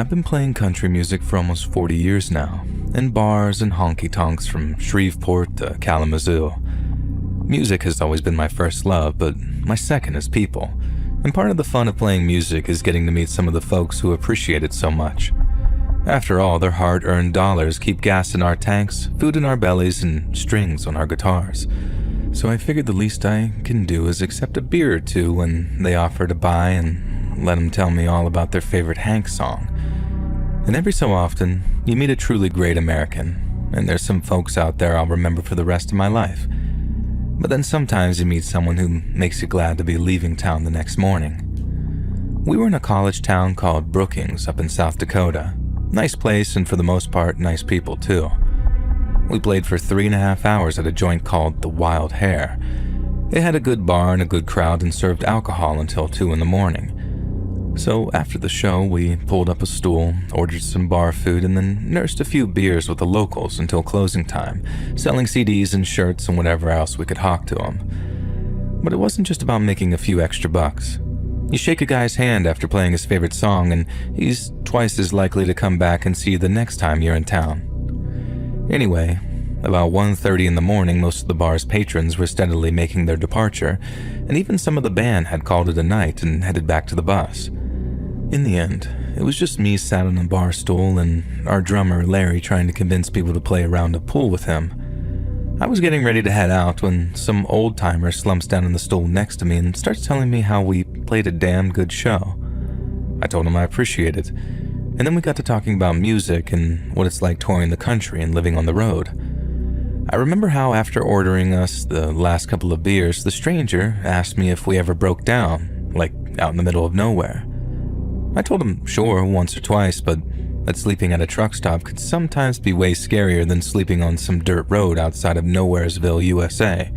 I've been playing country music for almost 40 years now, in bars and honky-tonks from Shreveport to Kalamazoo. Music has always been my first love, but my second is people, and part of the fun of playing music is getting to meet some of the folks who appreciate it so much. After all, their hard-earned dollars keep gas in our tanks, food in our bellies, and strings on our guitars. So I figured the least I can do is accept a beer or two when they offer to buy and let them tell me all about their favorite Hank song. And every so often, you meet a truly great American, and there's some folks out there I'll remember for the rest of my life. But then sometimes you meet someone who makes you glad to be leaving town the next morning. We were in a college town called Brookings up in South Dakota. Nice place, and for the most part, nice people too. We played for 3.5 hours at a joint called the Wild Hare. It had a good bar and a good crowd and served alcohol until 2 in the morning. So after the show, we pulled up a stool, ordered some bar food, and then nursed a few beers with the locals until closing time, selling CDs and shirts and whatever else we could hawk to them. But it wasn't just about making a few extra bucks. You shake a guy's hand after playing his favorite song, and he's twice as likely to come back and see you the next time you're in town. Anyway, about 1:30 in the morning, most of the bar's patrons were steadily making their departure, and even some of the band had called it a night and headed back to the bus. In the end, it was just me sat on a bar stool and our drummer Larry trying to convince people to play a round of pool with him. I was getting ready to head out when some old-timer slumps down on the stool next to me and starts telling me how we played a damn good show. I told him I appreciate it, and then we got to talking about music and what it's like touring the country and living on the road. I remember how after ordering us the last couple of beers, the stranger asked me if we ever broke down, like out in the middle of nowhere. I told him sure once or twice, but that sleeping at a truck stop could sometimes be way scarier than sleeping on some dirt road outside of Nowheresville, USA.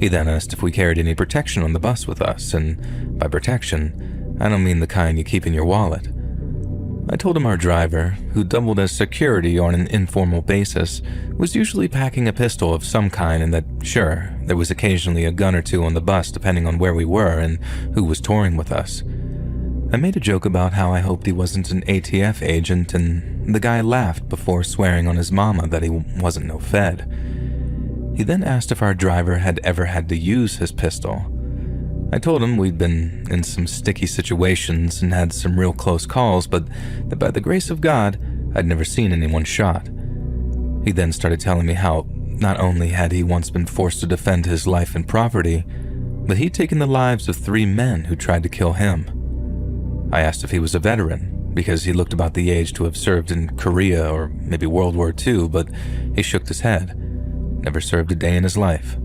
He then asked if we carried any protection on the bus with us, and by protection, I don't mean the kind you keep in your wallet. I told him our driver, who doubled as security on an informal basis, was usually packing a pistol of some kind and that, sure, there was occasionally a gun or two on the bus depending on where we were and who was touring with us. I made a joke about how I hoped he wasn't an ATF agent, and the guy laughed before swearing on his mama that he wasn't no Fed. He then asked if our driver had ever had to use his pistol. I told him we'd been in some sticky situations and had some real close calls, but that by the grace of God, I'd never seen anyone shot. He then started telling me how not only had he once been forced to defend his life and property, but he'd taken the lives of 3 men who tried to kill him. I asked if he was a veteran, because he looked about the age to have served in Korea or maybe World War II, but he shook his head. Never served a day in his life.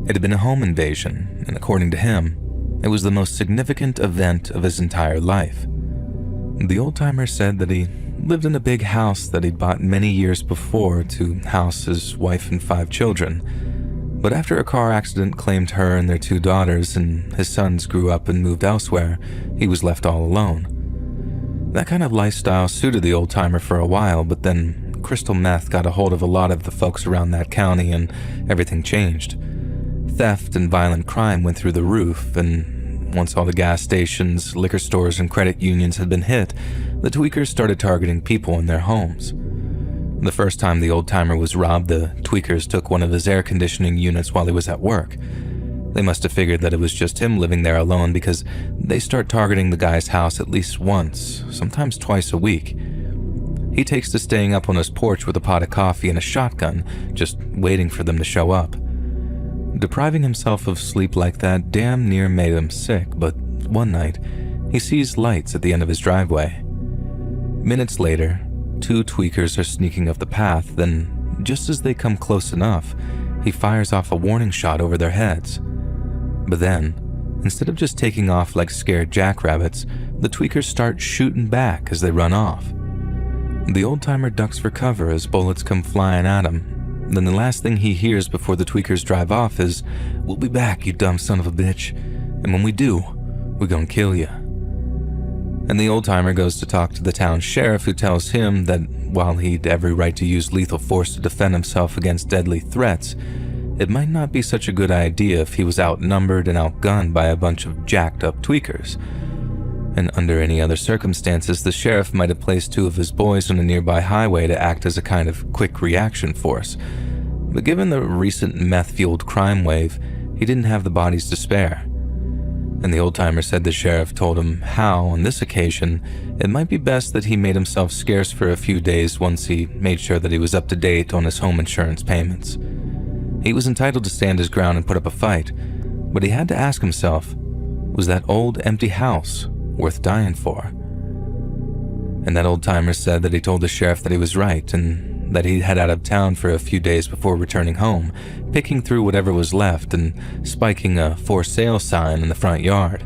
It had been a home invasion, and according to him, it was the most significant event of his entire life. The old-timer said that he lived in a big house that he'd bought many years before to house his wife and 5 children. But after a car accident claimed her and their 2 daughters, and his sons grew up and moved elsewhere, he was left all alone. That kind of lifestyle suited the old-timer for a while, but then crystal meth got a hold of a lot of the folks around that county and everything changed. Theft and violent crime went through the roof, and once all the gas stations, liquor stores, and credit unions had been hit, the tweakers started targeting people in their homes. The first time the old-timer was robbed, the tweakers took one of his air conditioning units while he was at work. They must have figured that it was just him living there alone, because they start targeting the guy's house at least once, sometimes twice a week. He takes to staying up on his porch with a pot of coffee and a shotgun, just waiting for them to show up. Depriving himself of sleep like that damn near made him sick, but one night, he sees lights at the end of his driveway. Minutes later, 2 tweakers are sneaking up the path, then, just as they come close enough, he fires off a warning shot over their heads. But then, instead of just taking off like scared jackrabbits, the tweakers start shooting back as they run off. The old-timer ducks for cover as bullets come flying at him. Then the last thing he hears before the tweakers drive off is, "We'll be back, you dumb son of a bitch. And when we do, we're gonna kill you." And the old-timer goes to talk to the town sheriff, who tells him that while he'd every right to use lethal force to defend himself against deadly threats, it might not be such a good idea if he was outnumbered and outgunned by a bunch of jacked-up tweakers. and under any other circumstances, the sheriff might have placed 2 of his boys on a nearby highway to act as a kind of quick reaction force. But given the recent meth-fueled crime wave, he didn't have the bodies to spare. And the old-timer said the sheriff told him how, on this occasion, it might be best that he made himself scarce for a few days once he made sure that he was up to date on his home insurance payments. He was entitled to stand his ground and put up a fight, but he had to ask himself, was that old empty house worth dying for? And that old-timer said that he told the sheriff that he was right and that he'd head out of town for a few days before returning home, picking through whatever was left and spiking a for sale sign in the front yard.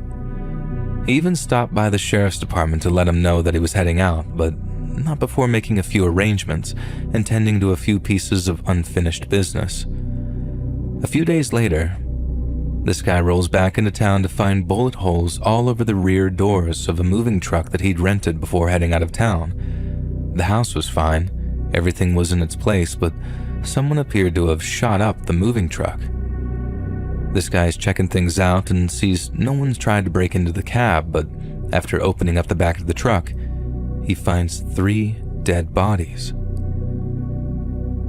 He even stopped by the sheriff's department to let him know that he was heading out, but not before making a few arrangements and tending to a few pieces of unfinished business. A few days later, this guy rolls back into town to find bullet holes all over the rear doors of a moving truck that he'd rented before heading out of town. The house was fine, everything was in its place, but someone appeared to have shot up the moving truck. This guy's checking things out and sees no one's tried to break into the cab, but after opening up the back of the truck, he finds 3 dead bodies.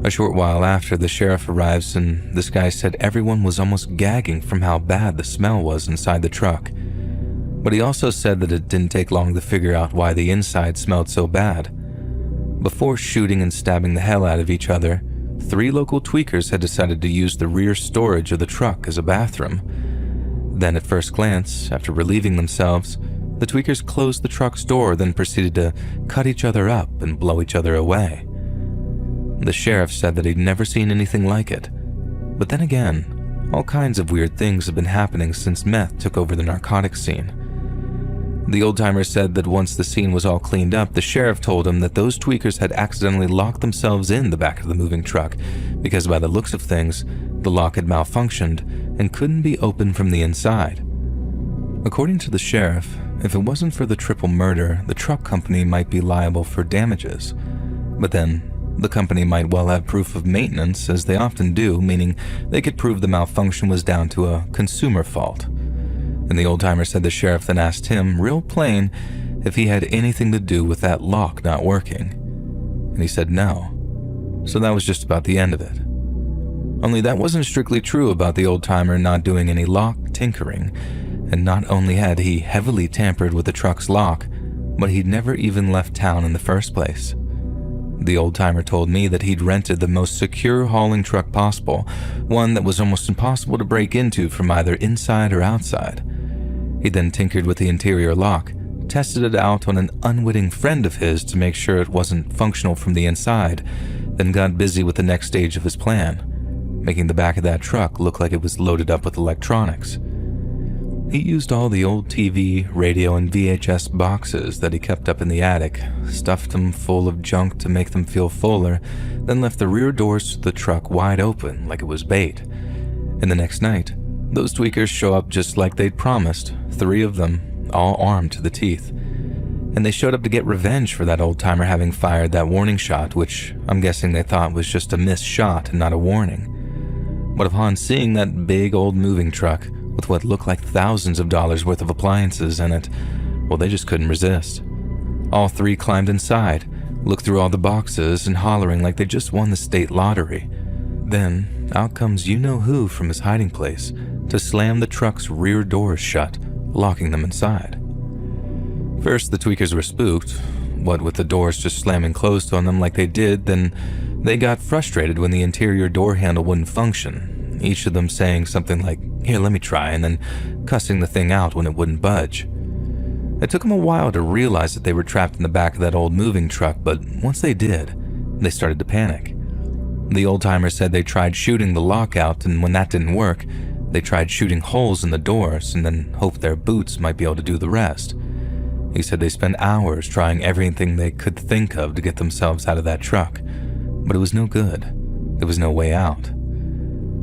A short while after, the sheriff arrives and this guy said everyone was almost gagging from how bad the smell was inside the truck. But he also said that it didn't take long to figure out why the inside smelled so bad. Before shooting and stabbing the hell out of each other, 3 local tweakers had decided to use the rear storage of the truck as a bathroom. Then at first glance, after relieving themselves, the tweakers closed the truck's door, then proceeded to cut each other up and blow each other away. The sheriff said that he'd never seen anything like it. But then again, all kinds of weird things have been happening since meth took over the narcotics scene. The old-timer said that once the scene was all cleaned up, the sheriff told him that those tweakers had accidentally locked themselves in the back of the moving truck because by the looks of things, the lock had malfunctioned and couldn't be opened from the inside. According to the sheriff, if it wasn't for the triple murder, the truck company might be liable for damages. But then, the company might well have proof of maintenance, as they often do, meaning they could prove the malfunction was down to a consumer fault. And the old-timer said the sheriff then asked him, real plain, if he had anything to do with that lock not working. And he said no. So that was just about the end of it. Only that wasn't strictly true about the old-timer not doing any lock tinkering, and not only had he heavily tampered with the truck's lock, but he'd never even left town in the first place. The old-timer told me that he'd rented the most secure hauling truck possible, one that was almost impossible to break into from either inside or outside. He then tinkered with the interior lock, tested it out on an unwitting friend of his to make sure it wasn't functional from the inside, then got busy with the next stage of his plan, making the back of that truck look like it was loaded up with electronics. He used all the old TV, radio, and VHS boxes that he kept up in the attic, stuffed them full of junk to make them feel fuller, then left the rear doors to the truck wide open like it was bait. And the next night, those tweakers show up just like they'd promised, 3 of them, all armed to the teeth. And they showed up to get revenge for that old-timer having fired that warning shot, which I'm guessing they thought was just a missed shot and not a warning. But upon seeing that big old moving truck, with what looked like thousands of dollars worth of appliances in it, well, they just couldn't resist. All 3 climbed inside, looked through all the boxes, and hollering like they just won the state lottery. Then, out comes you-know-who from his hiding place to slam the truck's rear doors shut, locking them inside. First, the tweakers were spooked. What with the doors just slamming closed on them like they did, then they got frustrated when the interior door handle wouldn't function, each of them saying something like, "Here, let me try," and then cussing the thing out when it wouldn't budge. It took them a while to realize that they were trapped in the back of that old moving truck, but once they did, they started to panic. The old-timer said they tried shooting the lock out, and when that didn't work, they tried shooting holes in the doors and then hoped their boots might be able to do the rest. He said they spent hours trying everything they could think of to get themselves out of that truck, but it was no good. There was no way out.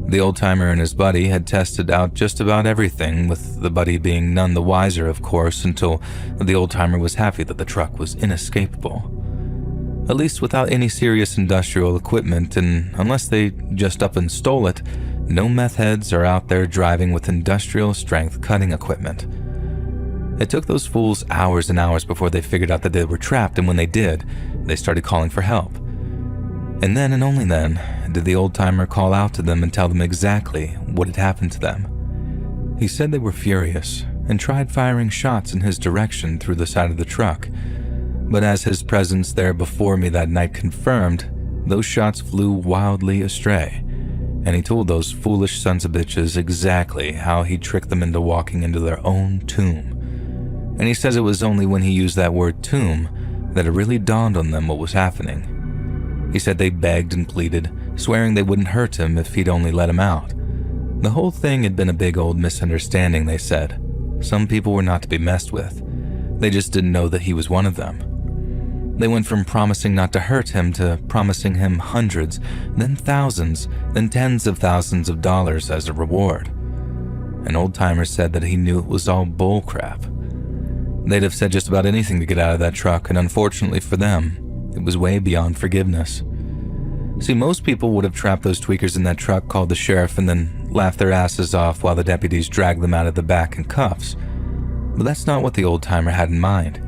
The old-timer and his buddy had tested out just about everything, with the buddy being none the wiser, of course, until the old-timer was happy that the truck was inescapable. At least without any serious industrial equipment, and unless they just up and stole it, no meth heads are out there driving with industrial-strength cutting equipment. It took those fools hours and hours before they figured out that they were trapped, and when they did, they started calling for help. And then and only then did the old-timer call out to them and tell them exactly what had happened to them. He said they were furious and tried firing shots in his direction through the side of the truck, but as his presence there before me that night confirmed, those shots flew wildly astray, and he told those foolish sons of bitches exactly how he tricked them into walking into their own tomb. And he says it was only when he used that word tomb that it really dawned on them what was happening. He said they begged and pleaded, swearing they wouldn't hurt him if he'd only let him out. The whole thing had been a big old misunderstanding, they said. Some people were not to be messed with. They just didn't know that he was one of them. They went from promising not to hurt him to promising him hundreds, then thousands, then tens of thousands of dollars as a reward. An old-timer said that he knew it was all bullcrap. They'd have said just about anything to get out of that truck, and unfortunately for them, it was way beyond forgiveness. See, most people would have trapped those tweakers in that truck, called the sheriff, and then laughed their asses off while the deputies dragged them out of the back in cuffs. But that's not what the old-timer had in mind.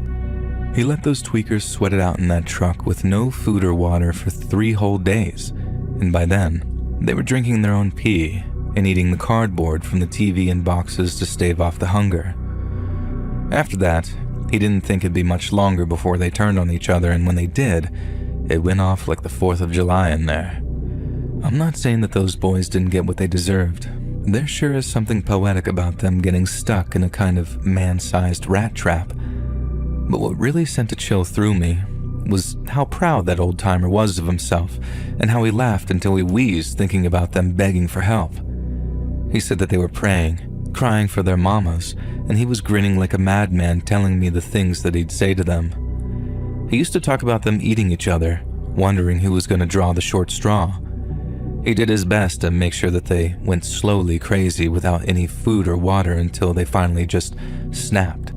He let those tweakers sweat it out in that truck with no food or water for 3 whole days, and by then, they were drinking their own pee and eating the cardboard from the TV and boxes to stave off the hunger. After that, he didn't think it'd be much longer before they turned on each other, and when they did, it went off like the 4th of July in there. I'm not saying that those boys didn't get what they deserved. There sure is something poetic about them getting stuck in a kind of man-sized rat trap. But what really sent a chill through me was how proud that old-timer was of himself, and how he laughed until he wheezed thinking about them begging for help. He said that they were praying, crying for their mamas, and he was grinning like a madman telling me the things that he'd say to them. He used to talk about them eating each other, wondering who was going to draw the short straw. He did his best to make sure that they went slowly crazy without any food or water until they finally just snapped.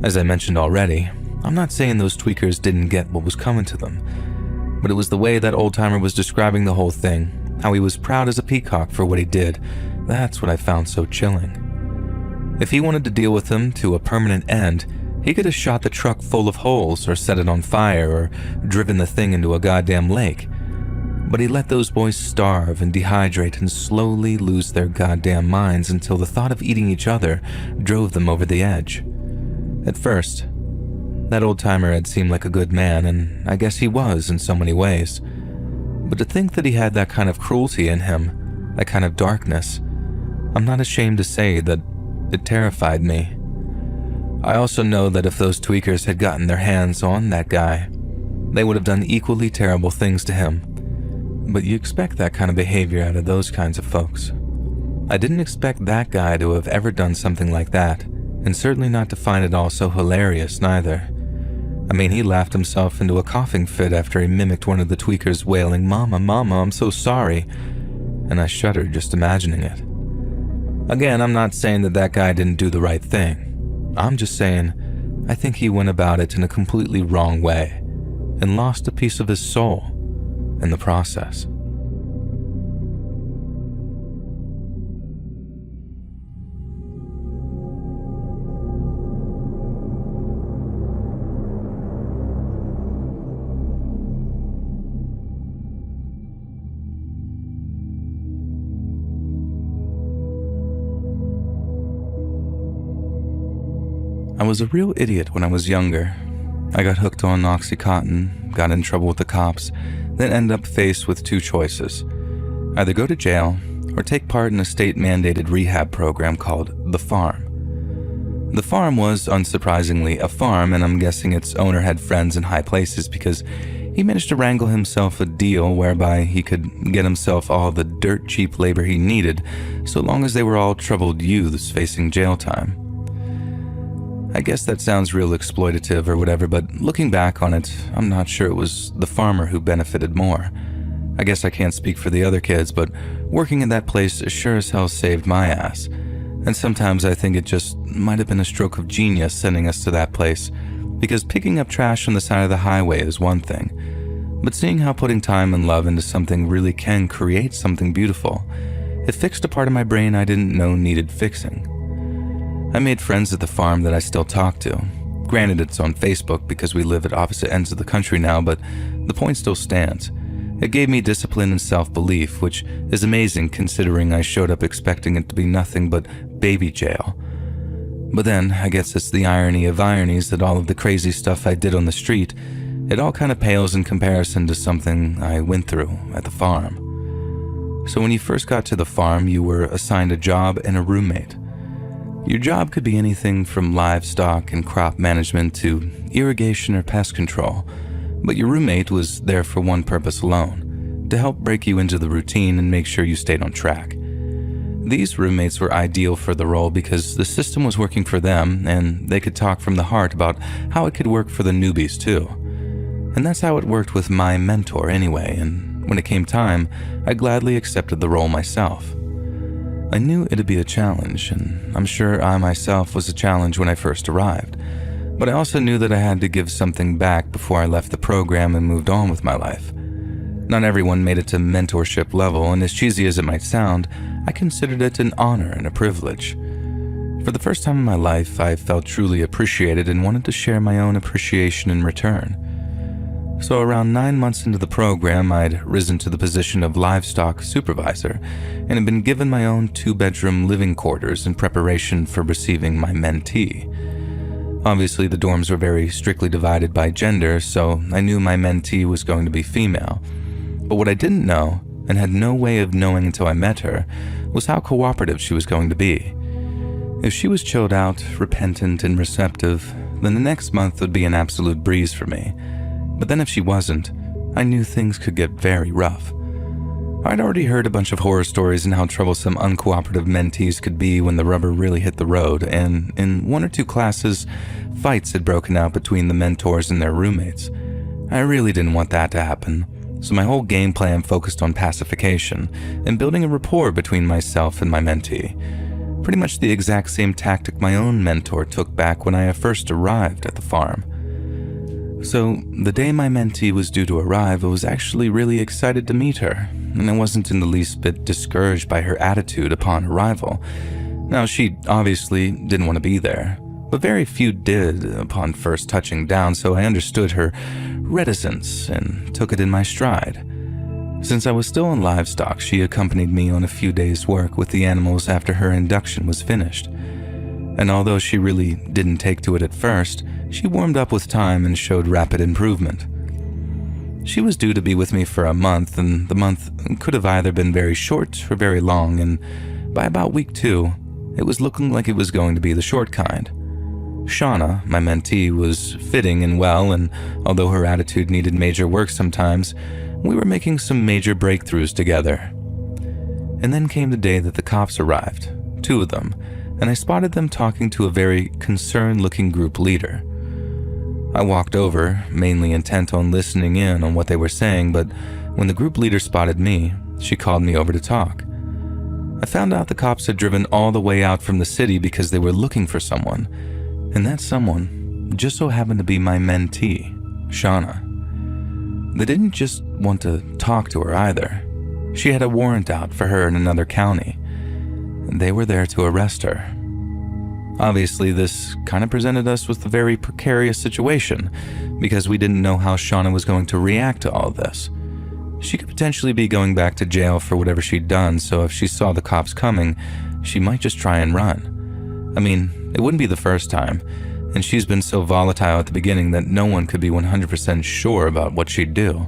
As I mentioned already, I'm not saying those tweakers didn't get what was coming to them, but it was the way that old-timer was describing the whole thing, how he was proud as a peacock for what he did. That's what I found so chilling. If he wanted to deal with them to a permanent end, he could have shot the truck full of holes or set it on fire or driven the thing into a goddamn lake. But he let those boys starve and dehydrate and slowly lose their goddamn minds until the thought of eating each other drove them over the edge. At first, that old-timer had seemed like a good man, and I guess he was in so many ways. But to think that he had that kind of cruelty in him, that kind of darkness, I'm not ashamed to say that it terrified me. I also know that if those tweakers had gotten their hands on that guy, they would have done equally terrible things to him. But you expect that kind of behavior out of those kinds of folks. I didn't expect that guy to have ever done something like that, and certainly not to find it all so hilarious neither. I mean, he laughed himself into a coughing fit after he mimicked one of the tweakers wailing, "Mama, Mama, I'm so sorry," and I shuddered just imagining it. Again, I'm not saying that that guy didn't do the right thing. I'm just saying I think he went about it in a completely wrong way and lost a piece of his soul in the process. I was a real idiot when I was younger. I got hooked on Oxycontin, got in trouble with the cops, then ended up faced with 2 choices. Either go to jail or take part in a state-mandated rehab program called The Farm. The Farm was, unsurprisingly, a farm, and I'm guessing its owner had friends in high places because he managed to wrangle himself a deal whereby he could get himself all the dirt-cheap labor he needed so long as they were all troubled youths facing jail time. I guess that sounds real exploitative or whatever, but looking back on it, I'm not sure it was the farmer who benefited more. I guess I can't speak for the other kids, but working in that place sure as hell saved my ass. And sometimes I think it just might have been a stroke of genius sending us to that place, because picking up trash on the side of the highway is one thing, but seeing how putting time and love into something really can create something beautiful, it fixed a part of my brain I didn't know needed fixing. I made friends at the farm that I still talk to. Granted, it's on Facebook because we live at opposite ends of the country now, but the point still stands. It gave me discipline and self-belief, which is amazing considering I showed up expecting it to be nothing but baby jail. But then, I guess it's the irony of ironies that all of the crazy stuff I did on the street, it all kind of pales in comparison to something I went through at the farm. So when you first got to the farm, you were assigned a job and a roommate. Your job could be anything from livestock and crop management to irrigation or pest control, but your roommate was there for one purpose alone, to help break you into the routine and make sure you stayed on track. These roommates were ideal for the role because the system was working for them and they could talk from the heart about how it could work for the newbies too. And that's how it worked with my mentor anyway, and when it came time, I gladly accepted the role myself. I knew it'd be a challenge, and I'm sure I myself was a challenge when I first arrived, but I also knew that I had to give something back before I left the program and moved on with my life. Not everyone made it to mentorship level, and as cheesy as it might sound, I considered it an honor and a privilege. For the first time in my life, I felt truly appreciated and wanted to share my own appreciation in return. So around 9 months into the program, I'd risen to the position of livestock supervisor and had been given my own 2-bedroom living quarters in preparation for receiving my mentee. Obviously, the dorms were very strictly divided by gender, so I knew my mentee was going to be female. But what I didn't know, and had no way of knowing until I met her, was how cooperative she was going to be. If she was chilled out, repentant, and receptive, then the next month would be an absolute breeze for me. But then if she wasn't, I knew things could get very rough. I'd already heard a bunch of horror stories and how troublesome uncooperative mentees could be when the rubber really hit the road, and in 1 or 2 classes, fights had broken out between the mentors and their roommates. I really didn't want that to happen, so my whole game plan focused on pacification and building a rapport between myself and my mentee. Pretty much the exact same tactic my own mentor took back when I first arrived at the farm. So, the day my mentee was due to arrive, I was actually really excited to meet her, and I wasn't in the least bit discouraged by her attitude upon arrival. Now, she obviously didn't want to be there, but very few did upon first touching down, so I understood her reticence and took it in my stride. Since I was still in livestock, she accompanied me on a few days' work with the animals after her induction was finished. And although she really didn't take to it at first, she warmed up with time and showed rapid improvement. She was due to be with me for a month, and the month could have either been very short or very long, and by about week 2, it was looking like it was going to be the short kind. Shauna, my mentee, was fitting and well, and although her attitude needed major work sometimes, we were making some major breakthroughs together. And then came the day that the cops arrived, 2 of them, and I spotted them talking to a very concerned-looking group leader. I walked over, mainly intent on listening in on what they were saying, but when the group leader spotted me, she called me over to talk. I found out the cops had driven all the way out from the city because they were looking for someone, and that someone just so happened to be my mentee, Shauna. They didn't just want to talk to her either. She had a warrant out for her in another county, and they were there to arrest her. Obviously, this kind of presented us with a very precarious situation because we didn't know how Shauna was going to react to all this. She could potentially be going back to jail for whatever she'd done, so if she saw the cops coming, she might just try and run. I mean, it wouldn't be the first time, and she's been so volatile at the beginning that no one could be 100% sure about what she'd do.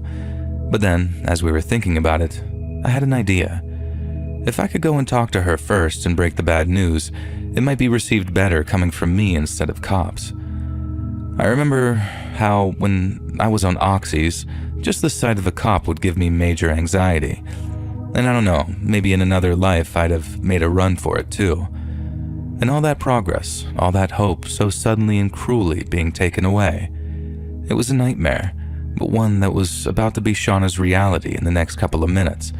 But then, as we were thinking about it, I had an idea. If I could go and talk to her first and break the bad news, it might be received better coming from me instead of cops. I remember how, when I was on Oxys, just the sight of a cop would give me major anxiety. And I don't know, maybe in another life I'd have made a run for it too. And all that progress, all that hope so suddenly and cruelly being taken away. It was a nightmare, but one that was about to be Shauna's reality in the next couple of minutes,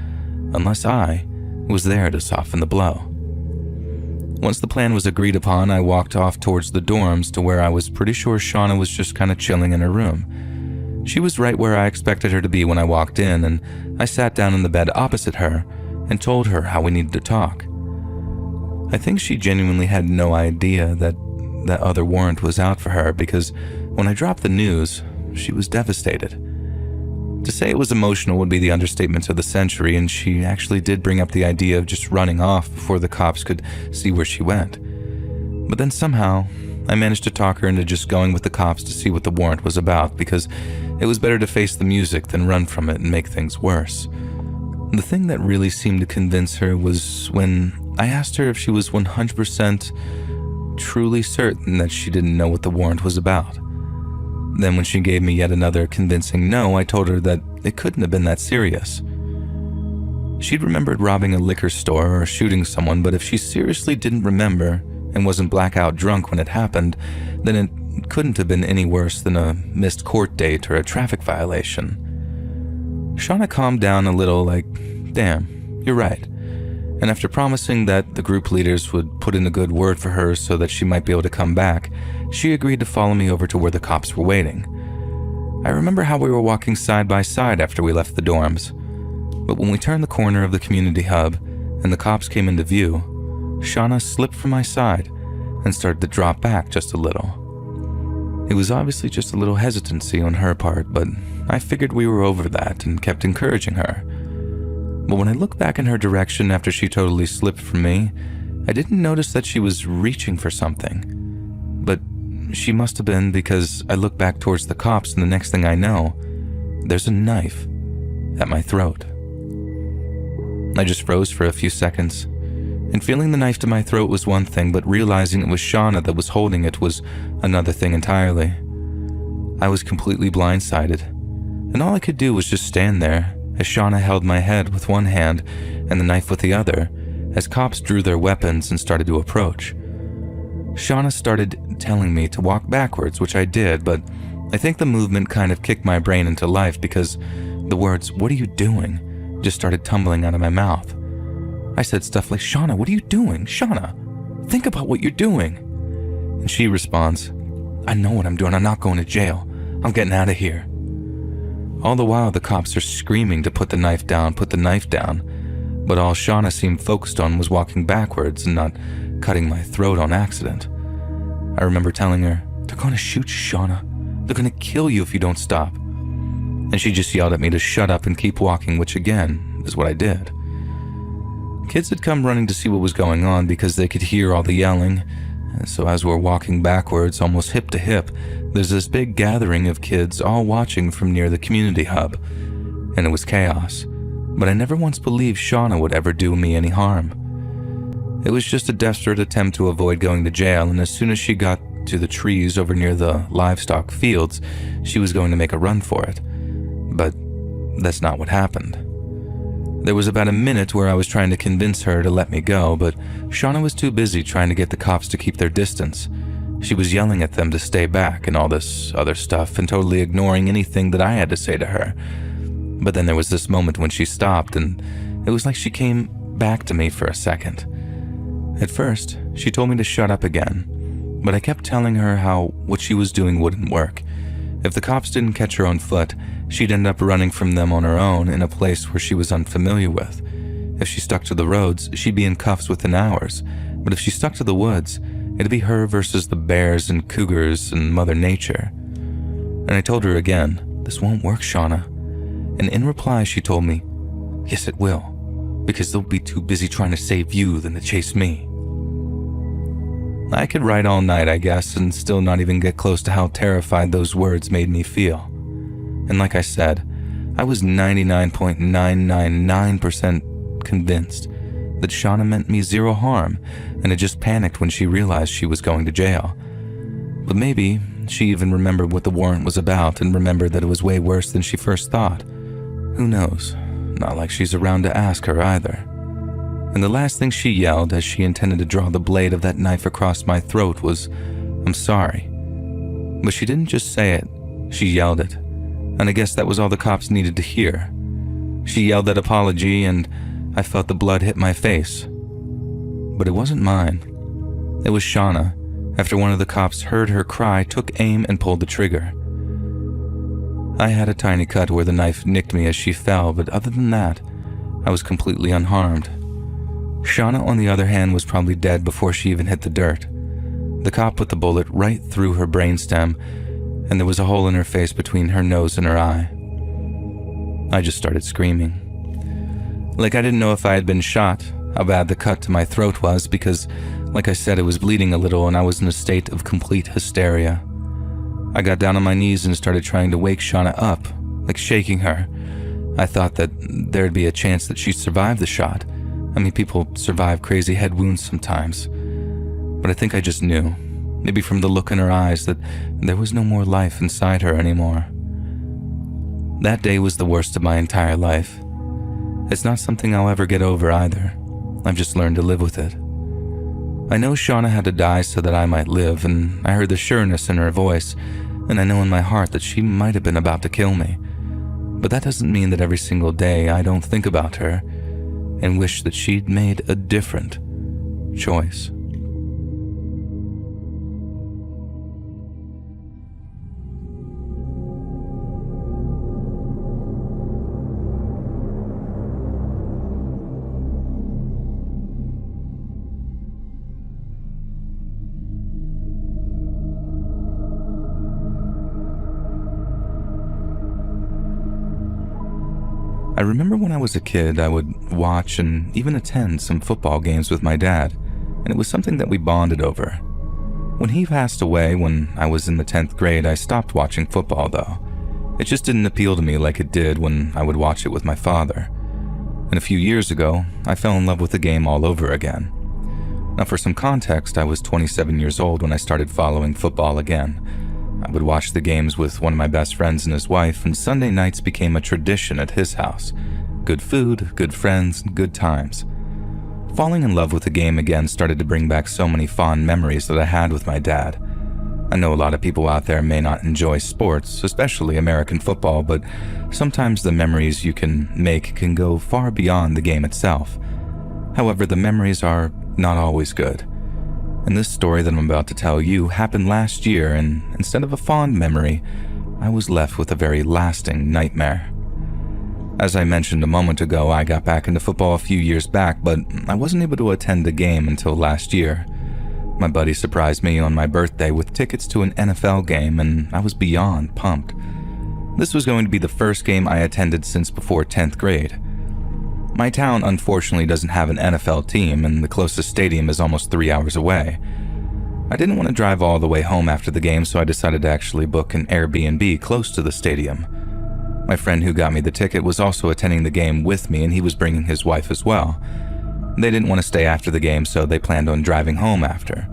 unless I was there to soften the blow. Once the plan was agreed upon, I walked off towards the dorms to where I was pretty sure Shauna was just kind of chilling in her room. She was right where I expected her to be when I walked in, and I sat down in the bed opposite her and told her how we needed to talk. I think she genuinely had no idea that that other warrant was out for her, because when I dropped the news, she was devastated. To say it was emotional would be the understatement of the century, and she actually did bring up the idea of just running off before the cops could see where she went. But then somehow, I managed to talk her into just going with the cops to see what the warrant was about, because it was better to face the music than run from it and make things worse. The thing that really seemed to convince her was when I asked her if she was 100% truly certain that she didn't know what the warrant was about. Then when she gave me yet another convincing no, I told her that it couldn't have been that serious. She'd remembered robbing a liquor store or shooting someone, but if she seriously didn't remember and wasn't blackout drunk when it happened, then it couldn't have been any worse than a missed court date or a traffic violation. Shauna calmed down a little, like, damn, you're right. And after promising that the group leaders would put in a good word for her so that she might be able to come back, she agreed to follow me over to where the cops were waiting. I remember how we were walking side by side after we left the dorms, but when we turned the corner of the community hub and the cops came into view, Shauna slipped from my side and started to drop back just a little. It was obviously just a little hesitancy on her part, but I figured we were over that and kept encouraging her. But when I looked back in her direction after she totally slipped from me, I didn't notice that she was reaching for something. But she must have been, because I looked back towards the cops and the next thing I know, there's a knife at my throat. I just froze for a few seconds, and feeling the knife to my throat was one thing, but realizing it was Shauna that was holding it was another thing entirely. I was completely blindsided, and all I could do was just stand there as Shauna held my head with one hand and the knife with the other, as cops drew their weapons and started to approach. Shauna started telling me to walk backwards, which I did, but I think the movement kind of kicked my brain into life, because the words, "What are you doing?" just started tumbling out of my mouth. I said stuff like, "Shauna, what are you doing? Shauna, think about what you're doing." And she responds, "I know what I'm doing. I'm not going to jail. I'm getting out of here." All the while, the cops are screaming to put the knife down, but all Shauna seemed focused on was walking backwards and not cutting my throat on accident. I remember telling her, "They're going to shoot you, Shauna. They're going to kill you if you don't stop." And she just yelled at me to shut up and keep walking, which again is what I did. Kids had come running to see what was going on because they could hear all the yelling. And so as we're walking backwards, almost hip to hip, there's this big gathering of kids all watching from near the community hub. And it was chaos. But I never once believed Shauna would ever do me any harm. It was just a desperate attempt to avoid going to jail, and as soon as she got to the trees over near the livestock fields, she was going to make a run for it. But that's not what happened. There was about a minute where I was trying to convince her to let me go, but Shauna was too busy trying to get the cops to keep their distance. She was yelling at them to stay back and all this other stuff, and totally ignoring anything that I had to say to her. But then there was this moment when she stopped, and it was like she came back to me for a second. At first, she told me to shut up again, but I kept telling her how what she was doing wouldn't work. If the cops didn't catch her on foot, she'd end up running from them on her own in a place where she was unfamiliar with. If she stuck to the roads, she'd be in cuffs within hours, but if she stuck to the woods, it'd be her versus the bears and cougars and Mother Nature. And I told her again, "This won't work, Shauna." And in reply, she told me, "Yes, it will, because they'll be too busy trying to save you than to chase me." I could write all night, I guess, and still not even get close to how terrified those words made me feel. And like I said, I was 99.999% convinced that Shauna meant me zero harm and had just panicked when she realized she was going to jail. But maybe she even remembered what the warrant was about and remembered that it was way worse than she first thought. Who knows? Not like she's around to ask her either. And the last thing she yelled as she intended to draw the blade of that knife across my throat was, "I'm sorry." But she didn't just say it, she yelled it. And I guess that was all the cops needed to hear. She yelled that apology, and I felt the blood hit my face. But it wasn't mine. It was Shauna. After one of the cops heard her cry, took aim and pulled the trigger. I had a tiny cut where the knife nicked me as she fell, but other than that, I was completely unharmed. Shauna, on the other hand, was probably dead before she even hit the dirt. The cop put the bullet right through her brainstem, and there was a hole in her face between her nose and her eye. I just started screaming. Like I didn't know if I had been shot, how bad the cut to my throat was, because, like I said, it was bleeding a little and I was in a state of complete hysteria. I got down on my knees and started trying to wake Shauna up, like shaking her. I thought that there'd be a chance that she'd survive the shot. I mean, people survive crazy head wounds sometimes. But I think I just knew, maybe from the look in her eyes, that there was no more life inside her anymore. That day was the worst of my entire life. It's not something I'll ever get over either. I've just learned to live with it. I know Shauna had to die so that I might live, and I heard the sureness in her voice, and I know in my heart that she might have been about to kill me. But that doesn't mean that every single day I don't think about her and wish that she'd made a different choice. I remember when I was a kid, I would watch and even attend some football games with my dad, and it was something that we bonded over. When he passed away when I was in the 10th grade, I stopped watching football though. It just didn't appeal to me like it did when I would watch it with my father. And a few years ago, I fell in love with the game all over again. Now for some context, I was 27 years old when I started following football again. I would watch the games with one of my best friends and his wife, and Sunday nights became a tradition at his house. Good food, good friends, good times. Falling in love with the game again started to bring back so many fond memories that I had with my dad. I know a lot of people out there may not enjoy sports, especially American football, but sometimes the memories you can make can go far beyond the game itself. However, the memories are not always good. And this story that I'm about to tell you happened last year, and instead of a fond memory, I was left with a very lasting nightmare. As I mentioned a moment ago, I got back into football a few years back, but I wasn't able to attend a game until last year. My buddy surprised me on my birthday with tickets to an NFL game, and I was beyond pumped. This was going to be the first game I attended since before 10th grade. My town unfortunately doesn't have an NFL team, and the closest stadium is almost 3 hours away. I didn't want to drive all the way home after the game, so I decided to actually book an Airbnb close to the stadium. My friend who got me the ticket was also attending the game with me, and he was bringing his wife as well. They didn't want to stay after the game, so they planned on driving home after.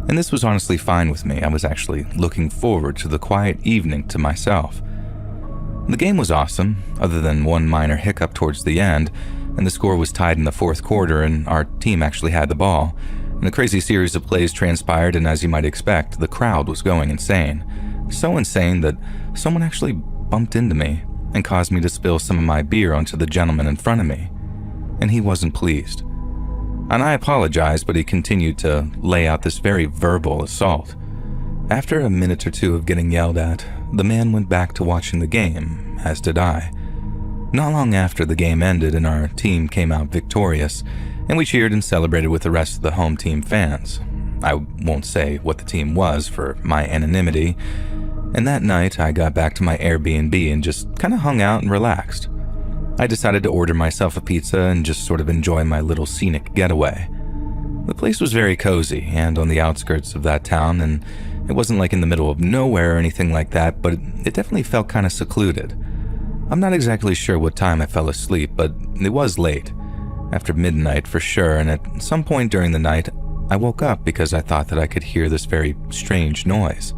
And this was honestly fine with me. I was actually looking forward to the quiet evening to myself. The game was awesome, other than one minor hiccup towards the end, and the score was tied in the fourth quarter, and our team actually had the ball. And a crazy series of plays transpired, and as you might expect, the crowd was going insane. So insane that someone actually bumped into me and caused me to spill some of my beer onto the gentleman in front of me. And he wasn't pleased. And I apologized, but he continued to lay out this very verbal assault. After a minute or two of getting yelled at, the man went back to watching the game, as did I. Not long after the game ended and our team came out victorious, and we cheered and celebrated with the rest of the home team fans. I won't say what the team was for my anonymity, and that night I got back to my Airbnb and just kind of hung out and relaxed. I decided to order myself a pizza and just sort of enjoy my little scenic getaway. The place was very cozy and on the outskirts of that town, and it wasn't like in the middle of nowhere or anything like that, but it definitely felt kind of secluded. I'm not exactly sure what time I fell asleep, but it was late, after midnight for sure, and at some point during the night, I woke up because I thought that I could hear this very strange noise.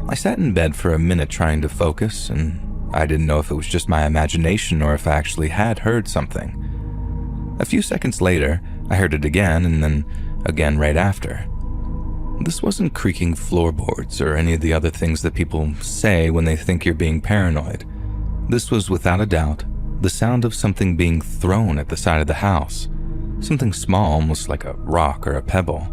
I sat in bed for a minute trying to focus, and I didn't know if it was just my imagination or if I actually had heard something. A few seconds later, I heard it again, and then again right after. This wasn't creaking floorboards or any of the other things that people say when they think you're being paranoid. This was, without a doubt, the sound of something being thrown at the side of the house. Something small, almost like a rock or a pebble.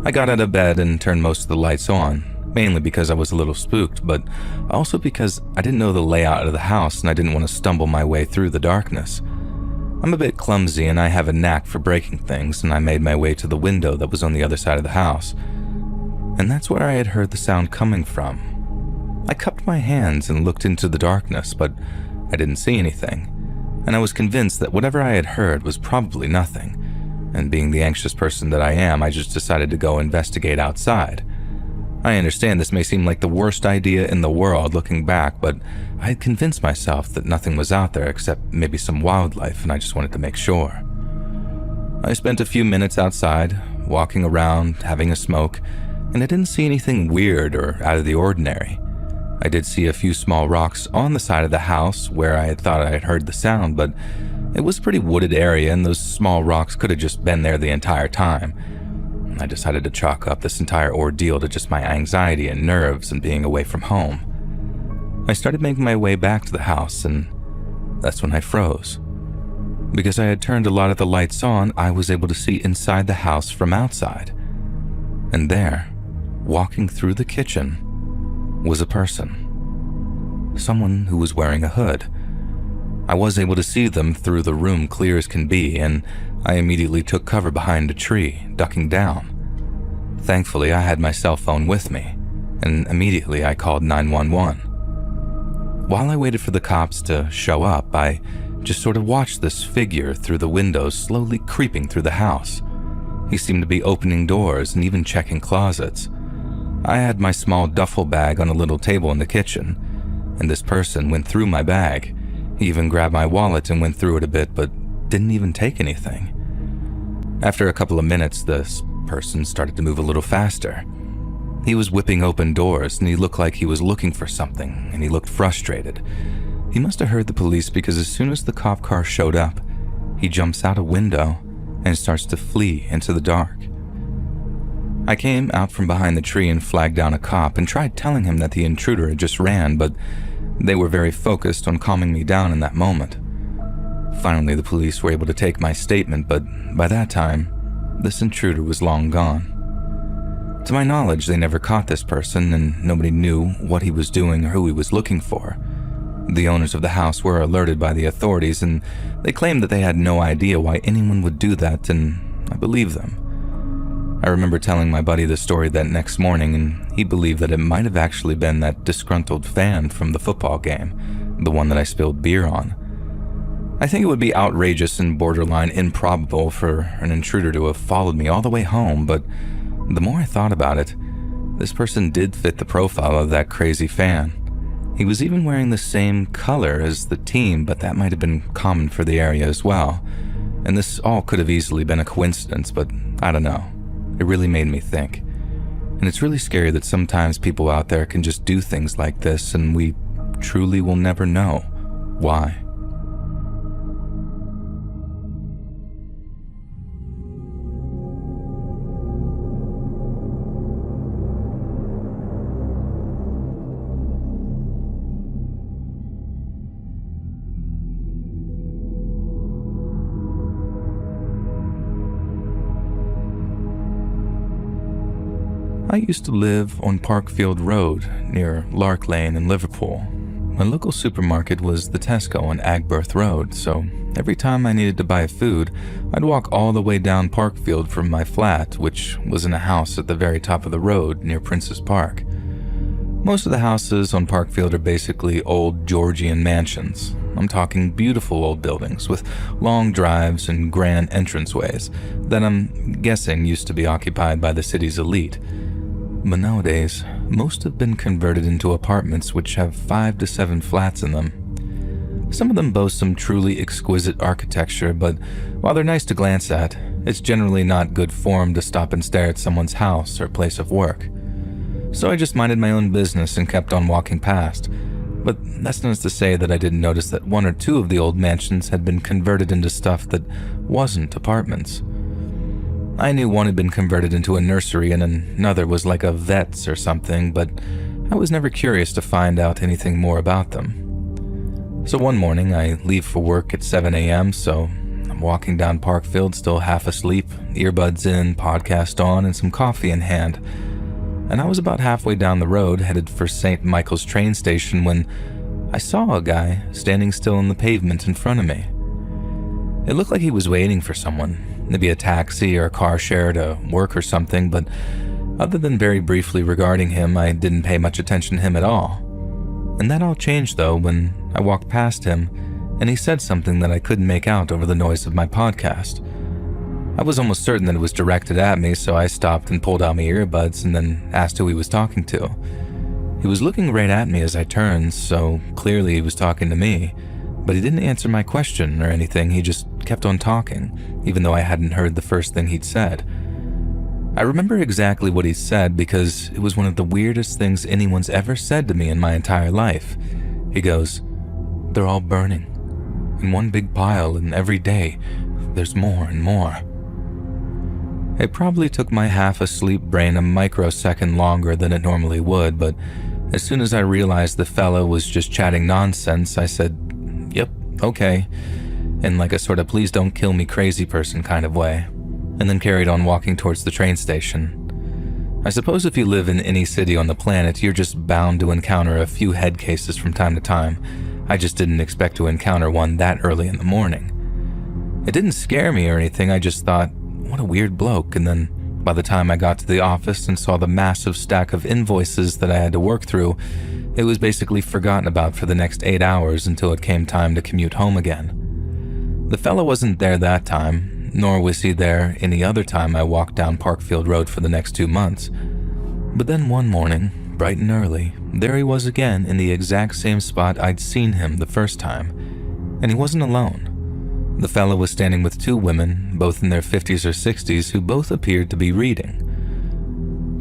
I got out of bed and turned most of the lights on, mainly because I was a little spooked, but also because I didn't know the layout of the house and I didn't want to stumble my way through the darkness. I'm a bit clumsy and I have a knack for breaking things, and I made my way to the window that was on the other side of the house. And that's where I had heard the sound coming from. I cupped my hands and looked into the darkness, but I didn't see anything, and I was convinced that whatever I had heard was probably nothing. And being the anxious person that I am, I just decided to go investigate outside. I understand this may seem like the worst idea in the world looking back, but I had convinced myself that nothing was out there except maybe some wildlife, and I just wanted to make sure. I spent a few minutes outside, walking around, having a smoke, and I didn't see anything weird or out of the ordinary. I did see a few small rocks on the side of the house where I had thought I had heard the sound, but it was a pretty wooded area and those small rocks could have just been there the entire time. I decided to chalk up this entire ordeal to just my anxiety and nerves and being away from home. I started making my way back to the house, and that's when I froze. Because I had turned a lot of the lights on, I was able to see inside the house from outside. And there, walking through the kitchen, was a person. Someone who was wearing a hood. I was able to see them through the room clear as can be, and I immediately took cover behind a tree, ducking down. Thankfully, I had my cell phone with me, and immediately I called 911. While I waited for the cops to show up, I just sort of watched this figure through the windows slowly creeping through the house. He seemed to be opening doors and even checking closets. I had my small duffel bag on a little table in the kitchen, and this person went through my bag. He even grabbed my wallet and went through it a bit, but didn't even take anything. After a couple of minutes, this person started to move a little faster. He was whipping open doors, and he looked like he was looking for something, and he looked frustrated. He must have heard the police because as soon as the cop car showed up, he jumps out a window and starts to flee into the dark. I came out from behind the tree and flagged down a cop and tried telling him that the intruder had just ran, but they were very focused on calming me down in that moment. Finally, the police were able to take my statement, but by that time, this intruder was long gone. To my knowledge, they never caught this person, and nobody knew what he was doing or who he was looking for. The owners of the house were alerted by the authorities, and they claimed that they had no idea why anyone would do that, and I believe them. I remember telling my buddy the story that next morning, and he believed that it might have actually been that disgruntled fan from the football game, the one that I spilled beer on. I think it would be outrageous and borderline improbable for an intruder to have followed me all the way home, but the more I thought about it, this person did fit the profile of that crazy fan. He was even wearing the same color as the team, but that might have been common for the area as well. And this all could have easily been a coincidence, but I don't know. It really made me think. And it's really scary that sometimes people out there can just do things like this, and we truly will never know why. I used to live on Parkfield Road near Lark Lane in Liverpool. My local supermarket was the Tesco on Agberth Road, so every time I needed to buy food, I'd walk all the way down Parkfield from my flat, which was in a house at the very top of the road near Prince's Park. Most of the houses on Parkfield are basically old Georgian mansions. I'm talking beautiful old buildings with long drives and grand entranceways that I'm guessing used to be occupied by the city's elite. But nowadays, most have been converted into apartments which have 5 to 7 flats in them. Some of them boast some truly exquisite architecture, but while they're nice to glance at, it's generally not good form to stop and stare at someone's house or place of work. So I just minded my own business and kept on walking past. But that's not to say that I didn't notice that 1 or 2 of the old mansions had been converted into stuff that wasn't apartments. I knew one had been converted into a nursery and another was like a vet's or something, but I was never curious to find out anything more about them. So one morning, I leave for work at 7 a.m., so I'm walking down Parkfield still half asleep, earbuds in, podcast on, and some coffee in hand. And I was about halfway down the road, headed for St. Michael's train station, when I saw a guy standing still on the pavement in front of me. It looked like he was waiting for someone, maybe a taxi or a car share to work or something, but other than very briefly regarding him, I didn't pay much attention to him at all. And that all changed though when I walked past him and he said something that I couldn't make out over the noise of my podcast. I was almost certain that it was directed at me, so I stopped and pulled out my earbuds and then asked who he was talking to. He was looking right at me as I turned, so clearly he was talking to me, but he didn't answer my question or anything. He just kept on talking, even though I hadn't heard the first thing he'd said. I remember exactly what he said because it was one of the weirdest things anyone's ever said to me in my entire life. He goes, "They're all burning in one big pile, and every day there's more and more." It probably took my half-asleep brain a microsecond longer than it normally would, but as soon as I realized the fellow was just chatting nonsense, I said, "Yep, okay," in like a sort of please don't kill me crazy person kind of way, and then carried on walking towards the train station. I suppose if you live in any city on the planet, you're just bound to encounter a few head cases from time to time. I just didn't expect to encounter one that early in the morning. It didn't scare me or anything, I just thought, what a weird bloke, and then by the time I got to the office and saw the massive stack of invoices that I had to work through, it was basically forgotten about for the next 8 hours until it came time to commute home again. The fellow wasn't there that time, nor was he there any other time I walked down Parkfield Road for the next 2 months. But then one morning, bright and early, there he was again in the exact same spot I'd seen him the first time, and he wasn't alone. The fellow was standing with 2 women, both in their 50s or 60s, who both appeared to be reading.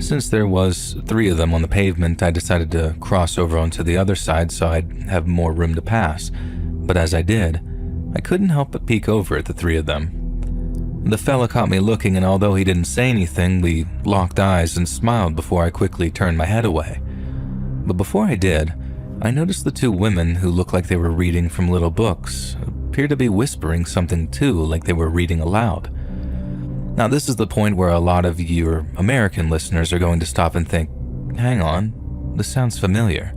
Since there was 3 of them on the pavement, I decided to cross over onto the other side so I'd have more room to pass, but as I did, I couldn't help but peek over at the 3 of them. The fella caught me looking, and although he didn't say anything, we locked eyes and smiled before I quickly turned my head away. But before I did, I noticed the 2 women who looked like they were reading from little books appear to be whispering something too, like they were reading aloud. Now this is the point where a lot of your American listeners are going to stop and think, hang on, this sounds familiar.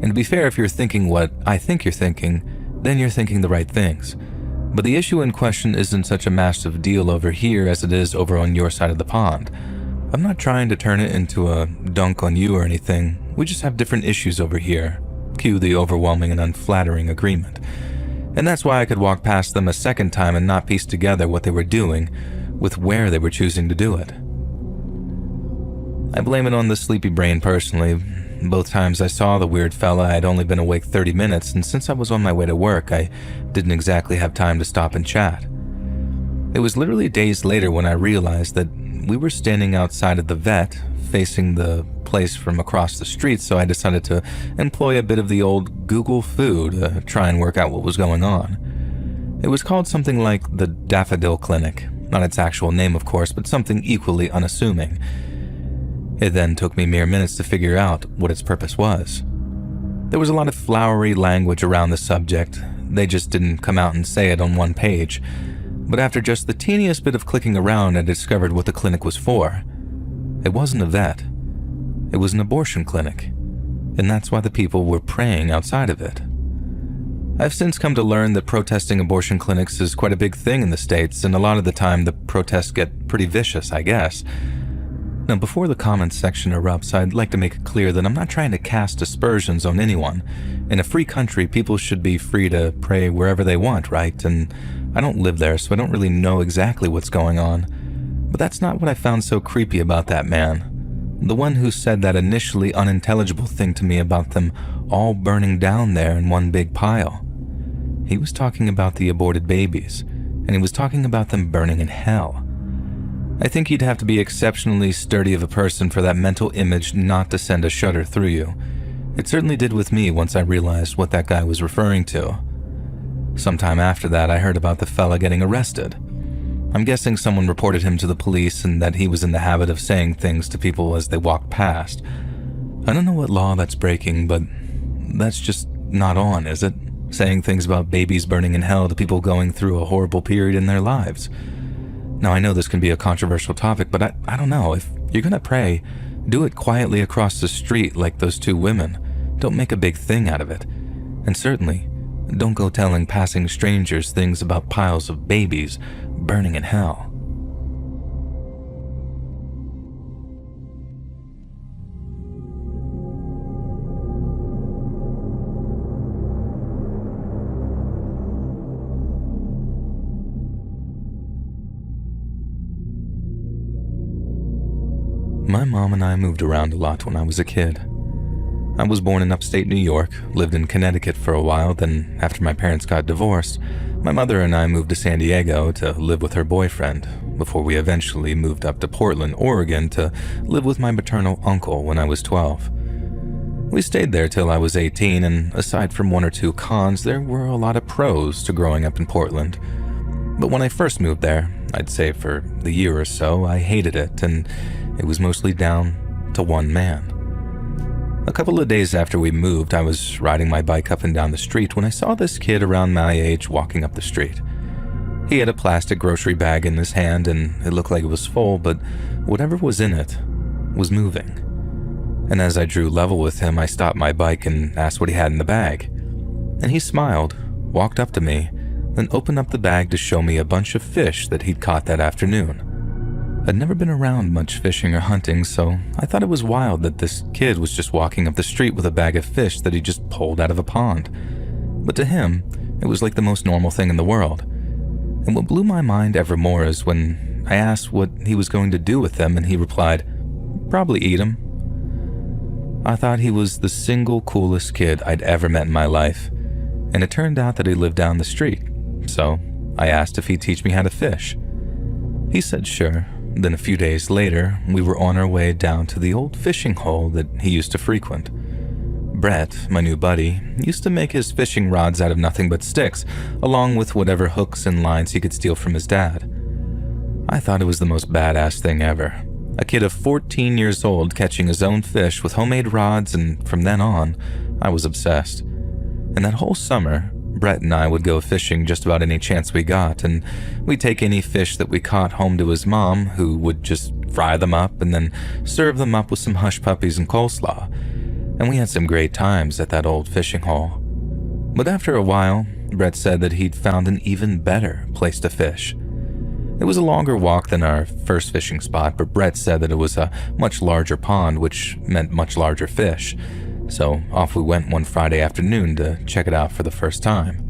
And to be fair, if you're thinking what I think you're thinking, then you're thinking the right things. But the issue in question isn't such a massive deal over here as it is over on your side of the pond. I'm not trying to turn it into a dunk on you or anything. We just have different issues over here. Cue the overwhelming and unflattering agreement. And that's why I could walk past them a second time and not piece together what they were doing with where they were choosing to do it. I blame it on the sleepy brain personally. Both times I saw the weird fella, I had only been awake 30 minutes, and since I was on my way to work, I didn't exactly have time to stop and chat. It was literally days later when I realized that we were standing outside of the vet, facing the place from across the street, so I decided to employ a bit of the old Google food to try and work out what was going on. It was called something like the Daffodil Clinic, not its actual name of course, but something equally unassuming. It then took me mere minutes to figure out what its purpose was. There was a lot of flowery language around the subject, they just didn't come out and say it on one page, but after just the teeniest bit of clicking around I discovered what the clinic was for. It wasn't a vet. It was an abortion clinic, and that's why the people were praying outside of it. I've since come to learn that protesting abortion clinics is quite a big thing in the States, and a lot of the time the protests get pretty vicious, I guess. Now, before the comments section erupts, I'd like to make it clear that I'm not trying to cast aspersions on anyone. In a free country, people should be free to pray wherever they want, right? And I don't live there, so I don't really know exactly what's going on. But that's not what I found so creepy about that man. The one who said that initially unintelligible thing to me about them all burning down there in one big pile. He was talking about the aborted babies, and he was talking about them burning in hell. I think you'd have to be exceptionally sturdy of a person for that mental image not to send a shudder through you. It certainly did with me once I realized what that guy was referring to. Sometime after that, I heard about the fella getting arrested. I'm guessing someone reported him to the police and that he was in the habit of saying things to people as they walked past. I don't know what law that's breaking, but that's just not on, is it? Saying things about babies burning in hell to people going through a horrible period in their lives. Now, I know this can be a controversial topic, but I don't know. If you're gonna pray, do it quietly across the street like those 2 women. Don't make a big thing out of it. And certainly, Don't go telling passing strangers things about piles of babies burning in hell. My mom and I moved around a lot when I was a kid. I was born in upstate New York, lived in Connecticut for a while, then after my parents got divorced, my mother and I moved to San Diego to live with her boyfriend, before we eventually moved up to Portland, Oregon to live with my maternal uncle when I was 12. We stayed there till I was 18, and aside from one or two cons, there were a lot of pros to growing up in Portland. But when I first moved there, I'd say for the year or so, I hated it, and it was mostly down to one man. A couple of days after we moved, I was riding my bike up and down the street when I saw this kid around my age walking up the street. He had a plastic grocery bag in his hand, and it looked like it was full, but whatever was in it was moving. And as I drew level with him, I stopped my bike and asked what he had in the bag. And he smiled, walked up to me, then opened up the bag to show me a bunch of fish that he'd caught that afternoon. I'd never been around much fishing or hunting, so I thought it was wild that this kid was just walking up the street with a bag of fish that he just pulled out of a pond. But to him, it was like the most normal thing in the world. And what blew my mind ever more is when I asked what he was going to do with them, and he replied, "Probably eat them." I thought he was the single coolest kid I'd ever met in my life, and it turned out that he lived down the street, so I asked if he'd teach me how to fish. He said sure. Then a few days later, we were on our way down to the old fishing hole that he used to frequent. Brett, my new buddy, used to make his fishing rods out of nothing but sticks, along with whatever hooks and lines he could steal from his dad. I thought it was the most badass thing ever. A kid of 14 years old catching his own fish with homemade rods, and from then on, I was obsessed. And that whole summer, Brett and I would go fishing just about any chance we got, and we'd take any fish that we caught home to his mom, who would just fry them up and then serve them up with some hush puppies and coleslaw. And we had some great times at that old fishing hole. But after a while, Brett said that he'd found an even better place to fish. It was a longer walk than our first fishing spot, but Brett said that it was a much larger pond, which meant much larger fish. So off we went one Friday afternoon to check it out for the first time.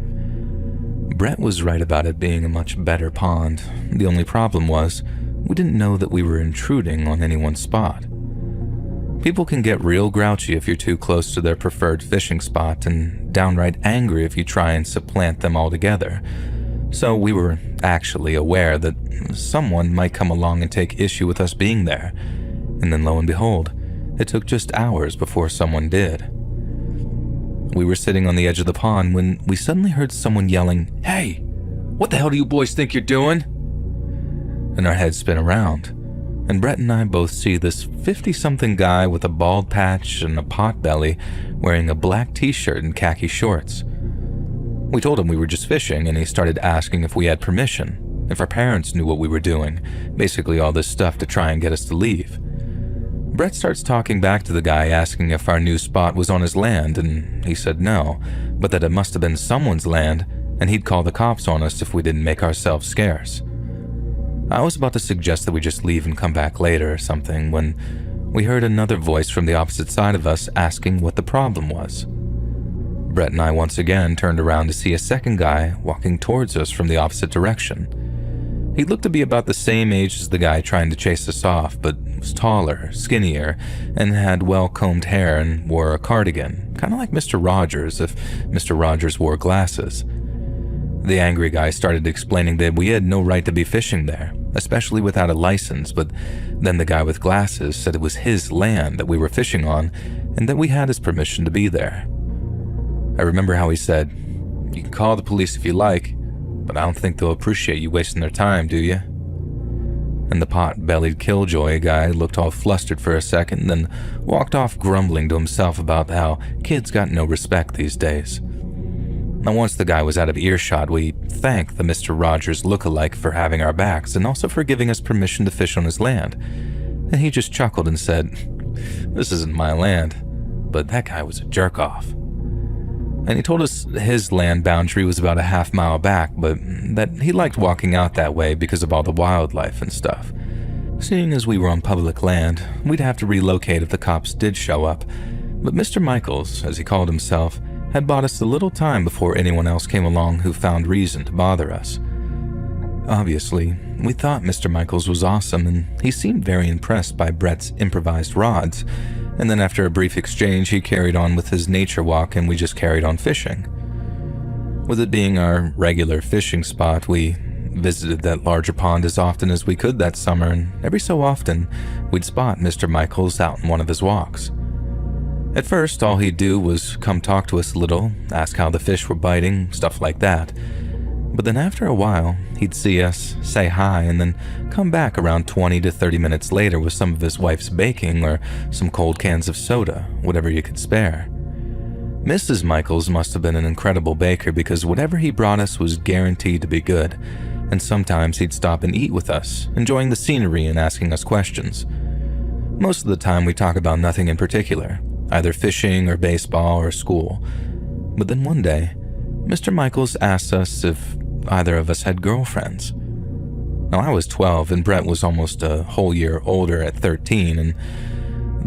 Brett was right about it being a much better pond. The only problem was, we didn't know that we were intruding on anyone's spot. People can get real grouchy if you're too close to their preferred fishing spot, and downright angry if you try and supplant them altogether. So we were actually aware that someone might come along and take issue with us being there. And then lo and behold, it took just hours before someone did. We were sitting on the edge of the pond when we suddenly heard someone yelling, "Hey, what the hell do you boys think you're doing?" And our heads spin around, and Brett and I both see this 50-something guy with a bald patch and a pot belly wearing a black t-shirt and khaki shorts. We told him we were just fishing, and he started asking if we had permission, if our parents knew what we were doing, basically all this stuff to try and get us to leave. Brett starts talking back to the guy, asking if our new spot was on his land, and he said no, but that it must have been someone's land, and he'd call the cops on us if we didn't make ourselves scarce. I was about to suggest that we just leave and come back later or something when we heard another voice from the opposite side of us asking what the problem was. Brett and I once again turned around to see a second guy walking towards us from the opposite direction. He looked to be about the same age as the guy trying to chase us off, but was taller, skinnier, and had well-combed hair and wore a cardigan, kind of like Mr. Rogers if Mr. Rogers wore glasses. The angry guy started explaining that we had no right to be fishing there, especially without a license, but then the guy with glasses said it was his land that we were fishing on and that we had his permission to be there. I remember how he said, "You can call the police if you like, but I don't think they'll appreciate you wasting their time, do you?" And the pot-bellied killjoy guy looked all flustered for a second, then walked off grumbling to himself about how kids got no respect these days. Now once the guy was out of earshot, we thanked the Mr. Rogers look-alike for having our backs and also for giving us permission to fish on his land. And he just chuckled and said, "This isn't my land," but that guy was a jerk-off. and he told us his land boundary was about a half-mile back, but that he liked walking out that way because of all the wildlife and stuff. Seeing as we were on public land, we'd have to relocate if the cops did show up, but Mr. Michaels, as he called himself, had bought us a little time before anyone else came along who found reason to bother us. Obviously, we thought Mr. Michaels was awesome, and he seemed very impressed by Brett's improvised rods, and then after a brief exchange, he carried on with his nature walk and we just carried on fishing. With it being our regular fishing spot, we visited that larger pond as often as we could that summer, and every so often, we'd spot Mr. Michaels out on one of his walks. At first, all he'd do was come talk to us a little, ask how the fish were biting, stuff like that. But then after a while, he'd see us, say hi, and then come back around 20 to 30 minutes later with some of his wife's baking or some cold cans of soda, whatever you could spare. Mrs. Michaels must have been an incredible baker because whatever he brought us was guaranteed to be good, and sometimes he'd stop and eat with us, enjoying the scenery and asking us questions. Most of the time we talk about nothing in particular, either fishing or baseball or school. But then one day, Mr. Michaels asked us if either of us had girlfriends. Now, I was 12 and Brett was almost a whole year older at 13, and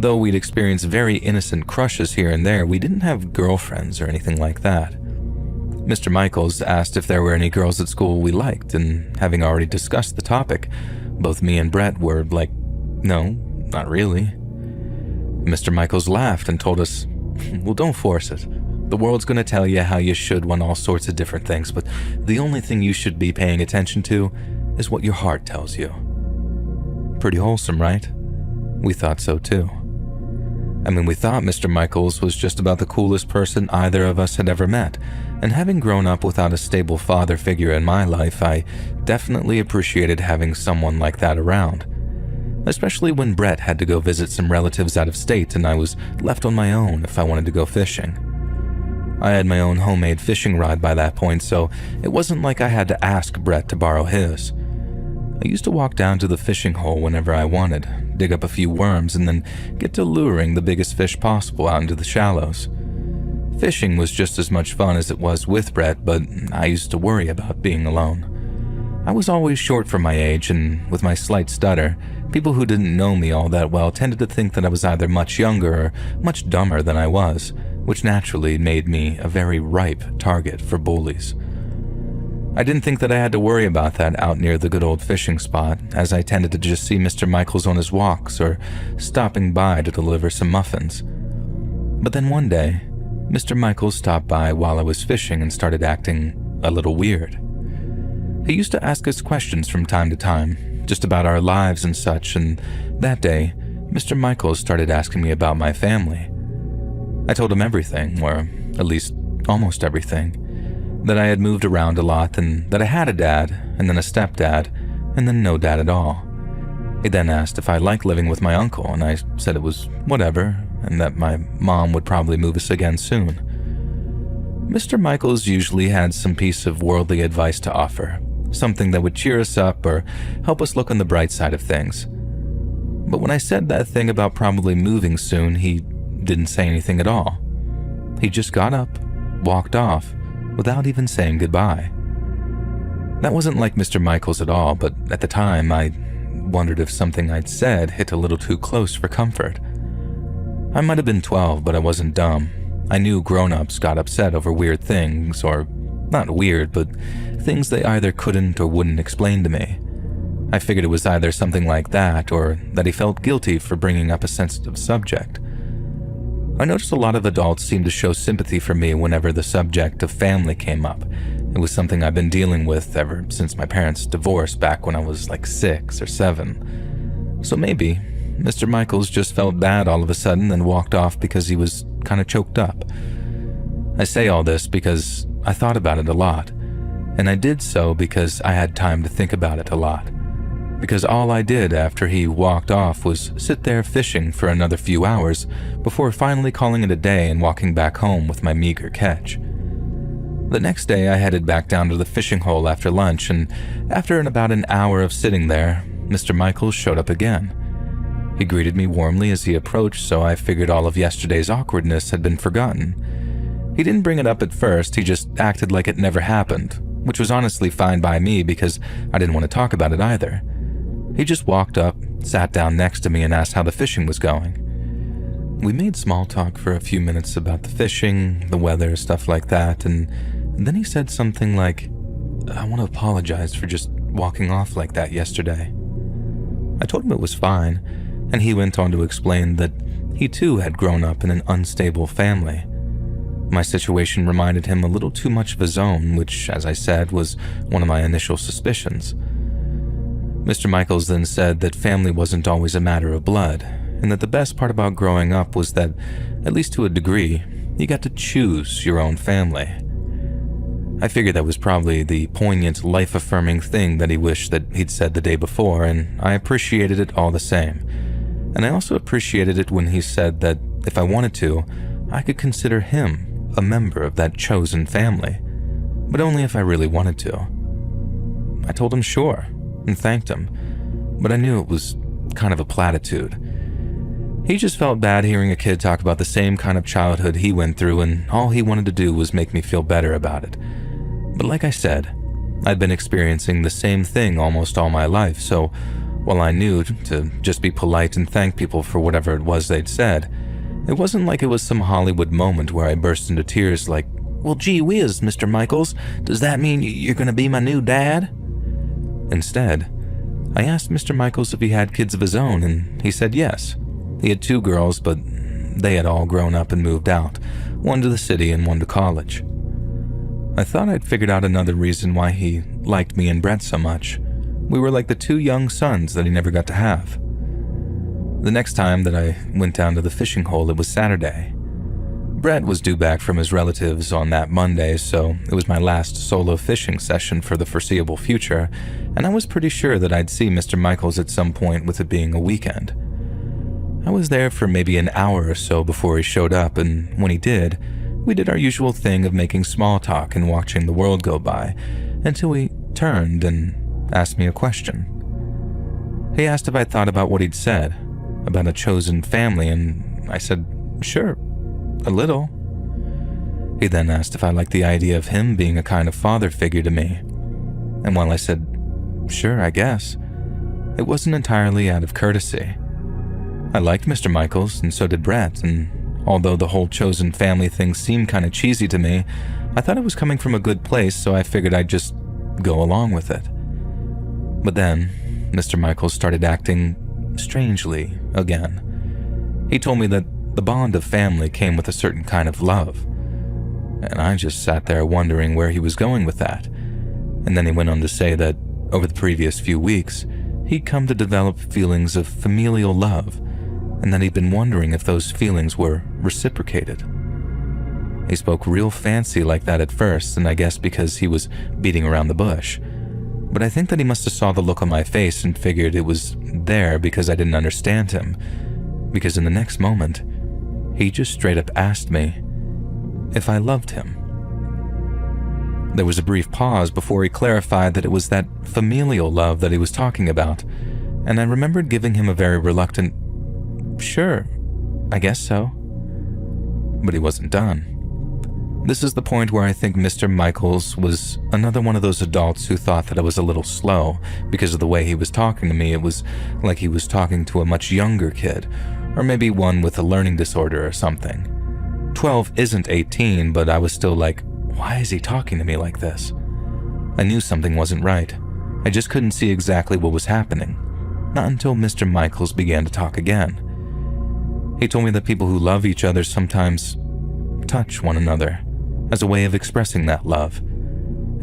though we'd experienced very innocent crushes here and there, we didn't have girlfriends or anything like that. Mr. Michaels asked if there were any girls at school we liked, and having already discussed the topic, both me and Brett were like, no, not really. Mr. Michaels laughed and told us, well, don't force it. The world's going to tell you how you should want all sorts of different things, but the only thing you should be paying attention to is what your heart tells you. Pretty wholesome, right? We thought so too. I mean, we thought Mr. Michaels was just about the coolest person either of us had ever met, and having grown up without a stable father figure in my life, I definitely appreciated having someone like that around. Especially when Brett had to go visit some relatives out of state and I was left on my own if I wanted to go fishing. I had my own homemade fishing rod by that point, so it wasn't like I had to ask Brett to borrow his. I used to walk down to the fishing hole whenever I wanted, dig up a few worms, and then get to luring the biggest fish possible out into the shallows. Fishing was just as much fun as it was with Brett, but I used to worry about being alone. I was always short for my age, and with my slight stutter, people who didn't know me all that well tended to think that I was either much younger or much dumber than I was, which naturally made me a very ripe target for bullies. I didn't think that I had to worry about that out near the good old fishing spot, as I tended to just see Mr. Michaels on his walks or stopping by to deliver some muffins. But then one day, Mr. Michaels stopped by while I was fishing and started acting a little weird. He used to ask us questions from time to time, just about our lives and such, and that day, Mr. Michaels started asking me about my family. I told him everything, or at least almost everything. That I had moved around a lot, and that I had a dad, and then a stepdad, and then no dad at all. He then asked if I liked living with my uncle, and I said it was whatever, and that my mom would probably move us again soon. Mr. Michaels usually had some piece of worldly advice to offer, something that would cheer us up or help us look on the bright side of things. But when I said that thing about probably moving soon, he didn't say anything at all. He just got up, walked off, without even saying goodbye. That wasn't like Mr. Michaels at all, but at the time I wondered if something I'd said hit a little too close for comfort. I might have been 12, but I wasn't dumb. I knew grown-ups got upset over weird things, or not weird, but things they either couldn't or wouldn't explain to me. I figured it was either something like that, or that he felt guilty for bringing up a sensitive subject. I noticed a lot of adults seemed to show sympathy for me whenever the subject of family came up. It was something I've been dealing with ever since my parents' divorce back when I was like 6 or 7. So maybe Mr. Michaels just felt bad all of a sudden and walked off because he was kind of choked up. I say all this because I thought about it a lot, and I did so because I had time to think about it a lot. Because all I did after he walked off was sit there fishing for another few hours before finally calling it a day and walking back home with my meager catch. The next day I headed back down to the fishing hole after lunch, and after about an hour of sitting there, Mr. Michaels showed up again. He greeted me warmly as he approached, so I figured all of yesterday's awkwardness had been forgotten. He didn't bring it up at first, he just acted like it never happened, which was honestly fine by me because I didn't want to talk about it either. He just walked up, sat down next to me and asked how the fishing was going. We made small talk for a few minutes about the fishing, the weather, stuff like that, and then he said something like, "I want to apologize for just walking off like that yesterday." I told him it was fine, and he went on to explain that he too had grown up in an unstable family. My situation reminded him a little too much of his own, which, as I said, was one of my initial suspicions. Mr. Michaels then said that family wasn't always a matter of blood, and that the best part about growing up was that, at least to a degree, you got to choose your own family. I figured that was probably the poignant, life-affirming thing that he wished that he'd said the day before, and I appreciated it all the same. And I also appreciated it when he said that if I wanted to, I could consider him a member of that chosen family, but only if I really wanted to. I told him sure, and thanked him, but I knew it was kind of a platitude. He just felt bad hearing a kid talk about the same kind of childhood he went through, and all he wanted to do was make me feel better about it. But like I said, I'd been experiencing the same thing almost all my life, so while I knew to just be polite and thank people for whatever it was they'd said, it wasn't like it was some Hollywood moment where I burst into tears like, "Well, gee whiz, Mr. Michaels, does that mean you're going to be my new dad?" Instead, I asked Mr. Michaels if he had kids of his own, and he said yes. He had 2 girls, but they had all grown up and moved out, one to the city and one to college. I thought I'd figured out another reason why he liked me and Brett so much. We were like the 2 young sons that he never got to have. The next time that I went down to the fishing hole, it was Saturday. Brett was due back from his relatives on that Monday, so it was my last solo fishing session for the foreseeable future, and I was pretty sure that I'd see Mr. Michaels at some point with it being a weekend. I was there for maybe an hour or so before he showed up, and when he did, we did our usual thing of making small talk and watching the world go by, until he turned and asked me a question. He asked if I'd thought about what he'd said, about a chosen family, and I said, sure, a little. He then asked if I liked the idea of him being a kind of father figure to me, and while I said, sure, I guess, it wasn't entirely out of courtesy. I liked Mr. Michaels, and so did Brett, and although the whole chosen family thing seemed kind of cheesy to me, I thought it was coming from a good place, so I figured I'd just go along with it. But then, Mr. Michaels started acting strangely again. He told me that the bond of family came with a certain kind of love, and I just sat there wondering where he was going with that. And then he went on to say that over the previous few weeks, he'd come to develop feelings of familial love, and that he'd been wondering if those feelings were reciprocated. He spoke real fancy like that at first, and I guess because he was beating around the bush. But I think that he must have saw the look on my face and figured it was there because I didn't understand him, because in the next moment, he just straight up asked me if I loved him. There was a brief pause before he clarified that it was that familial love that he was talking about, and I remembered giving him a very reluctant, sure, I guess so. But he wasn't done. This is the point where I think Mr. Michaels was another one of those adults who thought that I was a little slow because of the way he was talking to me. It was like he was talking to a much younger kid, or maybe one with a learning disorder or something. 12 isn't 18, but I was still like, why is he talking to me like this? I knew something wasn't right. I just couldn't see exactly what was happening. Not until Mr. Michaels began to talk again. He told me that people who love each other sometimes touch one another as a way of expressing that love,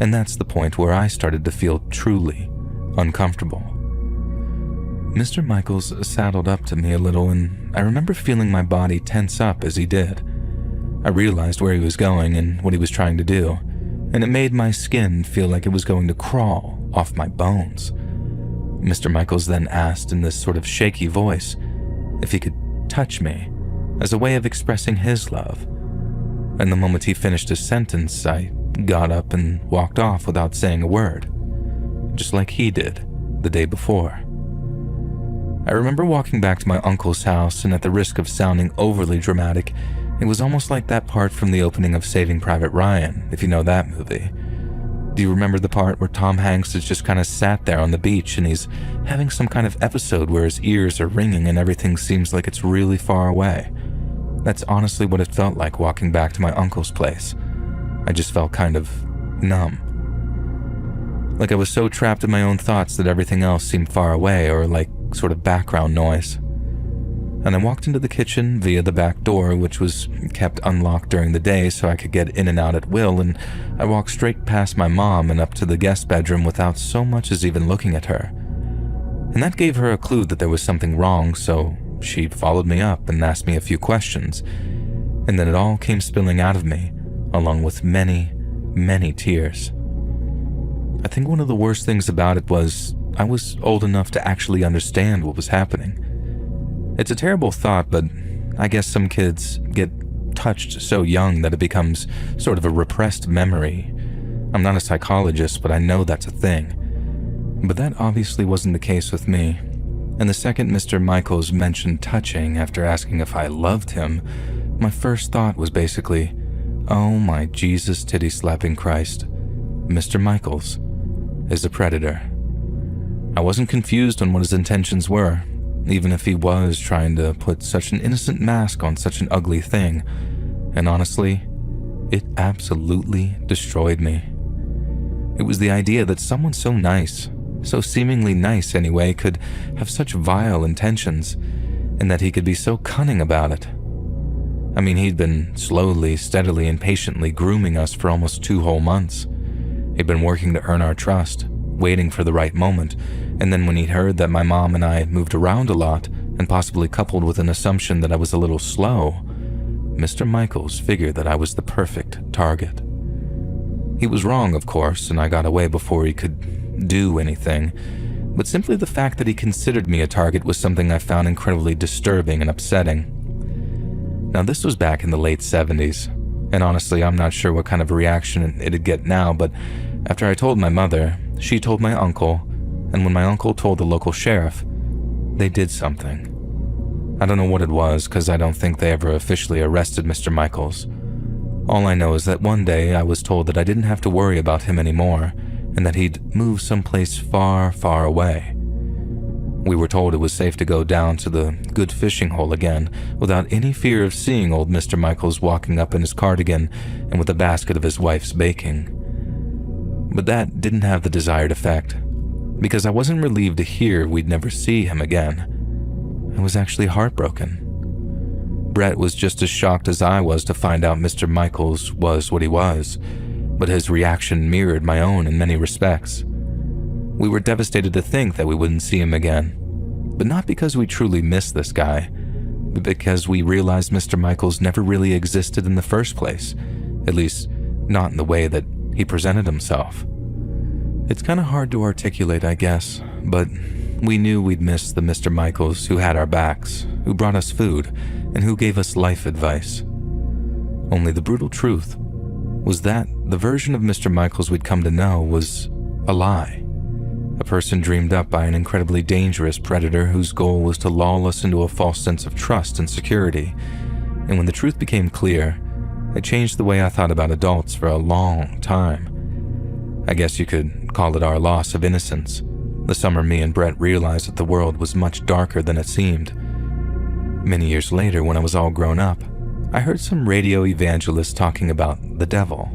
and that's the point where I started to feel truly uncomfortable. Mr. Michaels saddled up to me a little, and I remember feeling my body tense up as he did. I realized where he was going and what he was trying to do, and it made my skin feel like it was going to crawl off my bones. Mr. Michaels then asked in this sort of shaky voice if he could touch me as a way of expressing his love. And the moment he finished his sentence, I got up and walked off without saying a word, just like he did the day before. I remember walking back to my uncle's house, and at the risk of sounding overly dramatic, It was almost like that part from the opening of Saving Private Ryan, if you know that movie. Do you remember the part where Tom Hanks is just kind of sat there on the beach and he's having some kind of episode where his ears are ringing and everything seems like it's really far away? That's honestly what it felt like walking back to my uncle's place. I just felt kind of numb. Like I was so trapped in my own thoughts that everything else seemed far away or like sort of background noise. And I walked into the kitchen via the back door, which was kept unlocked during the day so I could get in and out at will, and I walked straight past my mom and up to the guest bedroom without so much as even looking at her. And that gave her a clue that there was something wrong, so she followed me up and asked me a few questions, and then it all came spilling out of me, along with many, many tears. I think one of the worst things about it was I was old enough to actually understand what was happening. It's a terrible thought, but I guess some kids get touched so young that it becomes sort of a repressed memory. I'm not a psychologist, but I know that's a thing. But that obviously wasn't the case with me. And the second Mr. Michaels mentioned touching after asking if I loved him, my first thought was basically, oh my Jesus titty-slapping Christ, Mr. Michaels is a predator. I wasn't confused on what his intentions were, even if he was trying to put such an innocent mask on such an ugly thing. And honestly, it absolutely destroyed me. It was the idea that someone so nice, so seemingly nice anyway, could have such vile intentions, and that he could be so cunning about it. I mean, he'd been slowly, steadily, and patiently grooming us for almost 2 whole months. He'd been working to earn our trust, waiting for the right moment, and then when he heard that my mom and I moved around a lot, and possibly coupled with an assumption that I was a little slow, Mr. Michaels figured that I was the perfect target. He was wrong, of course, and I got away before he could do anything, but simply the fact that he considered me a target was something I found incredibly disturbing and upsetting. Now, this was back in the late 70s, and honestly, I'm not sure what kind of reaction it'd get now, but after I told my mother, she told my uncle, and when my uncle told the local sheriff, they did something. I don't know what it was, because I don't think they ever officially arrested Mr. Michaels. All I know is that one day I was told that I didn't have to worry about him anymore, and that he'd moved someplace far, far away. We were told it was safe to go down to the good fishing hole again, without any fear of seeing old Mr. Michaels walking up in his cardigan and with a basket of his wife's baking. But that didn't have the desired effect, because I wasn't relieved to hear we'd never see him again. I was actually heartbroken. Brett was just as shocked as I was to find out Mr. Michaels was what he was, but his reaction mirrored my own in many respects. We were devastated to think that we wouldn't see him again, but not because we truly missed this guy, but because we realized Mr. Michaels never really existed in the first place, at least not in the way that he presented himself. It's kind of hard to articulate, I guess, but we knew we'd miss the Mr. Michaels who had our backs, who brought us food, and who gave us life advice. Only the brutal truth was that the version of Mr. Michaels we'd come to know was a lie. A person dreamed up by an incredibly dangerous predator whose goal was to lull us into a false sense of trust and security. And when the truth became clear, it changed the way I thought about adults for a long time. I guess you could call it our loss of innocence, the summer me and Brett realized that the world was much darker than it seemed. Many years later, when I was all grown up, I heard some radio evangelists talking about the devil,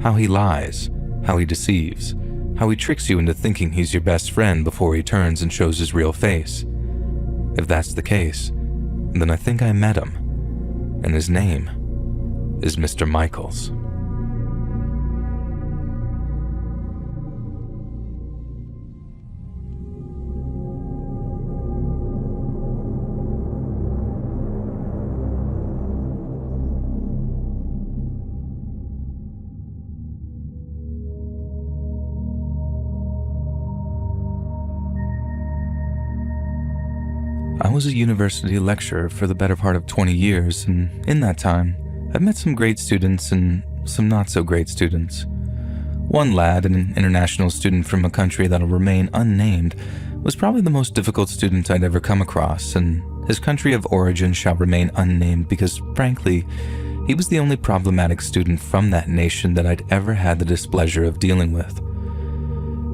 how he lies, how he deceives, how he tricks you into thinking he's your best friend before he turns and shows his real face. If that's the case, then I think I met him, and his name is Mr. Michaels. I was a university lecturer for the better part of 20 years, and in that time, I've met some great students and some not so great students. One lad, an international student from a country that'll remain unnamed, was probably the most difficult student I'd ever come across, and His country of origin shall remain unnamed because, frankly, he was the only problematic student from that nation that I'd ever had the displeasure of dealing with.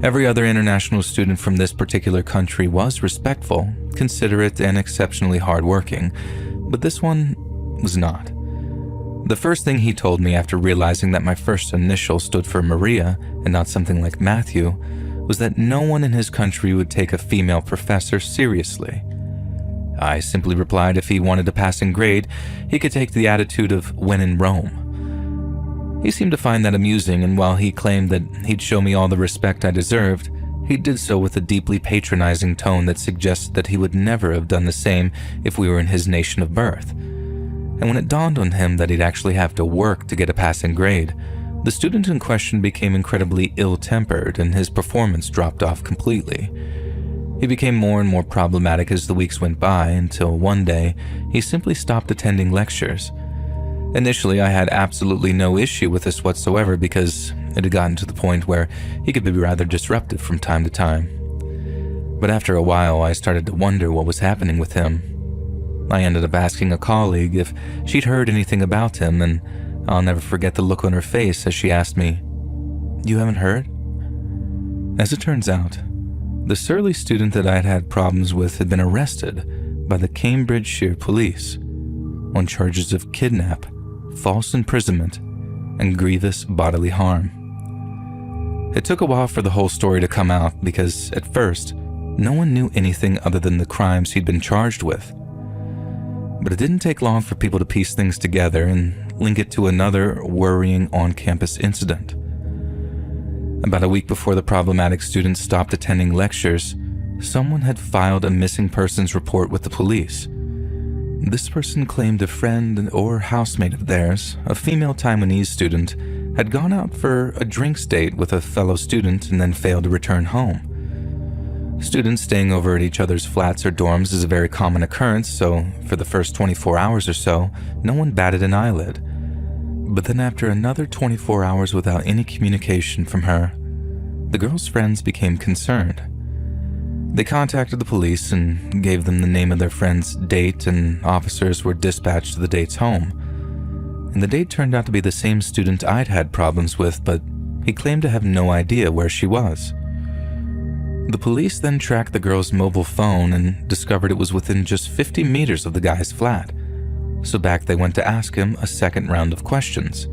Every other international student from this particular country was respectful, considerate, and exceptionally hardworking, but this one was not. The first thing he told me after realizing that my first initial stood for Maria and not something like Matthew was that no one in his country would take a female professor seriously. I simply replied if he wanted a passing grade, he could take the attitude of when in Rome. He seemed to find that amusing, and while he claimed that he'd show me all the respect I deserved, he did so with a deeply patronizing tone that suggested that he would never have done the same if we were in his nation of birth. And when it dawned on him that he'd actually have to work to get a passing grade, the student in question became incredibly ill-tempered and his performance dropped off completely. He became more and more problematic as the weeks went by until one day he simply stopped attending lectures. Initially, I had absolutely no issue with this whatsoever because it had gotten to the point where he could be rather disruptive from time to time. But after a while, I started to wonder what was happening with him. I ended up asking a colleague if she'd heard anything about him, and I'll never forget the look on her face as she asked me, "You haven't heard?" As it turns out, the surly student that I'd had problems with had been arrested by the Cambridgeshire police on charges of kidnap, false imprisonment, and grievous bodily harm. It took a while for the whole story to come out because, at first, no one knew anything other than the crimes he'd been charged with. But it didn't take long for people to piece things together and link it to another worrying on-campus incident. About a week before the problematic student stopped attending lectures, someone had filed a missing persons report with the police. This person claimed a friend or housemate of theirs, a female Taiwanese student, had gone out for a drinks date with a fellow student and then failed to return home. Students staying over at each other's flats or dorms is a very common occurrence, so for the first 24 hours or so, no one batted an eyelid. But then after another 24 hours without any communication from her, the girl's friends became concerned. They contacted the police and gave them the name of their friend's date, and officers were dispatched to the date's home. And the date turned out to be the same student I'd had problems with, but he claimed to have no idea where she was. The police then tracked the girl's mobile phone and discovered it was within just 50 meters of the guy's flat. So back they went to ask him a second round of questions,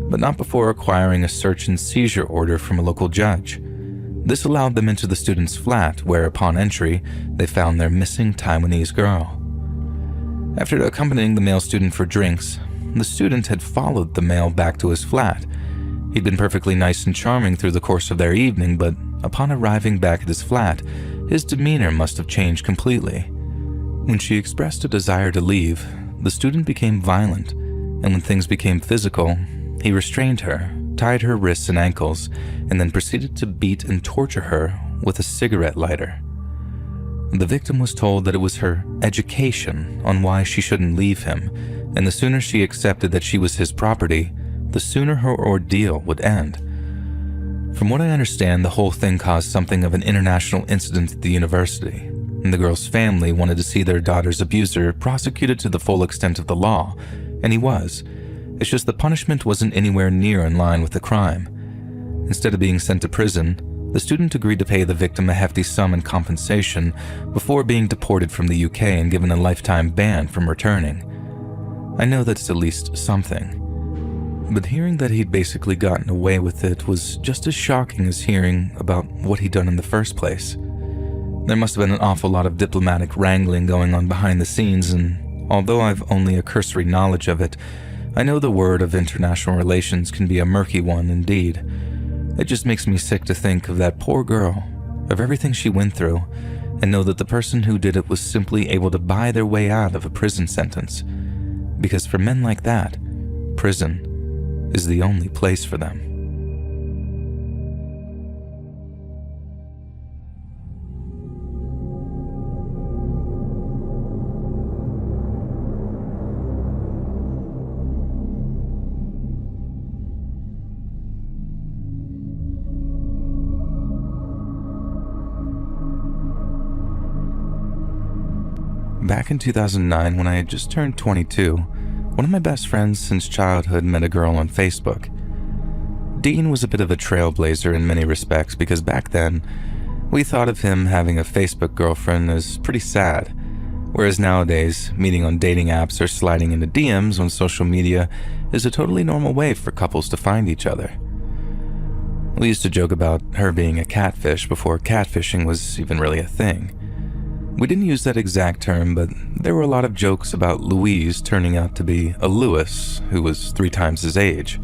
but not before acquiring a search and seizure order from a local judge. This allowed them into the student's flat, where upon entry, they found their missing Taiwanese girl. After accompanying the male student for drinks, the student had followed the male back to his flat. He'd been perfectly nice and charming through the course of their evening, but upon arriving back at his flat, his demeanor must have changed completely. When she expressed a desire to leave, the student became violent, and when things became physical, he restrained her, tied her wrists and ankles, and then proceeded to beat and torture her with a cigarette lighter. The victim was told that it was her education on why she shouldn't leave him, and the sooner she accepted that she was his property, the sooner her ordeal would end. From what I understand, the whole thing caused something of an international incident at the university, and the girl's family wanted to see their daughter's abuser prosecuted to the full extent of the law, and he was. It's just the punishment wasn't anywhere near in line with the crime. Instead of being sent to prison, the student agreed to pay the victim a hefty sum in compensation before being deported from the UK and given a lifetime ban from returning. I know that's at least something. But hearing that he'd basically gotten away with it was just as shocking as hearing about what he'd done in the first place. There must have been an awful lot of diplomatic wrangling going on behind the scenes, and although I've only a cursory knowledge of it, I know the word of international relations can be a murky one indeed. It just makes me sick to think of that poor girl, of everything she went through, and know that the person who did it was simply able to buy their way out of a prison sentence. Because for men like that, prison is the only place for them. back in 2009 when I had just turned 22, one of my best friends since childhood met a girl on Facebook. Dean was a bit of a trailblazer in many respects because back then, we thought of him having a Facebook girlfriend as pretty sad, whereas nowadays, meeting on dating apps or sliding into DMs on social media is a totally normal way for couples to find each other. We used to joke about her being a catfish before catfishing was even really a thing. We didn't use that exact term, but there were a lot of jokes about Louise turning out to be a Lewis who was 3 times his age.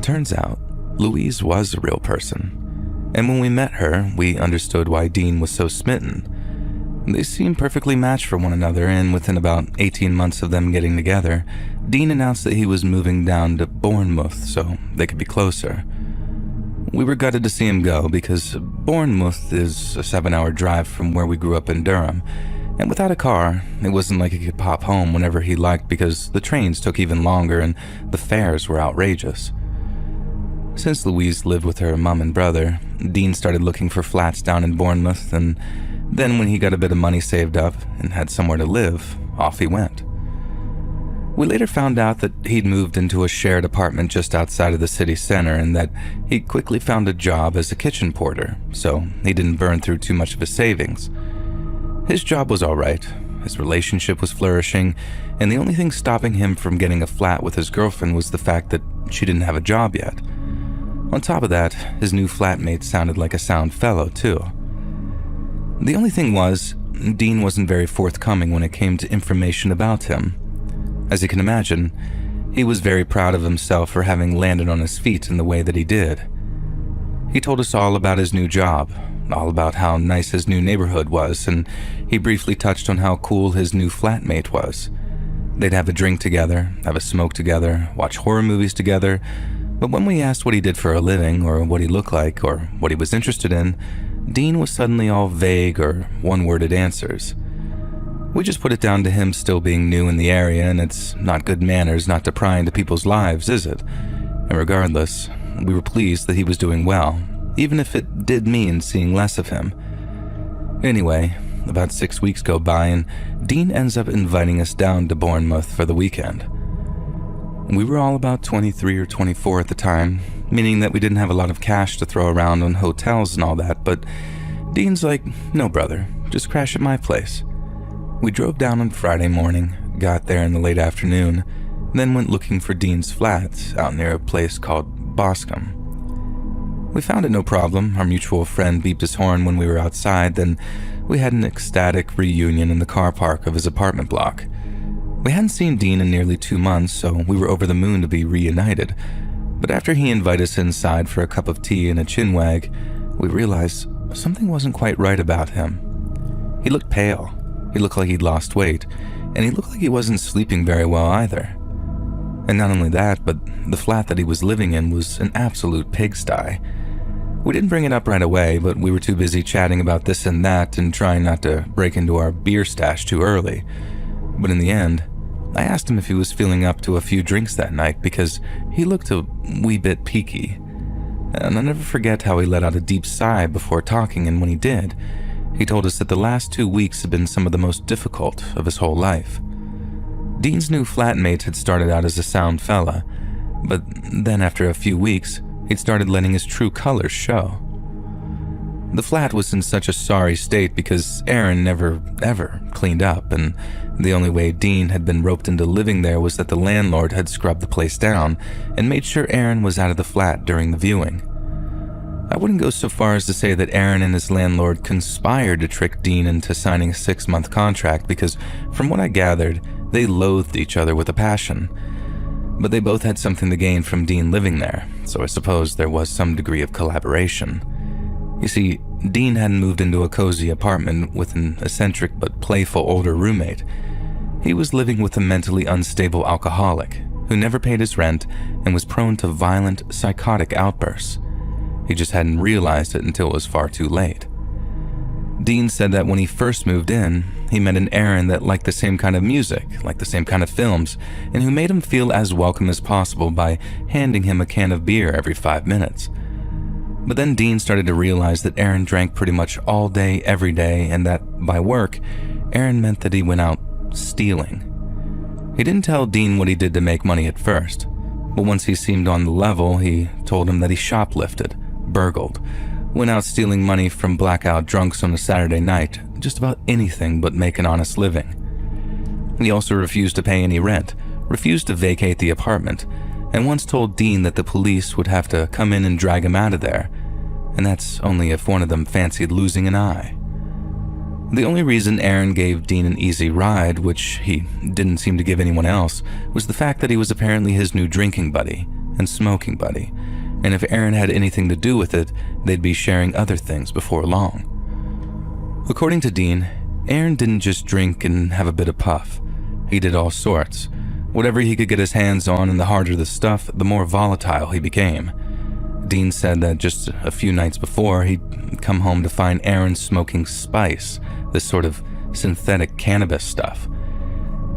Turns out, Louise was a real person, and when we met her, we understood why Dean was so smitten. They seemed perfectly matched for one another, and within about 18 months of them getting together, Dean announced that he was moving down to Bournemouth so they could be closer. We were gutted to see him go because Bournemouth is a 7-hour drive from where we grew up in Durham, and without a car, it wasn't like he could pop home whenever he liked because the trains took even longer and the fares were outrageous. Since Louise lived with her mom and brother, Dean started looking for flats down in Bournemouth, and then when he got a bit of money saved up and had somewhere to live, off he went. We later found out that he'd moved into a shared apartment just outside of the city center and that he quickly found a job as a kitchen porter, so he didn't burn through too much of his savings. His job was alright, his relationship was flourishing, and the only thing stopping him from getting a flat with his girlfriend was the fact that she didn't have a job yet. On top of that, his new flatmate sounded like a sound fellow, too. The only thing was, Dean wasn't very forthcoming when it came to information about him. As you can imagine, he was very proud of himself for having landed on his feet in the way that he did. He told us all about his new job, all about how nice his new neighborhood was, and he briefly touched on how cool his new flatmate was. They'd have a drink together, have a smoke together, watch horror movies together, but when we asked what he did for a living, or what he looked like, or what he was interested in, Dean was suddenly all vague or one-worded answers. We just put it down to him still being new in the area, and it's not good manners not to pry into people's lives, is it? And regardless, we were pleased that he was doing well, even if it did mean seeing less of him. Anyway, about 6 weeks go by, and Dean ends up inviting us down to Bournemouth for the weekend. We were all about 23 or 24 at the time, meaning that we didn't have a lot of cash to throw around on hotels and all that, but Dean's like, "No, brother, just crash at my place." We drove down on Friday morning, got there in the late afternoon, then went looking for Dean's flat out near a place called Boscombe. We found it no problem. Our mutual friend beeped his horn when we were outside, then we had an ecstatic reunion in the car park of his apartment block. We hadn't seen Dean in nearly 2 months, so we were over the moon to be reunited. But after he invited us inside for a cup of tea and a chinwag, we realized something wasn't quite right about him. He looked pale, he looked like he'd lost weight, and he looked like he wasn't sleeping very well either. And not only that, but the flat that he was living in was an absolute pigsty. We didn't bring it up right away, but we were too busy chatting about this and that and trying not to break into our beer stash too early. But in the end, I asked him if he was feeling up to a few drinks that night because he looked a wee bit peaky. And I'll never forget how he let out a deep sigh before talking, and when he did, he told us that the last 2 weeks had been some of the most difficult of his whole life. Dean's new flatmate had started out as a sound fella, but then after a few weeks, he'd started letting his true colors show. The flat was in such a sorry state because Aaron never, ever cleaned up, and the only way Dean had been roped into living there was that the landlord had scrubbed the place down and made sure Aaron was out of the flat during the viewing. I wouldn't go so far as to say that Aaron and his landlord conspired to trick Dean into signing a 6-month contract because, from what I gathered, they loathed each other with a passion. But they both had something to gain from Dean living there, so I suppose there was some degree of collaboration. You see, Dean hadn't moved into a cozy apartment with an eccentric but playful older roommate. He was living with a mentally unstable alcoholic who never paid his rent and was prone to violent, psychotic outbursts. He just hadn't realized it until it was far too late. Dean said that when he first moved in, he met an Aaron that liked the same kind of music, liked the same kind of films, and who made him feel as welcome as possible by handing him a can of beer every 5 minutes. But then Dean started to realize that Aaron drank pretty much all day, every day, and that, by work, Aaron meant that he went out stealing. He didn't tell Dean what he did to make money at first, but once he seemed on the level, he told him that he shoplifted, burgled, went out stealing money from blackout drunks on a Saturday night, just about anything but make an honest living. He also refused to pay any rent, refused to vacate the apartment, and once told Dean that the police would have to come in and drag him out of there, and that's only if one of them fancied losing an eye. The only reason Aaron gave Dean an easy ride, which he didn't seem to give anyone else, was the fact that he was apparently his new drinking buddy and smoking buddy, and if Aaron had anything to do with it, they'd be sharing other things before long. According to Dean, Aaron didn't just drink and have a bit of puff. He did all sorts. Whatever he could get his hands on, and the harder the stuff, the more volatile he became. Dean said that just a few nights before, he'd come home to find Aaron smoking spice, this sort of synthetic cannabis stuff.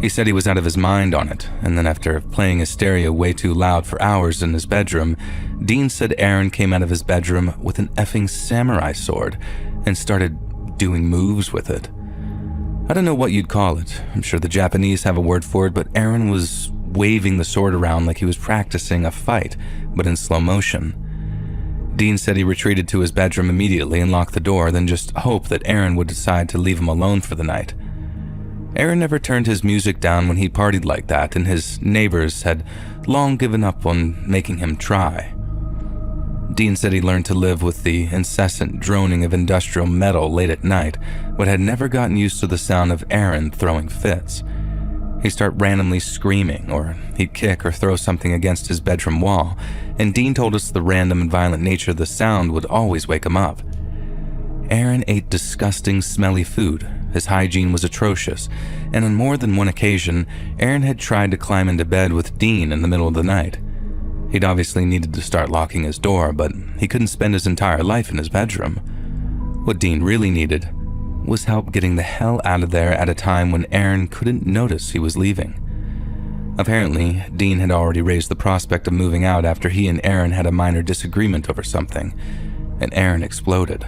He said he was out of his mind on it, and then after playing his stereo way too loud for hours in his bedroom, Dean said Aaron came out of his bedroom with an effing samurai sword and started doing moves with it. I don't know what you'd call it. I'm sure the Japanese have a word for it, but Aaron was waving the sword around like he was practicing a fight, but in slow motion. Dean said he retreated to his bedroom immediately and locked the door, then just hoped that Aaron would decide to leave him alone for the night. Aaron never turned his music down when he partied like that, and his neighbors had long given up on making him try. Dean said he learned to live with the incessant droning of industrial metal late at night, but had never gotten used to the sound of Aaron throwing fits. He'd start randomly screaming, or he'd kick or throw something against his bedroom wall, and Dean told us the random and violent nature of the sound would always wake him up. Aaron ate disgusting, smelly food. His hygiene was atrocious, and on more than one occasion, Aaron had tried to climb into bed with Dean in the middle of the night. He'd obviously needed to start locking his door, but he couldn't spend his entire life in his bedroom. What Dean really needed was help getting the hell out of there at a time when Aaron couldn't notice he was leaving. Apparently, Dean had already raised the prospect of moving out after he and Aaron had a minor disagreement over something, and Aaron exploded.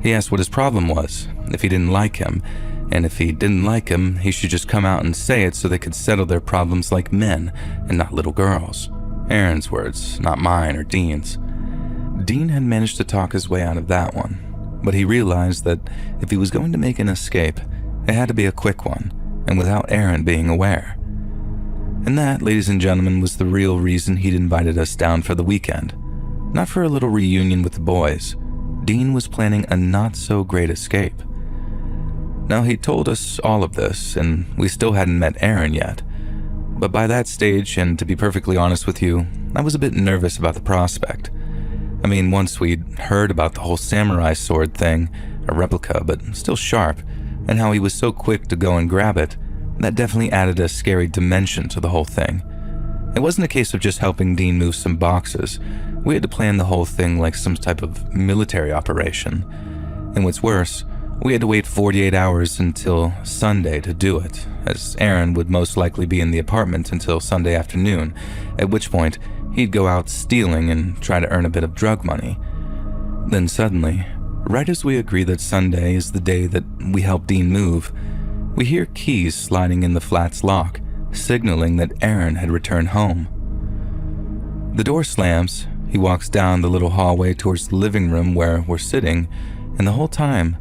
He asked what his problem was, if he didn't like him, and if he didn't like him, he should just come out and say it so they could settle their problems like men and not little girls. Aaron's words, not mine or Dean's. Dean had managed to talk his way out of that one, but he realized that if he was going to make an escape, it had to be a quick one, and without Aaron being aware. And that, ladies and gentlemen, was the real reason he'd invited us down for the weekend. Not for a little reunion with the boys. Dean was planning a not-so-great escape. Now, he'd told us all of this, and we still hadn't met Aaron yet. But by that stage, and to be perfectly honest with you, I was a bit nervous about the prospect. I mean, once we'd heard about the whole samurai sword thing, a replica but still sharp, and how he was so quick to go and grab it, that definitely added a scary dimension to the whole thing. It wasn't a case of just helping Dean move some boxes. We had to plan the whole thing like some type of military operation. And what's worse, we had to wait 48 hours until Sunday to do it, as Aaron would most likely be in the apartment until Sunday afternoon, at which point he'd go out stealing and try to earn a bit of drug money. Then suddenly, right as we agree that Sunday is the day that we help Dean move, we hear keys sliding in the flat's lock, signaling that Aaron had returned home. The door slams, he walks down the little hallway towards the living room where we're sitting, and the whole time,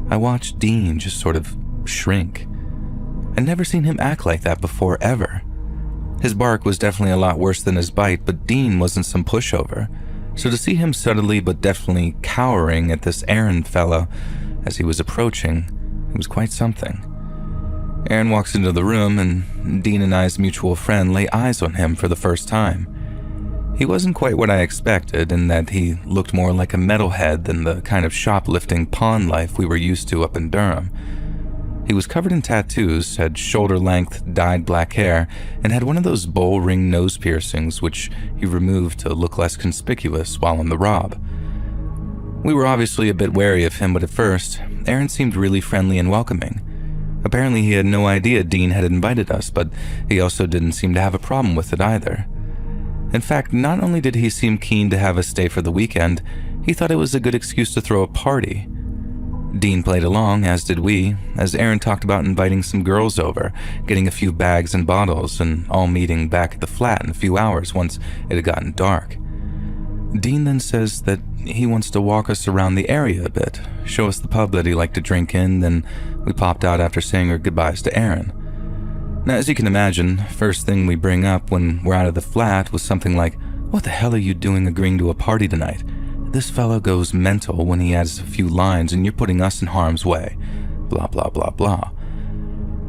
I watched Dean just sort of shrink. I'd never seen him act like that before, ever. His bark was definitely a lot worse than his bite, but Dean wasn't some pushover, so to see him subtly but definitely cowering at this Aaron fellow as he was approaching, it was quite something. Aaron walks into the room, and Dean and I's mutual friend lay eyes on him for the first time. He wasn't quite what I expected, in that he looked more like a metalhead than the kind of shoplifting pawn life we were used to up in Durham. He was covered in tattoos, had shoulder-length dyed black hair, and had one of those bowl-ring nose piercings which he removed to look less conspicuous while on the rob. We were obviously a bit wary of him, but at first, Aaron seemed really friendly and welcoming. Apparently he had no idea Dean had invited us, but he also didn't seem to have a problem with it either. In fact, not only did he seem keen to have us stay for the weekend, he thought it was a good excuse to throw a party. Dean played along, as did we, as Aaron talked about inviting some girls over, getting a few bags and bottles, and all meeting back at the flat in a few hours once it had gotten dark. Dean then says that he wants to walk us around the area a bit, show us the pub that he liked to drink in, then we popped out after saying our goodbyes to Aaron. Now, as you can imagine, first thing we bring up when we're out of the flat was something like, "What the hell are you doing agreeing to a party tonight? This fellow goes mental when he adds a few lines and you're putting us in harm's way. Blah, blah, blah, blah."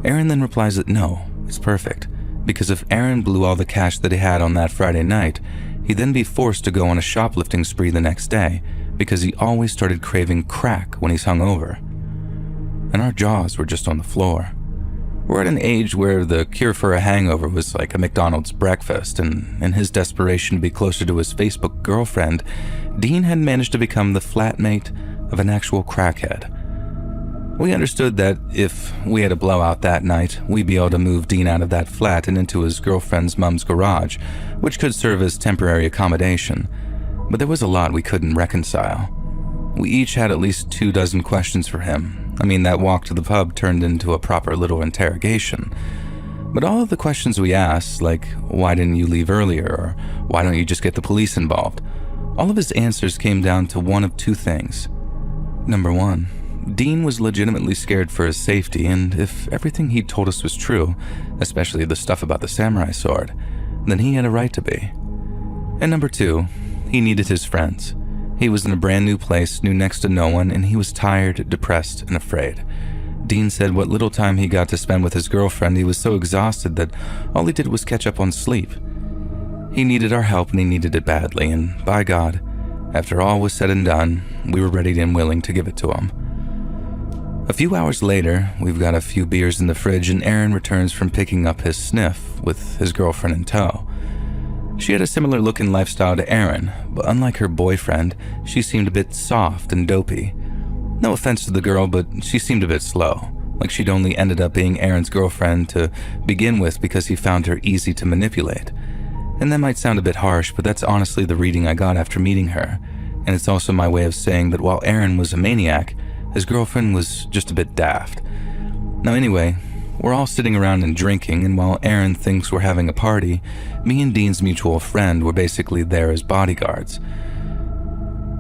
Aaron then replies that no, it's perfect, because if Aaron blew all the cash that he had on that Friday night, he'd then be forced to go on a shoplifting spree the next day because he always started craving crack when he's hungover. And our jaws were just on the floor. We're at an age where the cure for a hangover was like a McDonald's breakfast, and in his desperation to be closer to his Facebook girlfriend, Dean had managed to become the flatmate of an actual crackhead. We understood that if we had a blowout that night, we'd be able to move Dean out of that flat and into his girlfriend's mom's garage, which could serve as temporary accommodation, but there was a lot we couldn't reconcile. We each had at least 24 questions for him. I mean, that walk to the pub turned into a proper little interrogation. But all of the questions we asked, like, why didn't you leave earlier, or why don't you just get the police involved, all of his answers came down to one of two things. Number one, Dean was legitimately scared for his safety, and if everything he'd told us was true, especially the stuff about the samurai sword, then he had a right to be. And number two, he needed his friends. He was in a brand new place, knew next to no one, and he was tired, depressed, and afraid. Dean said what little time he got to spend with his girlfriend, he was so exhausted that all he did was catch up on sleep. He needed our help, and he needed it badly, and by God, after all was said and done, we were ready and willing to give it to him. A few hours later, we've got a few beers in the fridge, and Aaron returns from picking up his sniff with his girlfriend in tow. She had a similar look and lifestyle to Aaron, but unlike her boyfriend, she seemed a bit soft and dopey. No offense to the girl, but she seemed a bit slow, like she'd only ended up being Aaron's girlfriend to begin with because he found her easy to manipulate. And that might sound a bit harsh, but that's honestly the reading I got after meeting her, and it's also my way of saying that while Aaron was a maniac, his girlfriend was just a bit daft. Now anyway, we're all sitting around and drinking, and while Aaron thinks we're having a party, me and Dean's mutual friend were basically there as bodyguards.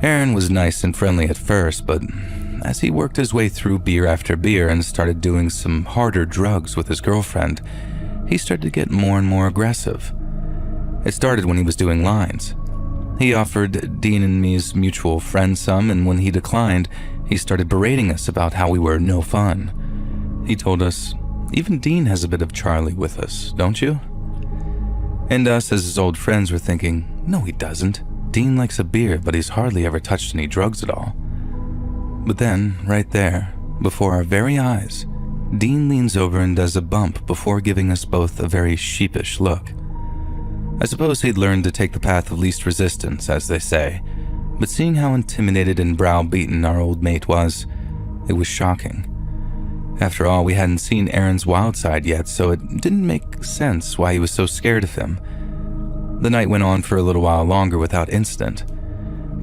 Aaron was nice and friendly at first, but as he worked his way through beer after beer and started doing some harder drugs with his girlfriend, he started to get more and more aggressive. It started when he was doing lines. He offered Dean and me's mutual friend some, and when he declined, he started berating us about how we were no fun. He told us, "Even Dean has a bit of Charlie with us, don't you?" And us as his old friends were thinking, "No, he doesn't. Dean likes a beer, but he's hardly ever touched any drugs at all." But then, right there, before our very eyes, Dean leans over and does a bump before giving us both a very sheepish look. I suppose he'd learned to take the path of least resistance, as they say, but seeing how intimidated and browbeaten our old mate was, it was shocking. After all, we hadn't seen Aaron's wild side yet, so it didn't make sense why he was so scared of him. The night went on for a little while longer without incident.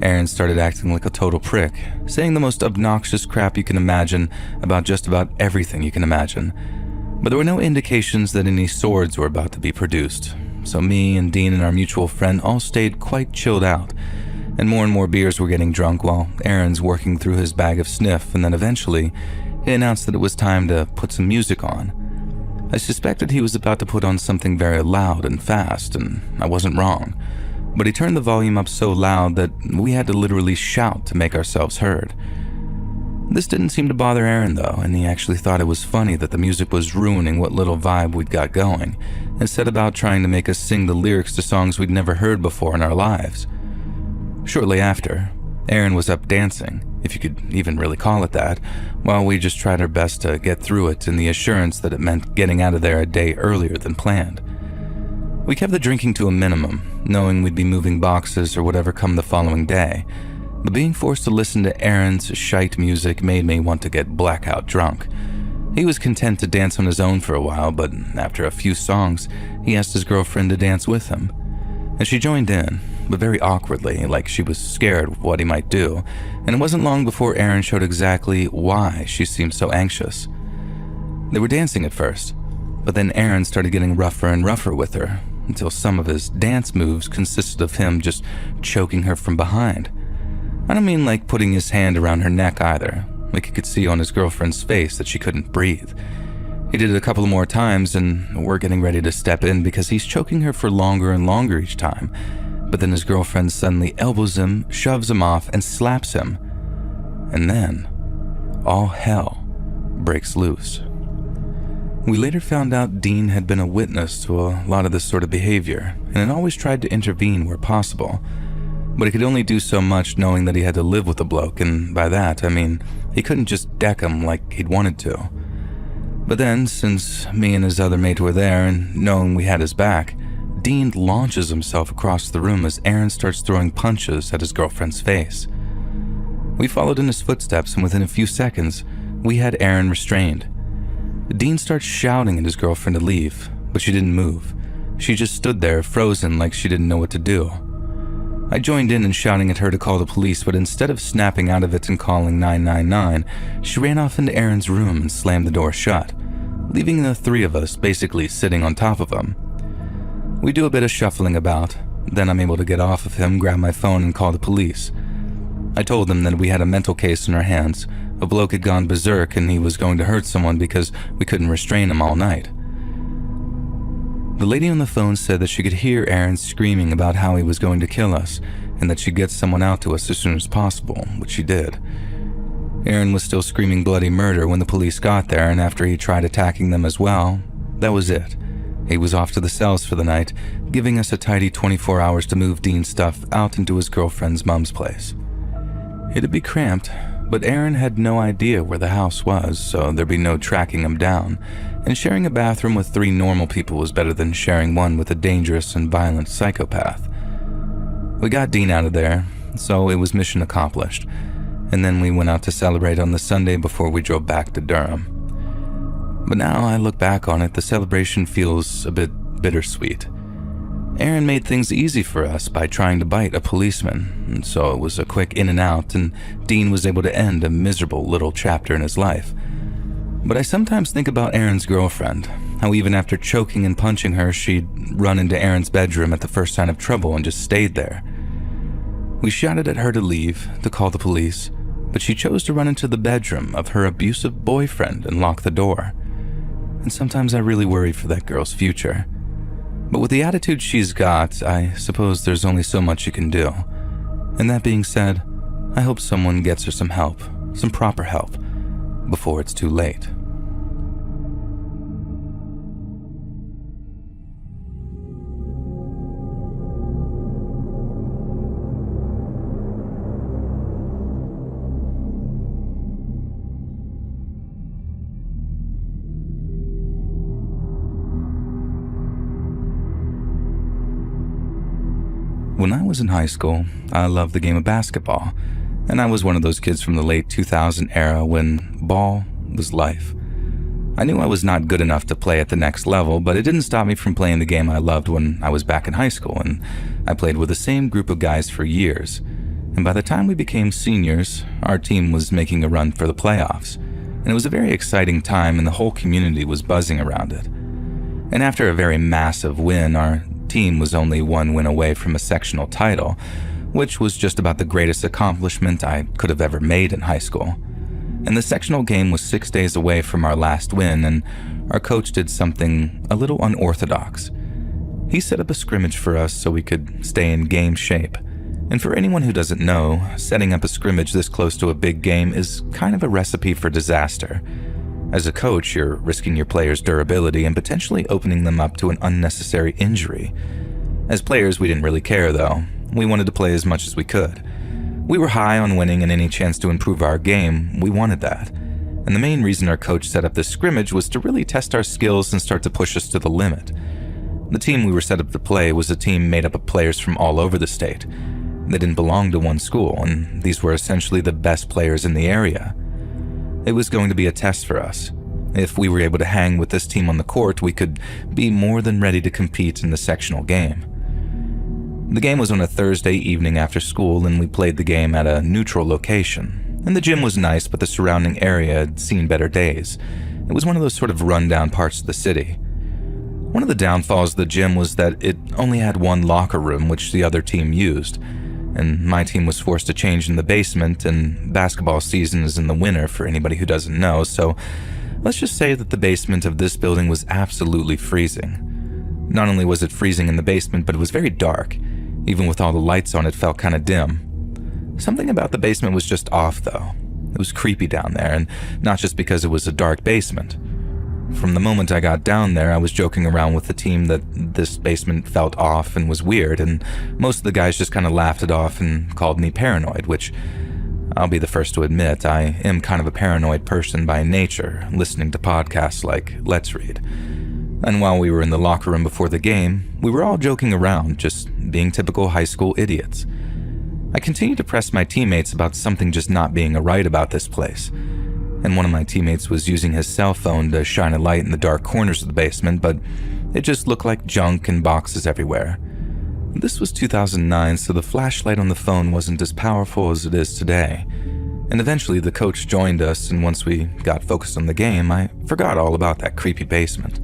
Aaron started acting like a total prick, saying the most obnoxious crap you can imagine about just about everything you can imagine. But there were no indications that any swords were about to be produced, so me and Dean and our mutual friend all stayed quite chilled out, and more beers were getting drunk while Aaron's working through his bag of sniff, and then eventually he announced that it was time to put some music on. I suspected he was about to put on something very loud and fast, and I wasn't wrong, but he turned the volume up so loud that we had to literally shout to make ourselves heard. This didn't seem to bother Aaron though, and he actually thought it was funny that the music was ruining what little vibe we'd got going, and set about trying to make us sing the lyrics to songs we'd never heard before in our lives. Shortly after, Aaron was up dancing, if you could even really call it that, while we just tried our best to get through it in the assurance that it meant getting out of there a day earlier than planned. We kept the drinking to a minimum, knowing we'd be moving boxes or whatever come the following day, but being forced to listen to Aaron's shite music made me want to get blackout drunk. He was content to dance on his own for a while, but after a few songs, he asked his girlfriend to dance with him, and she joined in, but very awkwardly, like she was scared of what he might do, and it wasn't long before Aaron showed exactly why she seemed so anxious. They were dancing at first, but then Aaron started getting rougher and rougher with her, until some of his dance moves consisted of him just choking her from behind. I don't mean like putting his hand around her neck either, like you could see on his girlfriend's face that she couldn't breathe. He did it a couple more times, and we're getting ready to step in because he's choking her for longer and longer each time, but then his girlfriend suddenly elbows him, shoves him off, and slaps him. And then, all hell breaks loose. We later found out Dean had been a witness to a lot of this sort of behavior, and had always tried to intervene where possible. But he could only do so much knowing that he had to live with the bloke, and by that, I mean, he couldn't just deck him like he'd wanted to. But then, since me and his other mate were there, and knowing we had his back, Dean launches himself across the room as Aaron starts throwing punches at his girlfriend's face. We followed in his footsteps, and within a few seconds, we had Aaron restrained. Dean starts shouting at his girlfriend to leave, but she didn't move. She just stood there, frozen, like she didn't know what to do. I joined in shouting at her to call the police, but instead of snapping out of it and calling 999, she ran off into Aaron's room and slammed the door shut, leaving the three of us basically sitting on top of him. We do a bit of shuffling about, then I'm able to get off of him, grab my phone, and call the police. I told them that we had a mental case in our hands. A bloke had gone berserk and he was going to hurt someone because we couldn't restrain him all night. The lady on the phone said that she could hear Aaron screaming about how he was going to kill us and that she'd get someone out to us as soon as possible, which she did. Aaron was still screaming bloody murder when the police got there, and after he tried attacking them as well, that was it. He was off to the cells for the night, giving us a tidy 24 hours to move Dean's stuff out into his girlfriend's mom's place. It'd be cramped, but Aaron had no idea where the house was, so there'd be no tracking him down, and sharing a bathroom with 3 normal people was better than sharing one with a dangerous and violent psychopath. We got Dean out of there, so it was mission accomplished, and then we went out to celebrate on the Sunday before we drove back to Durham. But now I look back on it, the celebration feels a bit bittersweet. Aaron made things easy for us by trying to bite a policeman, and so it was a quick in and out, and Dean was able to end a miserable little chapter in his life. But I sometimes think about Aaron's girlfriend, how even after choking and punching her, she'd run into Aaron's bedroom at the first sign of trouble and just stayed there. We shouted at her to leave, to call the police, but she chose to run into the bedroom of her abusive boyfriend and lock the door. And sometimes I really worry for that girl's future. But with the attitude she's got, I suppose there's only so much you can do. And that being said, I hope someone gets her some help, some proper help, before it's too late. When I was in high school, I loved the game of basketball, and I was one of those kids from the late 2000 era when ball was life. I knew I was not good enough to play at the next level, but it didn't stop me from playing the game I loved when I was back in high school, and I played with the same group of guys for years. And by the time we became seniors, our team was making a run for the playoffs, and it was a very exciting time and the whole community was buzzing around it. And after a very massive win, our team was only 1 win away from a sectional title, which was just about the greatest accomplishment I could have ever made in high school. And the sectional game was 6 days away from our last win, and our coach did something a little unorthodox. He set up a scrimmage for us so we could stay in game shape. And for anyone who doesn't know, setting up a scrimmage this close to a big game is kind of a recipe for disaster. As a coach, you're risking your players' durability and potentially opening them up to an unnecessary injury. As players, we didn't really care though. We wanted to play as much as we could. We were high on winning, and any chance to improve our game, we wanted that. And the main reason our coach set up this scrimmage was to really test our skills and start to push us to the limit. The team we were set up to play was a team made up of players from all over the state. They didn't belong to one school, and these were essentially the best players in the area. It was going to be a test for us. If we were able to hang with this team on the court, we could be more than ready to compete in the sectional game. The game was on a Thursday evening after school, and we played the game at a neutral location. And the gym was nice, but the surrounding area had seen better days. It was one of those sort of rundown parts of the city. One of the downfalls of the gym was that it only had one locker room, which the other team used, and my team was forced to change in the basement, and basketball season is in the winter for anybody who doesn't know, so let's just say that the basement of this building was absolutely freezing. Not only was it freezing in the basement, but it was very dark. Even with all the lights on, it felt kind of dim. Something about the basement was just off, though. It was creepy down there, and not just because it was a dark basement. From the moment I got down there, I was joking around with the team that this basement felt off and was weird, and most of the guys just kind of laughed it off and called me paranoid, which I'll be the first to admit, I am kind of a paranoid person by nature, listening to podcasts like Let's Read. And while we were in the locker room before the game, we were all joking around, just being typical high school idiots. I continued to press my teammates about something just not being right about this place. And one of my teammates was using his cell phone to shine a light in the dark corners of the basement, but it just looked like junk and boxes everywhere. This was 2009, so the flashlight on the phone wasn't as powerful as it is today. And eventually the coach joined us, and once we got focused on the game, I forgot all about that creepy basement.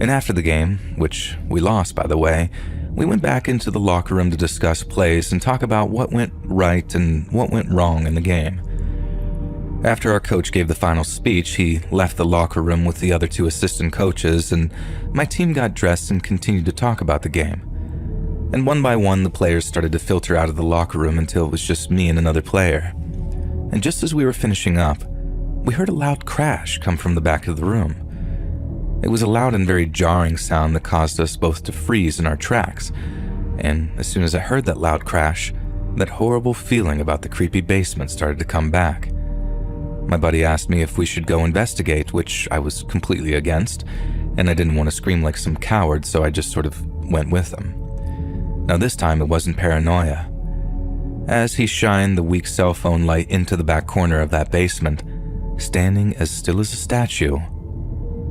And after the game, which we lost by the way, we went back into the locker room to discuss plays and talk about what went right and what went wrong in the game. After our coach gave the final speech, he left the locker room with the other two assistant coaches, and my team got dressed and continued to talk about the game. And one by one, the players started to filter out of the locker room until it was just me and another player. And just as we were finishing up, we heard a loud crash come from the back of the room. It was a loud and very jarring sound that caused us both to freeze in our tracks. And as soon as I heard that loud crash, that horrible feeling about the creepy basement started to come back. My buddy asked me if we should go investigate, which I was completely against, and I didn't want to scream like some coward, so I just sort of went with him. Now this time it wasn't paranoia. As he shined the weak cell phone light into the back corner of that basement, standing as still as a statue,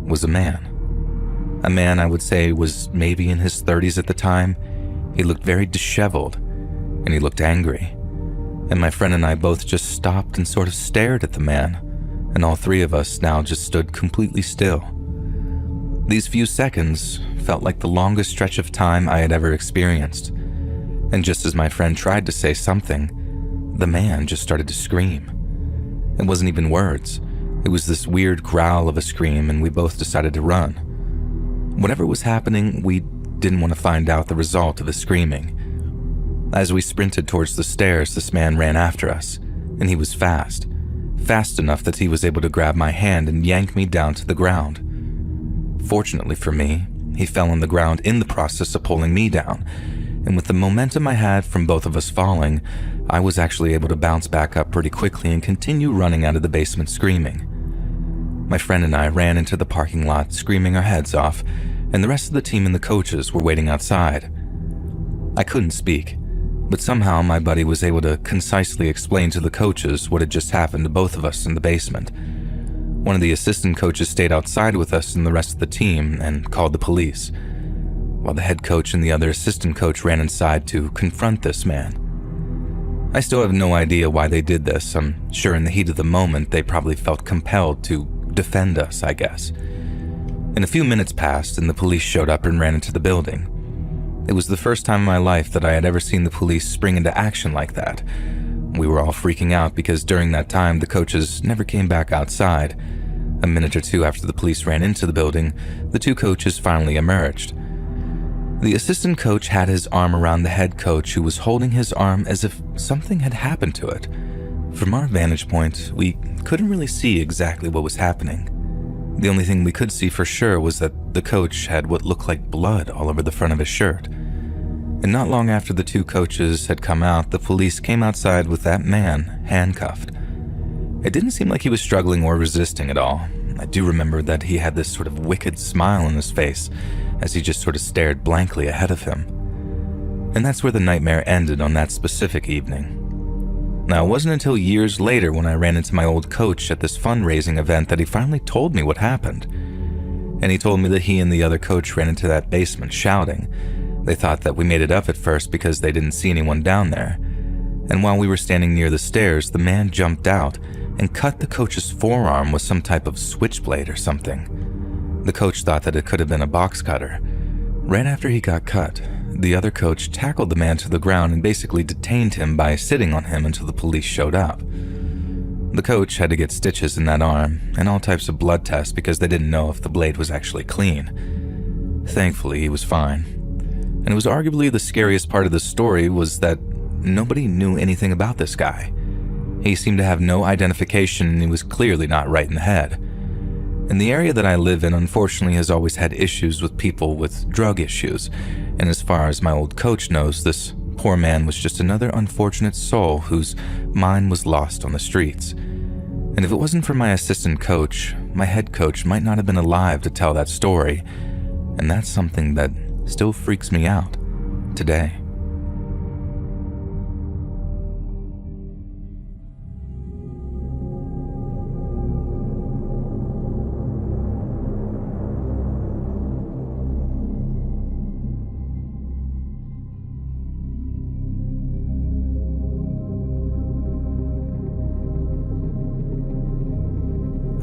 was a man. A man I would say was maybe in his 30s at the time. He looked very disheveled, and he looked angry. And my friend and I both just stopped and sort of stared at the man, and all three of us now just stood completely still. These few seconds felt like the longest stretch of time I had ever experienced. And just as my friend tried to say something, the man just started to scream. It wasn't even words. It was this weird growl of a scream, and we both decided to run. Whatever was happening, we didn't want to find out the result of the screaming. As we sprinted towards the stairs, this man ran after us, and he was fast. Fast enough that he was able to grab my hand and yank me down to the ground. Fortunately for me, he fell on the ground in the process of pulling me down, and with the momentum I had from both of us falling, I was actually able to bounce back up pretty quickly and continue running out of the basement screaming. My friend and I ran into the parking lot screaming our heads off, and the rest of the team and the coaches were waiting outside. I couldn't speak, but somehow my buddy was able to concisely explain to the coaches what had just happened to both of us in the basement. One of the assistant coaches stayed outside with us and the rest of the team and called the police, while the head coach and the other assistant coach ran inside to confront this man. I still have no idea why they did this. I'm sure in the heat of the moment they probably felt compelled to defend us, I guess. And a few minutes passed and the police showed up and ran into the building. It was the first time in my life that I had ever seen the police spring into action like that. We were all freaking out because during that time the coaches never came back outside. A minute or two after the police ran into the building, the two coaches finally emerged. The assistant coach had his arm around the head coach, who was holding his arm as if something had happened to it. From our vantage point, we couldn't really see exactly what was happening. The only thing we could see for sure was that the coach had what looked like blood all over the front of his shirt. And not long after the two coaches had come out, the police came outside with that man handcuffed. It didn't seem like he was struggling or resisting at all. I do remember that he had this sort of wicked smile on his face as he just sort of stared blankly ahead of him. And that's where the nightmare ended on that specific evening. Now, it wasn't until years later when I ran into my old coach at this fundraising event that he finally told me what happened. And he told me that he and the other coach ran into that basement shouting, They thought that we made it up at first because they didn't see anyone down there. And while we were standing near the stairs, the man jumped out and cut the coach's forearm with some type of switchblade or something. The coach thought that it could have been a box cutter. Right after he got cut, the other coach tackled the man to the ground and basically detained him by sitting on him until the police showed up. The coach had to get stitches in that arm and all types of blood tests because they didn't know if the blade was actually clean. Thankfully, he was fine. And it was arguably the scariest part of the story was that nobody knew anything about this guy. He seemed to have no identification and he was clearly not right in the head. And the area that I live in, unfortunately, has always had issues with people with drug issues. And as far as my old coach knows, this poor man was just another unfortunate soul whose mind was lost on the streets. And if it wasn't for my assistant coach, my head coach might not have been alive to tell that story. And that's something that still freaks me out today.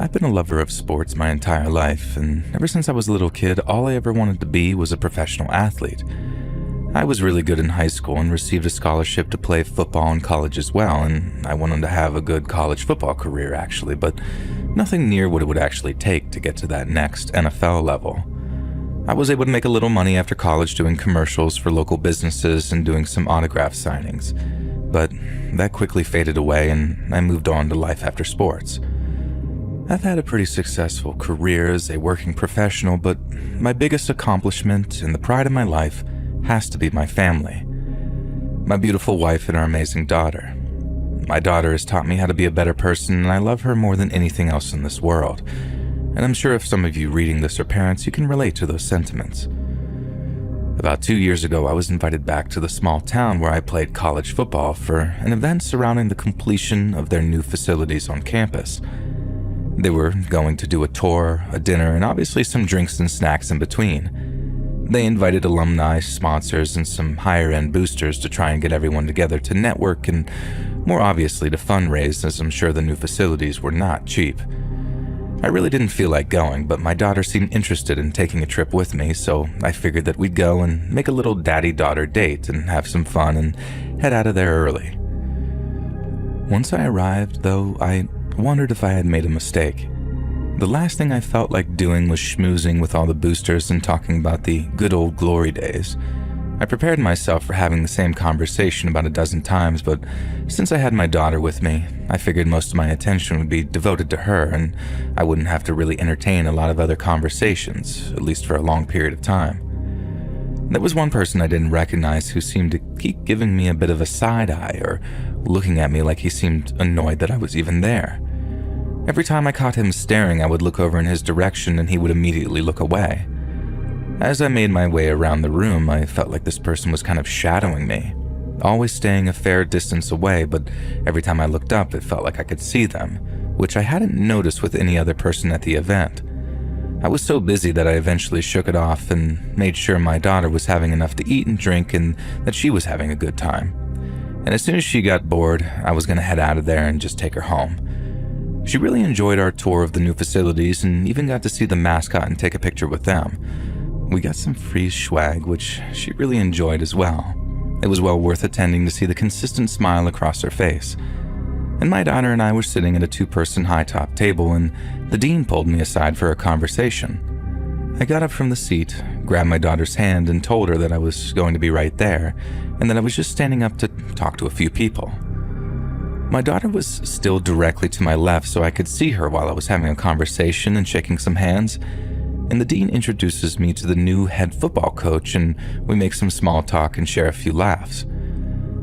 I've been a lover of sports my entire life, and ever since I was a little kid, all I ever wanted to be was a professional athlete. I was really good in high school and received a scholarship to play football in college as well, and I wanted to have a good college football career actually, but nothing near what it would actually take to get to that next NFL level. I was able to make a little money after college doing commercials for local businesses and doing some autograph signings, but that quickly faded away and I moved on to life after sports. I've had a pretty successful career as a working professional, but my biggest accomplishment and the pride of my life has to be my family. My beautiful wife and our amazing daughter. My daughter has taught me how to be a better person, and I love her more than anything else in this world. And I'm sure if some of you reading this are parents, you can relate to those sentiments. About 2 years ago, I was invited back to the small town where I played college football for an event surrounding the completion of their new facilities on campus. They were going to do a tour, a dinner, and obviously some drinks and snacks in between. They invited alumni, sponsors, and some higher-end boosters to try and get everyone together to network and, more obviously, to fundraise, as I'm sure the new facilities were not cheap. I really didn't feel like going, but my daughter seemed interested in taking a trip with me, so I figured that we'd go and make a little daddy-daughter date and have some fun and head out of there early. Once I arrived, though, I wondered if I had made a mistake. The last thing I felt like doing was schmoozing with all the boosters and talking about the good old glory days. I prepared myself for having the same conversation about a dozen times, but since I had my daughter with me, I figured most of my attention would be devoted to her and I wouldn't have to really entertain a lot of other conversations, at least for a long period of time. There was one person I didn't recognize who seemed to keep giving me a bit of a side eye or looking at me like he seemed annoyed that I was even there. Every time I caught him staring, I would look over in his direction and he would immediately look away. As I made my way around the room, I felt like this person was kind of shadowing me, always staying a fair distance away, but every time I looked up, it felt like I could see them, which I hadn't noticed with any other person at the event. I was so busy that I eventually shook it off and made sure my daughter was having enough to eat and drink and that she was having a good time. And as soon as she got bored, I was going to head out of there and just take her home. She really enjoyed our tour of the new facilities and even got to see the mascot and take a picture with them. We got some free swag, which she really enjoyed as well. It was well worth attending to see the consistent smile across her face. And my daughter and I were sitting at a two-person high-top table, and the dean pulled me aside for a conversation. I got up from the seat, grabbed my daughter's hand, and told her that I was going to be right there, and that I was just standing up to talk to a few people. My daughter was still directly to my left, so I could see her while I was having a conversation and shaking some hands. And the dean introduces me to the new head football coach, and we make some small talk and share a few laughs.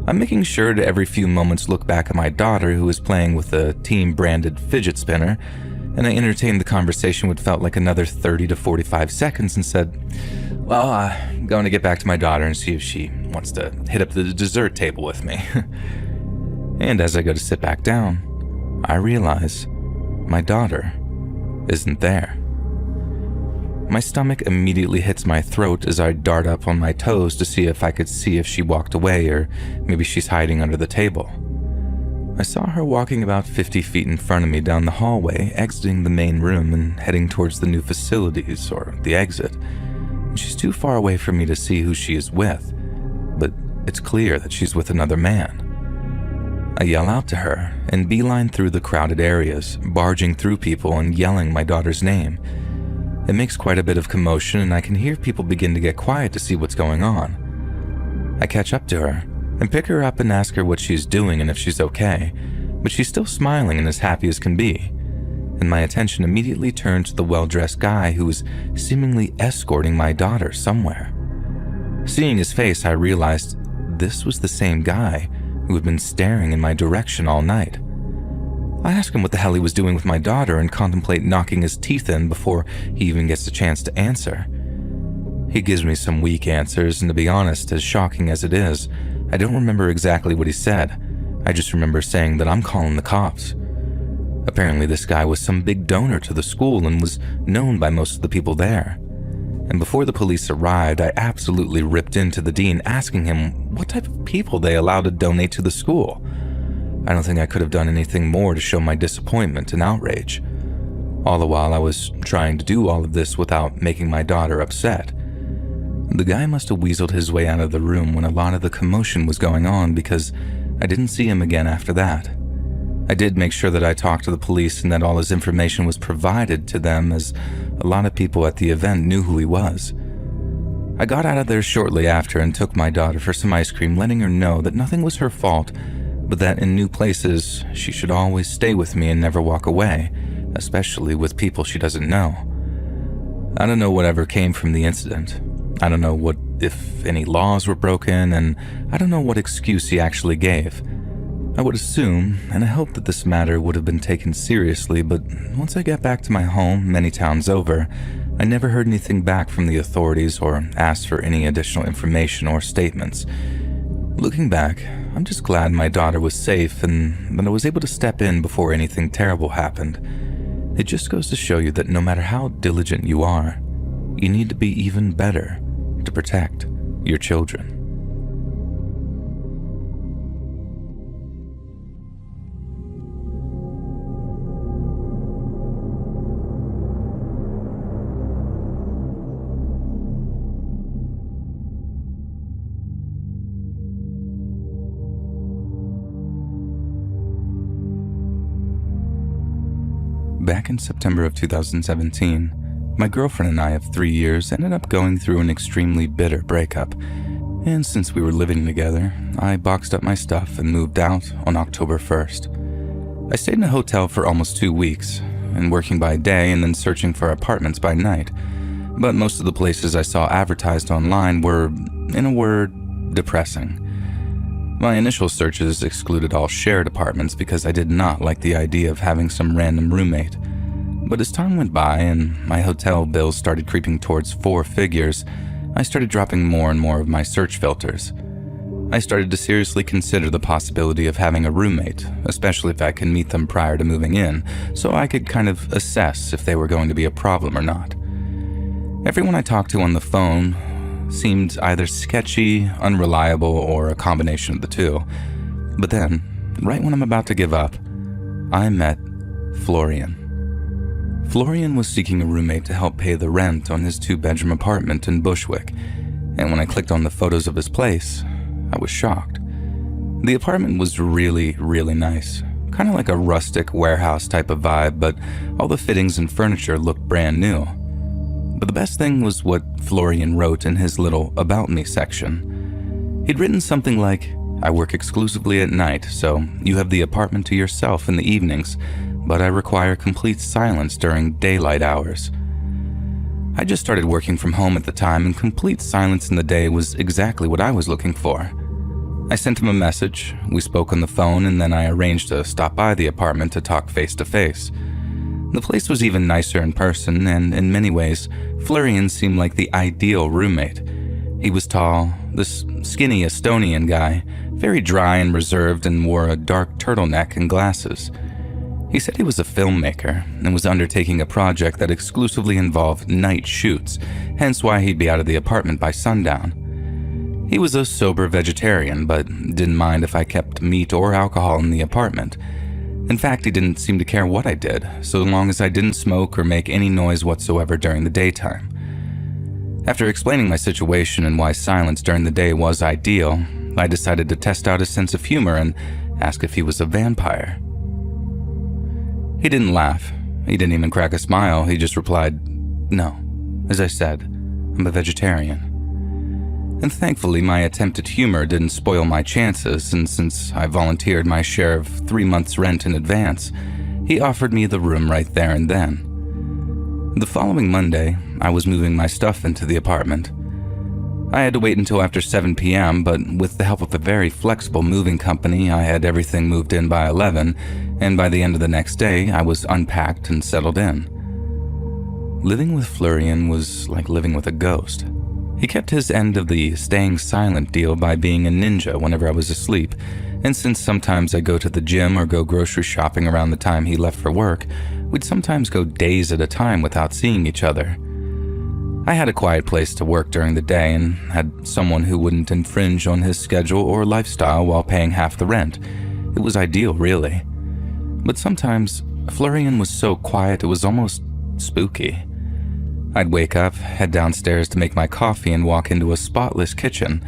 I'm making sure to every few moments look back at my daughter, who is playing with a team-branded fidget spinner, and I entertained the conversation what felt like another 30 to 45 seconds and said, "Well, I'm going to get back to my daughter and see if she wants to hit up the dessert table with me." And as I go to sit back down, I realize my daughter isn't there. My stomach immediately hits my throat as I dart up on my toes to see if she walked away or maybe she's hiding under the table. I saw her walking about 50 feet in front of me down the hallway, exiting the main room and heading towards the new facilities or the exit. She's too far away for me to see who she is with, but it's clear that she's with another man. I yell out to her and beeline through the crowded areas, barging through people and yelling my daughter's name. It makes quite a bit of commotion and I can hear people begin to get quiet to see what's going on. I catch up to her and pick her up and ask her what she's doing and if she's okay, but she's still smiling and as happy as can be. And my attention immediately turns to the well-dressed guy who was seemingly escorting my daughter somewhere. Seeing his face, I realized this was the same guy who had been staring in my direction all night. I ask him what the hell he was doing with my daughter and contemplate knocking his teeth in before he even gets a chance to answer. He gives me some weak answers, and to be honest, as shocking as it is, I don't remember exactly what he said. I just remember saying that I'm calling the cops. Apparently this guy was some big donor to the school and was known by most of the people there. And before the police arrived, I absolutely ripped into the dean asking him what type of people they allowed to donate to the school. I don't think I could have done anything more to show my disappointment and outrage. All the while I was trying to do all of this without making my daughter upset. The guy must have weaseled his way out of the room when a lot of the commotion was going on because I didn't see him again after that. I did make sure that I talked to the police and that all his information was provided to them, as a lot of people at the event knew who he was. I got out of there shortly after and took my daughter for some ice cream, letting her know that nothing was her fault, but that in new places she should always stay with me and never walk away, especially with people she doesn't know. I don't know whatever came from the incident. I don't know what, if any laws were broken, and I don't know what excuse he actually gave. I would assume, and I hope that this matter would have been taken seriously, but once I got back to my home, many towns over, I never heard anything back from the authorities or asked for any additional information or statements. Looking back, I'm just glad my daughter was safe and that I was able to step in before anything terrible happened. It just goes to show you that no matter how diligent you are, you need to be even better to protect your children. Back in September of 2017, my girlfriend and I of 3 years ended up going through an extremely bitter breakup. And since we were living together, I boxed up my stuff and moved out on October 1st. I stayed in a hotel for almost 2 weeks, and working by day and then searching for apartments by night. But most of the places I saw advertised online were, in a word, depressing. My initial searches excluded all shared apartments because I did not like the idea of having some random roommate. But as time went by and my hotel bills started creeping towards 4 figures, I started dropping more and more of my search filters. I started to seriously consider the possibility of having a roommate, especially if I could meet them prior to moving in, so I could kind of assess if they were going to be a problem or not. Everyone I talked to on the phone seemed either sketchy, unreliable, or a combination of the two. But then, right when I'm about to give up, I met Florian. Florian was seeking a roommate to help pay the rent on his 2-bedroom apartment in Bushwick, and when I clicked on the photos of his place, I was shocked. The apartment was really, really nice, kind of like a rustic warehouse type of vibe, but all the fittings and furniture looked brand new. But the best thing was what Florian wrote in his little About Me section. He'd written something like, "I work exclusively at night, so you have the apartment to yourself in the evenings, but I require complete silence during daylight hours." I just started working from home at the time, and complete silence in the day was exactly what I was looking for. I sent him a message, we spoke on the phone, and then I arranged to stop by the apartment to talk face to face. The place was even nicer in person, and in many ways, Florian seemed like the ideal roommate. He was tall, this skinny Estonian guy, very dry and reserved, and wore a dark turtleneck and glasses. He said he was a filmmaker and was undertaking a project that exclusively involved night shoots, hence why he'd be out of the apartment by sundown. He was a sober vegetarian, but didn't mind if I kept meat or alcohol in the apartment. In fact, he didn't seem to care what I did, so long as I didn't smoke or make any noise whatsoever during the daytime. After explaining my situation and why silence during the day was ideal, I decided to test out his sense of humor and ask if he was a vampire. He didn't laugh. He didn't even crack a smile. He just replied, "No. As I said, I'm a vegetarian." And thankfully, my attempt at humor didn't spoil my chances, and since I volunteered my share of 3 months' rent in advance, he offered me the room right there and then. The following Monday, I was moving my stuff into the apartment. I had to wait until after 7 p.m., but with the help of a very flexible moving company, I had everything moved in by 11, and by the end of the next day, I was unpacked and settled in. Living with Florian was like living with a ghost. He kept his end of the staying silent deal by being a ninja whenever I was asleep, and since sometimes I go to the gym or go grocery shopping around the time he left for work, we'd sometimes go days at a time without seeing each other. I had a quiet place to work during the day and had someone who wouldn't infringe on his schedule or lifestyle while paying half the rent. It was ideal, really. But sometimes, Florian was so quiet it was almost spooky. I'd wake up, head downstairs to make my coffee and walk into a spotless kitchen.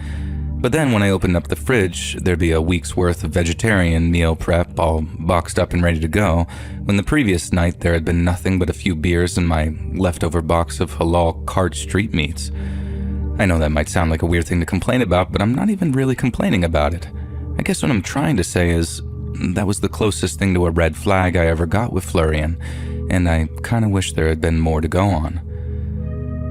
But then when I opened up the fridge, there'd be a week's worth of vegetarian meal prep all boxed up and ready to go, when the previous night there had been nothing but a few beers and my leftover box of halal cart street meats. I know that might sound like a weird thing to complain about, but I'm not even really complaining about it. I guess what I'm trying to say is that was the closest thing to a red flag I ever got with Florian, and I kind of wish there had been more to go on.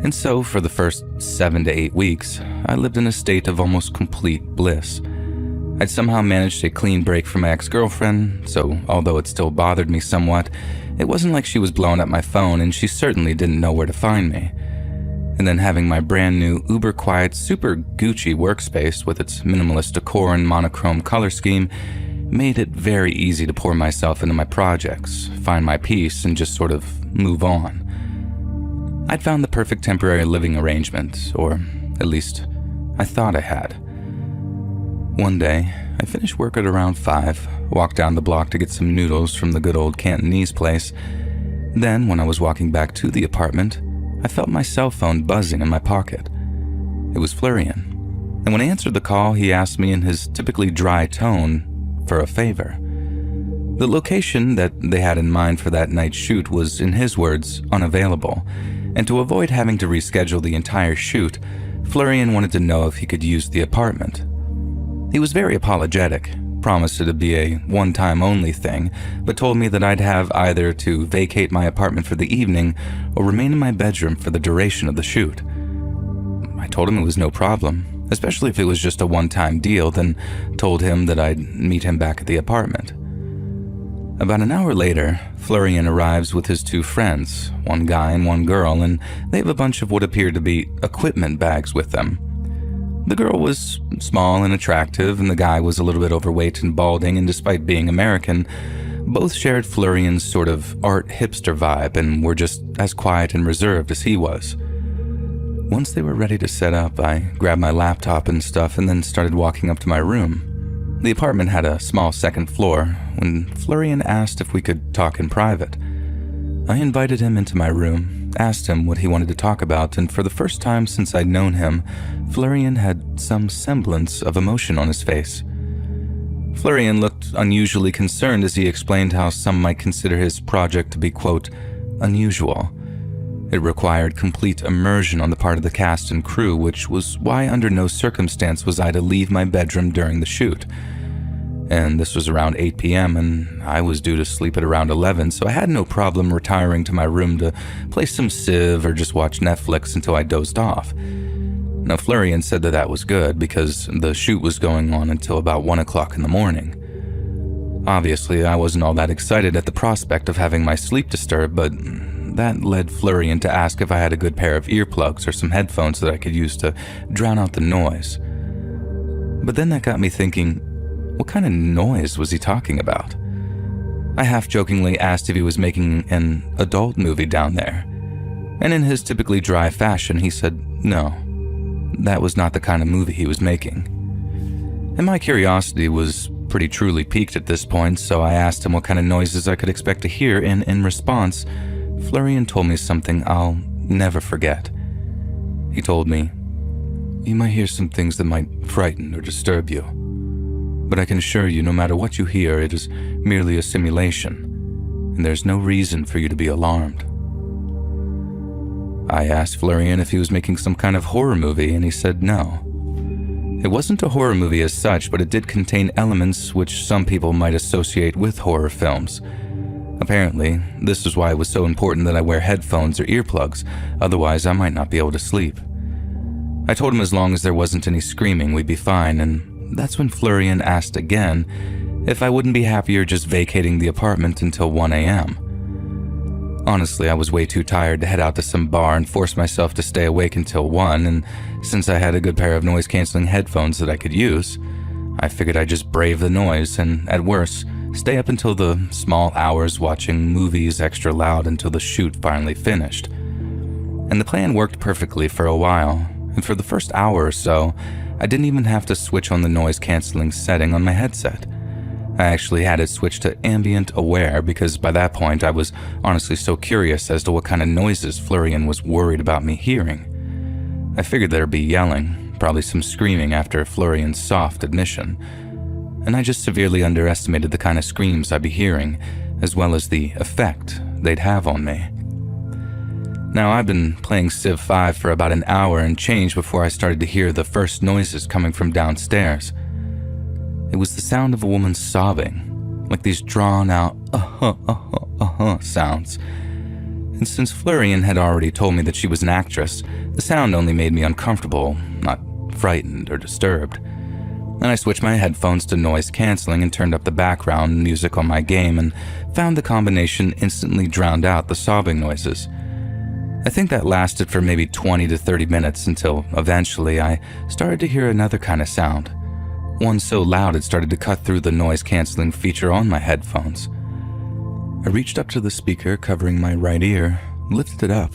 And so, for the first 7 to 8 weeks, I lived in a state of almost complete bliss. I'd somehow managed a clean break from my ex-girlfriend, so although it still bothered me somewhat, it wasn't like she was blowing up my phone, and she certainly didn't know where to find me. And then having my brand new, uber-quiet, super Gucci workspace with its minimalist decor and monochrome color scheme made it very easy to pour myself into my projects, find my peace, and just sort of move on. I'd found the perfect temporary living arrangement, or at least I thought I had. One day, I finished work at around 5, walked down the block to get some noodles from the good old Cantonese place. Then, when I was walking back to the apartment, I felt my cell phone buzzing in my pocket. It was Florian, and when I answered the call, he asked me in his typically dry tone for a favor. The location that they had in mind for that night's shoot was, in his words, unavailable, and to avoid having to reschedule the entire shoot, Florian wanted to know if he could use the apartment. He was very apologetic, promised it to be a one-time only thing, but told me that I'd have either to vacate my apartment for the evening or remain in my bedroom for the duration of the shoot. I told him it was no problem, especially if it was just a one-time deal, then told him that I'd meet him back at the apartment. About an hour later, Florian arrives with his 2 friends, one guy and one girl, and they have a bunch of what appeared to be equipment bags with them. The girl was small and attractive, and the guy was a little bit overweight and balding, and despite being American, both shared Florian's sort of art hipster vibe and were just as quiet and reserved as he was. Once they were ready to set up, I grabbed my laptop and stuff and then started walking up to my room. The apartment had a small second floor when Florian asked if we could talk in private. I invited him into my room, asked him what he wanted to talk about, and for the first time since I'd known him, Florian had some semblance of emotion on his face. Florian looked unusually concerned as he explained how some might consider his project to be, quote, unusual. It required complete immersion on the part of the cast and crew, which was why under no circumstance was I to leave my bedroom during the shoot. And this was around 8 p.m. and I was due to sleep at around 11, so I had no problem retiring to my room to play some Civ or just watch Netflix until I dozed off. Now, Florian said that that was good because the shoot was going on until about 1 o'clock in the morning. Obviously, I wasn't all that excited at the prospect of having my sleep disturbed, but that led Florian to ask if I had a good pair of earplugs or some headphones that I could use to drown out the noise. But then that got me thinking, what kind of noise was he talking about? I half-jokingly asked if he was making an adult movie down there, and in his typically dry fashion, he said no, that was not the kind of movie he was making. And my curiosity was pretty truly piqued at this point, so I asked him what kind of noises I could expect to hear, and in response, Florian told me something I'll never forget. He told me, "You might hear some things that might frighten or disturb you, but I can assure you no matter what you hear, it is merely a simulation, and there's no reason for you to be alarmed." I asked Florian if he was making some kind of horror movie, and he said no. It wasn't a horror movie as such, but it did contain elements which some people might associate with horror films. Apparently, this is why it was so important that I wear headphones or earplugs, otherwise I might not be able to sleep. I told him as long as there wasn't any screaming, we'd be fine, and that's when Florian asked again if I wouldn't be happier just vacating the apartment until 1 a.m. Honestly, I was way too tired to head out to some bar and force myself to stay awake until 1, and since I had a good pair of noise-canceling headphones that I could use, I figured I'd just brave the noise and, at worst, stay up until the small hours watching movies extra loud until the shoot finally finished. And the plan worked perfectly for a while, and for the first hour or so, I didn't even have to switch on the noise-canceling setting on my headset. I actually had it switched to ambient aware because by that point I was honestly so curious as to what kind of noises Florian was worried about me hearing. I figured there'd be yelling, probably some screaming after Florian's soft admission, and I just severely underestimated the kind of screams I'd be hearing, as well as the effect they'd have on me. Now, I've been playing Civ 5 for about an hour and change before I started to hear the first noises coming from downstairs. It was the sound of a woman sobbing, like these drawn-out sounds. And since Florian had already told me that she was an actress, the sound only made me uncomfortable, not frightened or disturbed. And I switched my headphones to noise canceling and turned up the background music on my game and found the combination instantly drowned out the sobbing noises. I think that lasted for maybe 20 to 30 minutes until eventually I started to hear another kind of sound. One so loud it started to cut through the noise-canceling feature on my headphones. I reached up to the speaker covering my right ear, lifted it up,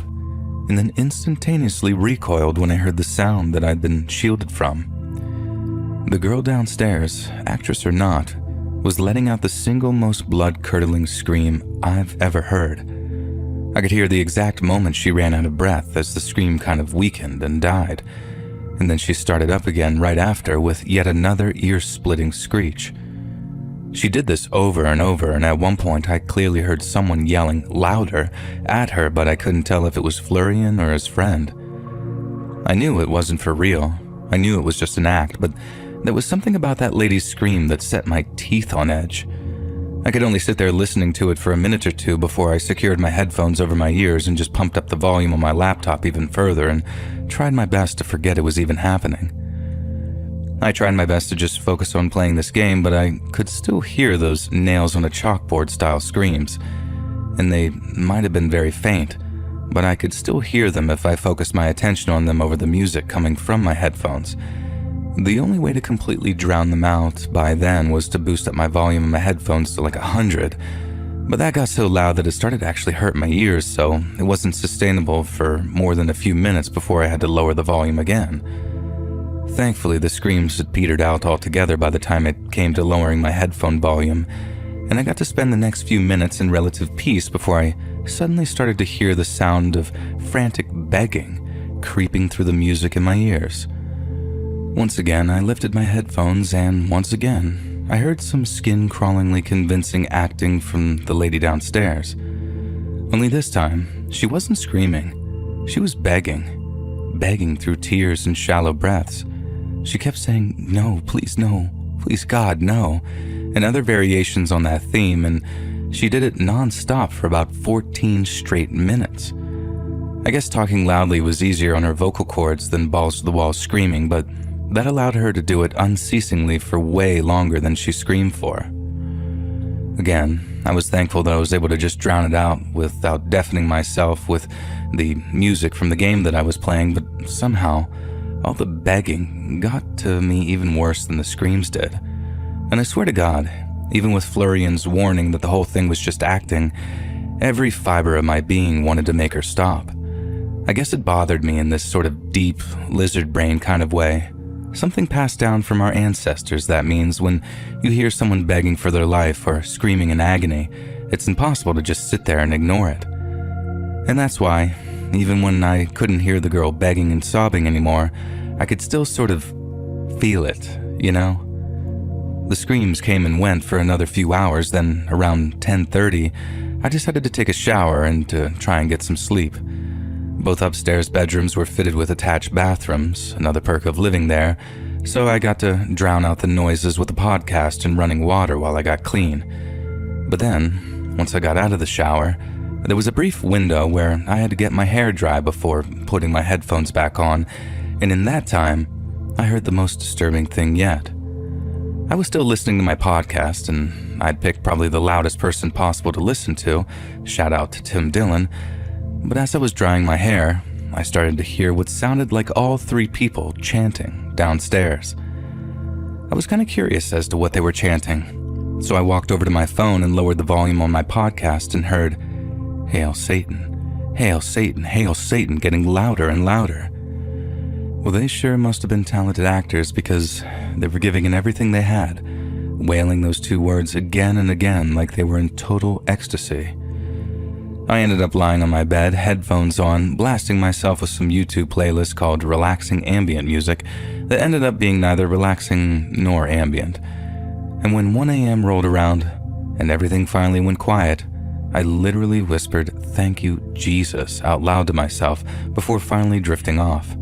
and then instantaneously recoiled when I heard the sound that I'd been shielded from. The girl downstairs, actress or not, was letting out the single most blood-curdling scream I've ever heard. I could hear the exact moment she ran out of breath as the scream kind of weakened and died, and then she started up again right after with yet another ear-splitting screech. She did this over and over, and at one point I clearly heard someone yelling louder at her, but I couldn't tell if it was Florian or his friend. I knew it wasn't for real. I knew it was just an act, but there was something about that lady's scream that set my teeth on edge. I could only sit there listening to it for a minute or two before I secured my headphones over my ears and just pumped up the volume on my laptop even further and tried my best to forget it was even happening. I tried my best to just focus on playing this game, but I could still hear those nails on a chalkboard style screams, and they might have been very faint, but I could still hear them if I focused my attention on them over the music coming from my headphones. The only way to completely drown them out by then was to boost up my volume in my headphones to like 100, but that got so loud that it started to actually hurt my ears, so it wasn't sustainable for more than a few minutes before I had to lower the volume again. Thankfully, the screams had petered out altogether by the time it came to lowering my headphone volume, and I got to spend the next few minutes in relative peace before I suddenly started to hear the sound of frantic begging creeping through the music in my ears. Once again, I lifted my headphones, and once again, I heard some skin-crawlingly convincing acting from the lady downstairs. Only this time, she wasn't screaming. She was begging through tears and shallow breaths. She kept saying, "No, please God, no," and other variations on that theme, and she did it non-stop for about 14 straight minutes. I guess talking loudly was easier on her vocal cords than balls-to-the-wall screaming, but that allowed her to do it unceasingly for way longer than she screamed for. Again, I was thankful that I was able to just drown it out without deafening myself with the music from the game that I was playing, but somehow, all the begging got to me even worse than the screams did. And I swear to God, Even with Florian's warning that the whole thing was just acting, every fiber of my being wanted to make her stop. I guess it bothered me in this sort of deep, lizard brain kind of way. Something passed down from our ancestors that means when you hear someone begging for their life or screaming in agony, it's impossible to just sit there and ignore it. And that's why, even when I couldn't hear the girl begging and sobbing anymore, I could still sort of feel it, you know? The screams came and went for another few hours, then around 10:30, I decided to take a shower and to try and get some sleep. Both upstairs bedrooms were fitted with attached bathrooms, another perk of living there, so I got to drown out the noises with a podcast and running water while I got clean. But then, once I got out of the shower, there was a brief window where I had to get my hair dry before putting my headphones back on, and in that time, I heard the most disturbing thing yet. I was still listening to my podcast, and I'd picked probably the loudest person possible to listen to, shout out to Tim Dillon, but as I was drying my hair, I started to hear what sounded like all three people chanting downstairs. I was kind of curious as to what they were chanting, so I walked over to my phone and lowered the volume on my podcast and heard, "Hail Satan, hail Satan, hail Satan," getting louder and louder. Well, they sure must have been talented actors because they were giving it everything they had, wailing those two words again and again like they were in total ecstasy. I ended up lying on my bed, headphones on, blasting myself with some YouTube playlist called Relaxing Ambient Music that ended up being neither relaxing nor ambient. And when 1 a.m. rolled around and everything finally went quiet, I literally whispered, "Thank you, Jesus," out loud to myself before finally drifting off.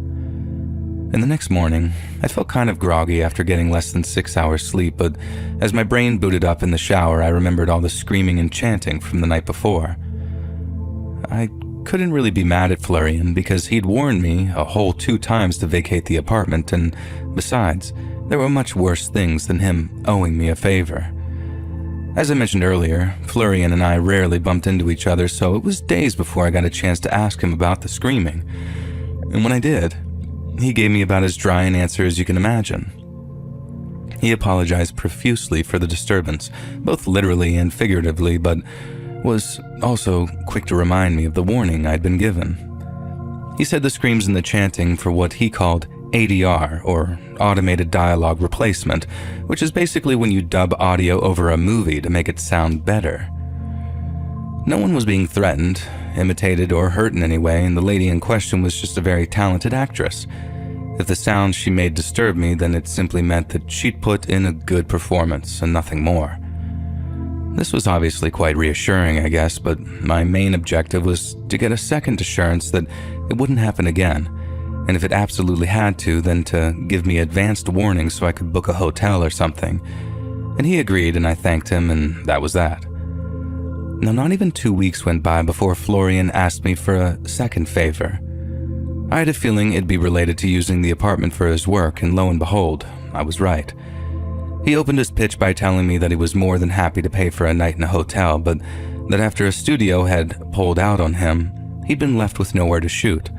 And the next morning, I felt kind of groggy after getting less than 6 hours sleep, but as my brain booted up in the shower, I remembered all the screaming and chanting from the night before. I couldn't really be mad at Florian because he'd warned me a whole 2 times to vacate the apartment, and besides, there were much worse things than him owing me a favor. As I mentioned earlier, Florian and I rarely bumped into each other, so it was days before I got a chance to ask him about the screaming. And when I did, he gave me about as dry an answer as you can imagine. He apologized profusely for the disturbance, both literally and figuratively, but was also quick to remind me of the warning I'd been given. He said the screams and the chanting for what he called ADR, or Automated Dialogue Replacement, which is basically when you dub audio over a movie to make it sound better. No one was being threatened, imitated, or hurt in any way, and the lady in question was just a very talented actress. If the sounds she made disturbed me, then it simply meant that she'd put in a good performance and nothing more. This was obviously quite reassuring, I guess, but my main objective was to get a second assurance that it wouldn't happen again, and if it absolutely had to, then to give me advanced warning so I could book a hotel or something. And he agreed, and I thanked him, and that was that. Now, not even 2 weeks went by before Florian asked me for a second favor. I had a feeling it'd be related to using the apartment for his work, and lo and behold, I was right. He opened his pitch by telling me that he was more than happy to pay for a night in a hotel, but that after a studio had pulled out on him, he'd been left with nowhere to shoot.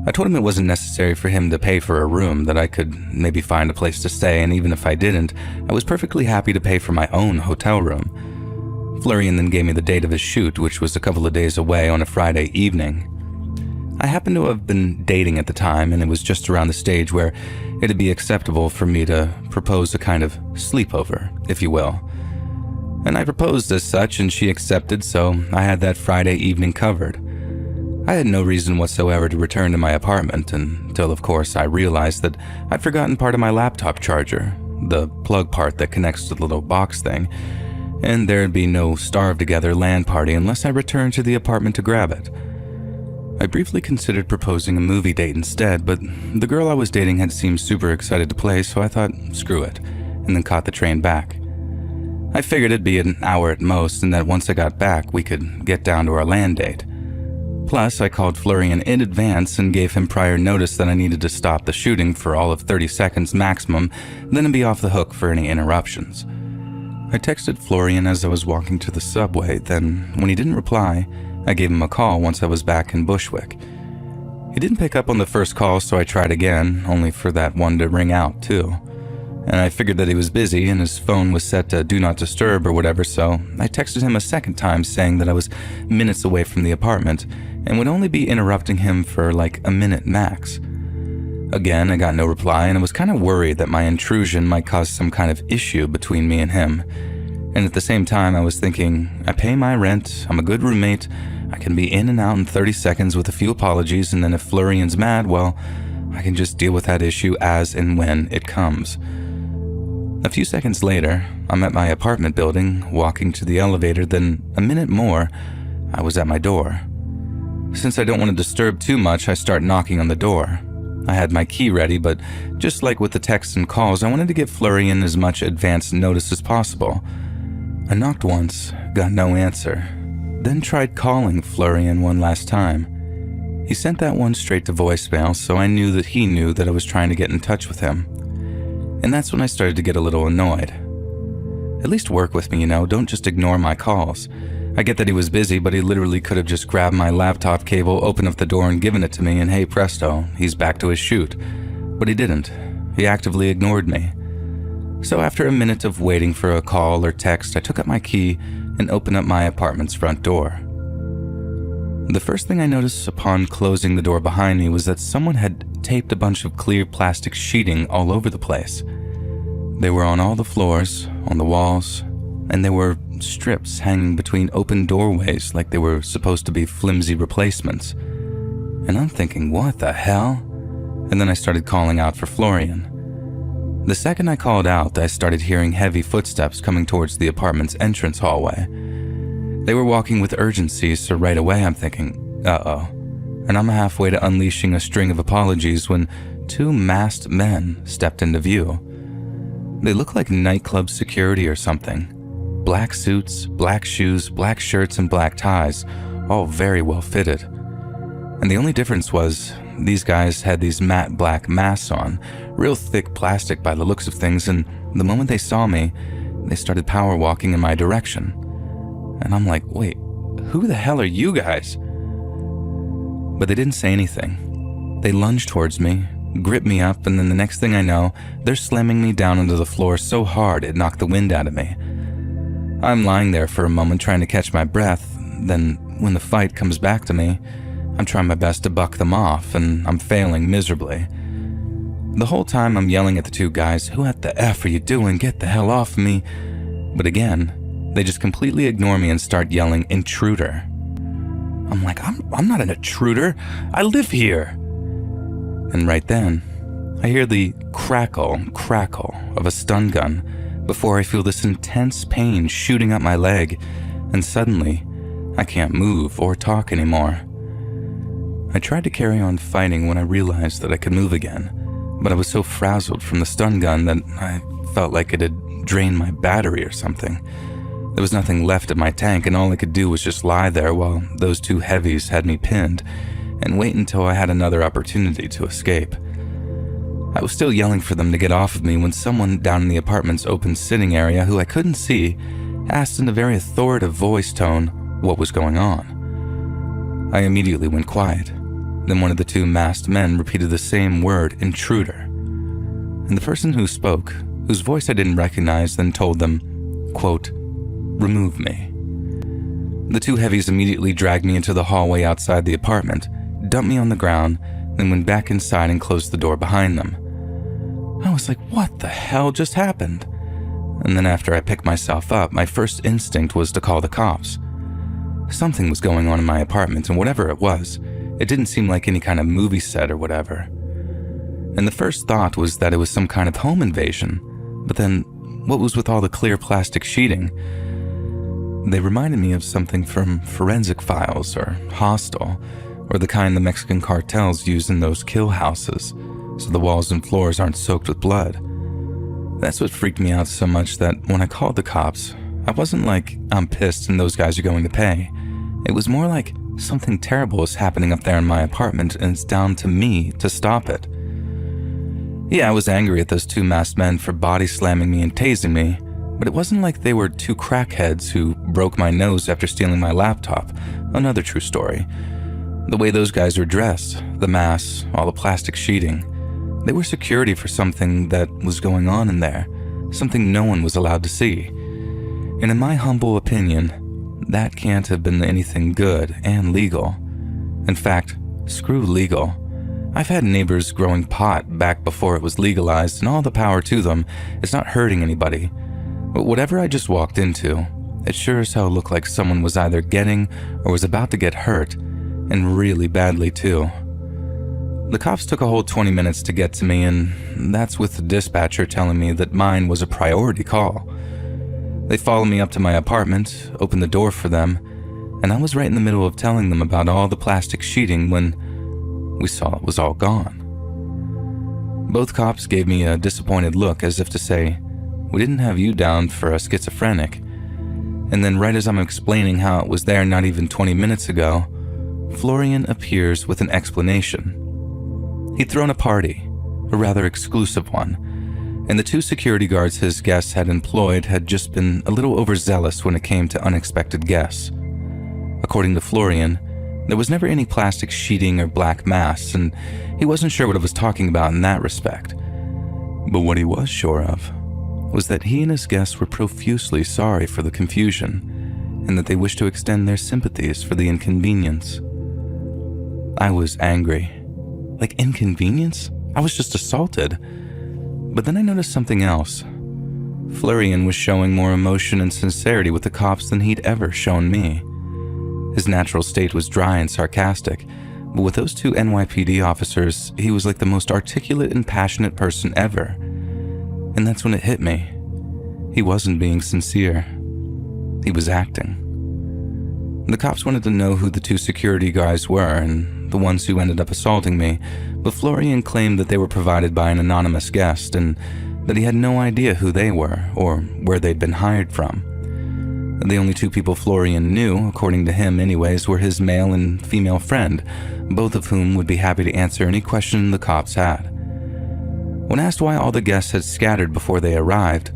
I told him it wasn't necessary for him to pay for a room, that I could maybe find a place to stay, and even if I didn't, I was perfectly happy to pay for my own hotel room. Florian then gave me the date of his shoot, which was a couple of days away on a Friday evening. I happened to have been dating at the time, and it was just around the stage where it'd be acceptable for me to propose a kind of sleepover, if you will. And I proposed as such, and she accepted, so I had that Friday evening covered. I had no reason whatsoever to return to my apartment until, of course, I realized that I'd forgotten part of my laptop charger, the plug part that connects to the little box thing, and there'd be no starve-together LAN party unless I returned to the apartment to grab it. I briefly considered proposing a movie date instead, but the girl I was dating had seemed super excited to play, so I thought, screw it, and then caught the train back. I figured it'd be an hour at most, and that once I got back, we could get down to our LAN date. Plus, I called Florian in advance and gave him prior notice that I needed to stop the shooting for all of 30 seconds maximum, then be off the hook for any interruptions. I texted Florian as I was walking to the subway, then, when he didn't reply, I gave him a call once I was back in Bushwick. He didn't pick up on the first call, so I tried again, only for that one to ring out, too. and I figured that he was busy and his phone was set to do not disturb or whatever, so I texted him a second time saying that I was minutes away from the apartment and would only be interrupting him for like a minute max. Again, I got no reply, and I was kind of worried that my intrusion might cause some kind of issue between me and him. And at the same time, I was thinking, I pay my rent, I'm a good roommate, I can be in and out in 30 seconds with a few apologies, and then if Florian's mad, well, I can just deal with that issue as and when it comes. A few seconds later, I'm at my apartment building, walking to the elevator, then a minute more, I was at my door. Since I don't want to disturb too much, I start knocking on the door. I had my key ready, but just like with the texts and calls, I wanted to give Florian as much advance notice as possible. I knocked once, got no answer, then tried calling Florian one last time. He sent that one straight to voicemail, so I knew that he knew that I was trying to get in touch with him. And that's when I started to get a little annoyed. At least work with me, don't just ignore my calls. I get that he was busy, but he literally could have just grabbed my laptop cable, opened up the door and given it to me, and hey presto, he's back to his shoot. But he didn't. He actively ignored me. So after a minute of waiting for a call or text, I took out my key and opened up my apartment's front door. The first thing I noticed upon closing the door behind me was that someone had taped a bunch of clear plastic sheeting all over the place. They were on all the floors, on the walls, and there were strips hanging between open doorways like they were supposed to be flimsy replacements. And I'm thinking, what the hell? And then I started calling out for Florian. The second I called out, I started hearing heavy footsteps coming towards the apartment's entrance hallway. They were walking with urgency, so right away I'm thinking, uh-oh. And I'm halfway to unleashing a string of apologies when two masked men stepped into view. They looked like nightclub security or something. Black suits, black shoes, black shirts, and black ties, all very well fitted. And the only difference was, these guys had these matte black masks on, real thick plastic by the looks of things, and the moment they saw me, they started power walking in my direction. And I'm like, wait, who the hell are you guys? But they didn't say anything. They lunged towards me, gripped me up, and then the next thing I know, they're slamming me down onto the floor so hard it knocked the wind out of me. I'm lying there for a moment trying to catch my breath, then when the fight comes back to me, I'm trying my best to buck them off, and I'm failing miserably. The whole time I'm yelling at the two guys, who at the F are you doing? Get the hell off me. But again, they just completely ignore me and start yelling, intruder. I'm like, I'm not an intruder. I live here. And right then, I hear the crackle of a stun gun before I feel this intense pain shooting up my leg, and suddenly, I can't move or talk anymore. I tried to carry on fighting when I realized that I could move again, but I was so frazzled from the stun gun that I felt like it had drained my battery or something. There was nothing left of my tank, and all I could do was just lie there while those two heavies had me pinned, and wait until I had another opportunity to escape. I was still yelling for them to get off of me when someone down in the apartment's open sitting area, who I couldn't see, asked in a very authoritative voice tone what was going on. I immediately went quiet. Then one of the two masked men repeated the same word, intruder. And the person who spoke, whose voice I didn't recognize, then told them, quote, remove me. The two heavies immediately dragged me into the hallway outside the apartment, dumped me on the ground, then went back inside and closed the door behind them. I was like, what the hell just happened? And then after I picked myself up, my first instinct was to call the cops. Something was going on in my apartment, and whatever it was, it didn't seem like any kind of movie set or whatever. And the first thought was that it was some kind of home invasion, but then what was with all the clear plastic sheeting? They reminded me of something from Forensic Files or Hostel, or the kind the Mexican cartels use in those kill houses, so the walls and floors aren't soaked with blood. That's what freaked me out so much that when I called the cops, I wasn't like, I'm pissed and those guys are going to pay. It was more like something terrible is happening up there in my apartment and it's down to me to stop it. Yeah, I was angry at those two masked men for body slamming me and tasing me, but it wasn't like they were two crackheads who broke my nose after stealing my laptop, another true story. The way those guys were dressed, the masks, all the plastic sheeting, They were security for something that was going on in there, something no one was allowed to see. And in my humble opinion, that can't have been anything good and legal. In fact, screw legal. I've had neighbors growing pot back before it was legalized, and all the power to them. It's not hurting anybody. But whatever I just walked into, it sure as hell looked like someone was either getting or was about to get hurt, and really badly too. The cops took a whole 20 minutes to get to me, and that's with the dispatcher telling me that mine was a priority call. They followed me up to my apartment, opened the door for them, and I was right in the middle of telling them about all the plastic sheeting when we saw it was all gone. Both cops gave me a disappointed look as if to say, "We didn't have you down for a schizophrenic." And then right as I'm explaining how it was there not even 20 minutes ago, Florian appears with an explanation. He'd thrown a party, a rather exclusive one, and the 2 security guards his guests had employed had just been a little overzealous when it came to unexpected guests. According to Florian, there was never any plastic sheeting or black masks, and he wasn't sure what I was talking about in that respect. But what he was sure of was that he and his guests were profusely sorry for the confusion, and that they wished to extend their sympathies for the inconvenience. I was angry. Like inconvenience? I was just assaulted. But then I noticed something else. Florian was showing more emotion and sincerity with the cops than he'd ever shown me. His natural state was dry and sarcastic, but with those 2 NYPD officers, he was like the most articulate and passionate person ever. And that's when it hit me. He wasn't being sincere. He was acting. The cops wanted to know who the 2 security guys were and the ones who ended up assaulting me, but Florian claimed that they were provided by an anonymous guest and that he had no idea who they were or where they'd been hired from. The only 2 people Florian knew, according to him anyways, were his male and female friend, both of whom would be happy to answer any question the cops had. When asked why all the guests had scattered before they arrived,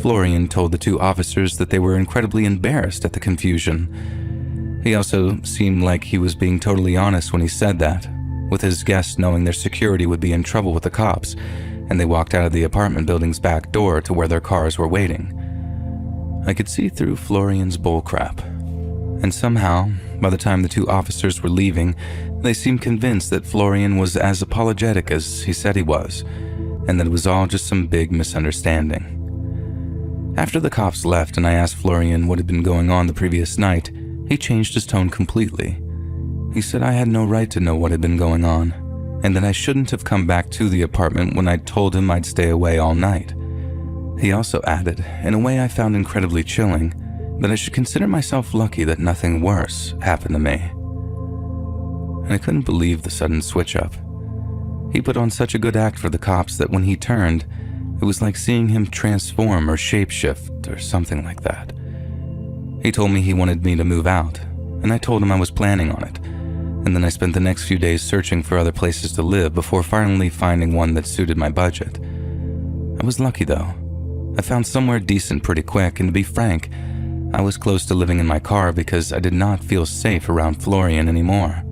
Florian told the 2 officers that they were incredibly embarrassed at the confusion. He also seemed like he was being totally honest when he said that, with his guests knowing their security would be in trouble with the cops, and they walked out of the apartment building's back door to where their cars were waiting. I could see through Florian's bullcrap, and somehow, by the time the 2 officers were leaving, they seemed convinced that Florian was as apologetic as he said he was, and that it was all just some big misunderstanding. After the cops left and I asked Florian what had been going on the previous night, he changed his tone completely. He said I had no right to know what had been going on, and that I shouldn't have come back to the apartment when I'd told him I'd stay away all night. He also added, in a way I found incredibly chilling, that I should consider myself lucky that nothing worse happened to me. And I couldn't believe the sudden switch-up. He put on such a good act for the cops that when he turned, it was like seeing him transform or shapeshift or something like that. He told me he wanted me to move out, and I told him I was planning on it, and then I spent the next few days searching for other places to live before finally finding one that suited my budget. I was lucky though. I found somewhere decent pretty quick, and to be frank, I was close to living in my car because I did not feel safe around Florian anymore.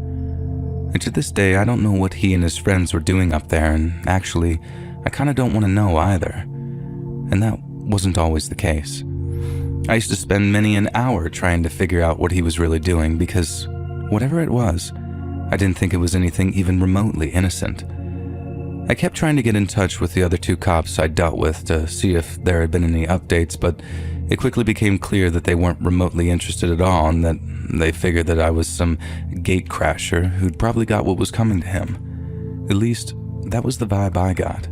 And to this day, I don't know what he and his friends were doing up there, and actually, I kinda don't want to know either. And that wasn't always the case. I used to spend many an hour trying to figure out what he was really doing because, whatever it was, I didn't think it was anything even remotely innocent. I kept trying to get in touch with the other 2 cops I dealt with to see if there had been any updates, but it quickly became clear that they weren't remotely interested at all and that they figured that I was some gatecrasher who'd probably got what was coming to him. At least, that was the vibe I got.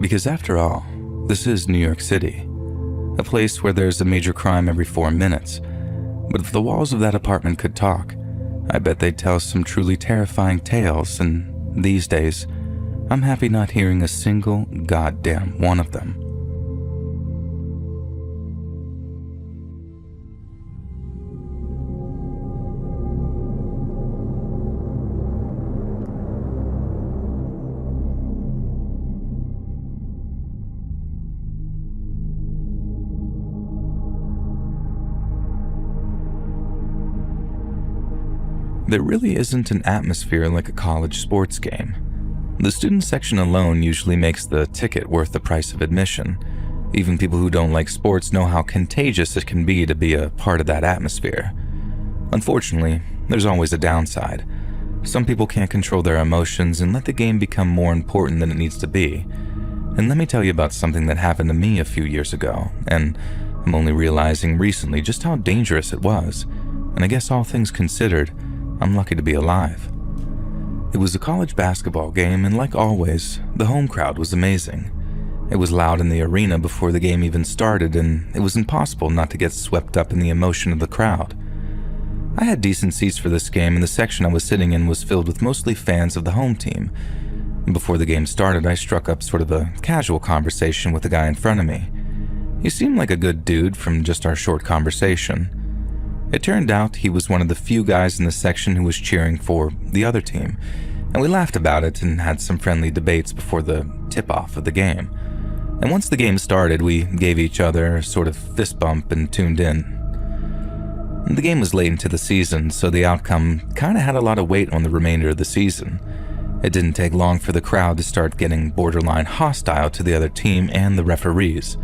Because after all, this is New York City, a place where there's a major crime every 4 minutes. But if the walls of that apartment could talk, I bet they'd tell some truly terrifying tales, and these days, I'm happy not hearing a single goddamn one of them. There really isn't an atmosphere like a college sports game. The student section alone usually makes the ticket worth the price of admission. Even people who don't like sports know how contagious it can be to be a part of that atmosphere. Unfortunately, there's always a downside. Some people can't control their emotions and let the game become more important than it needs to be. And let me tell you about something that happened to me a few years ago, and I'm only realizing recently just how dangerous it was. And I guess all things considered, I'm lucky to be alive. It was a college basketball game, and like always, the home crowd was amazing. It was loud in the arena before the game even started, and it was impossible not to get swept up in the emotion of the crowd. I had decent seats for this game, and the section I was sitting in was filled with mostly fans of the home team. Before the game started, I struck up sort of a casual conversation with the guy in front of me. He seemed like a good dude from just our short conversation. It turned out he was one of the few guys in the section who was cheering for the other team, and we laughed about it and had some friendly debates before the tip-off of the game. And once the game started, we gave each other a sort of fist bump and tuned in. The game was late into the season, so the outcome kind of had a lot of weight on the remainder of the season. It didn't take long for the crowd to start getting borderline hostile to the other team and the referees.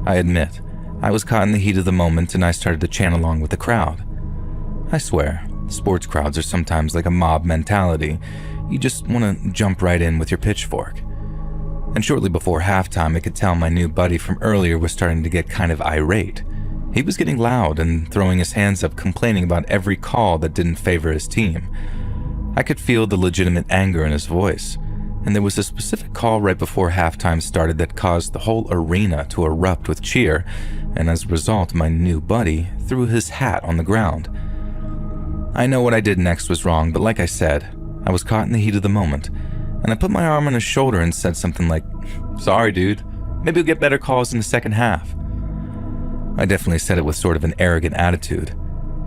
I admit, I was caught in the heat of the moment and I started to chant along with the crowd. I swear, sports crowds are sometimes like a mob mentality. You just want to jump right in with your pitchfork. And shortly before halftime, I could tell my new buddy from earlier was starting to get kind of irate. He was getting loud and throwing his hands up, complaining about every call that didn't favor his team. I could feel the legitimate anger in his voice, and there was a specific call right before halftime started that caused the whole arena to erupt with cheer, and as a result, my new buddy threw his hat on the ground. I know what I did next was wrong, but like I said, I was caught in the heat of the moment, and I put my arm on his shoulder and said something like, "Sorry, dude. Maybe we'll get better calls in the second half." I definitely said it with sort of an arrogant attitude.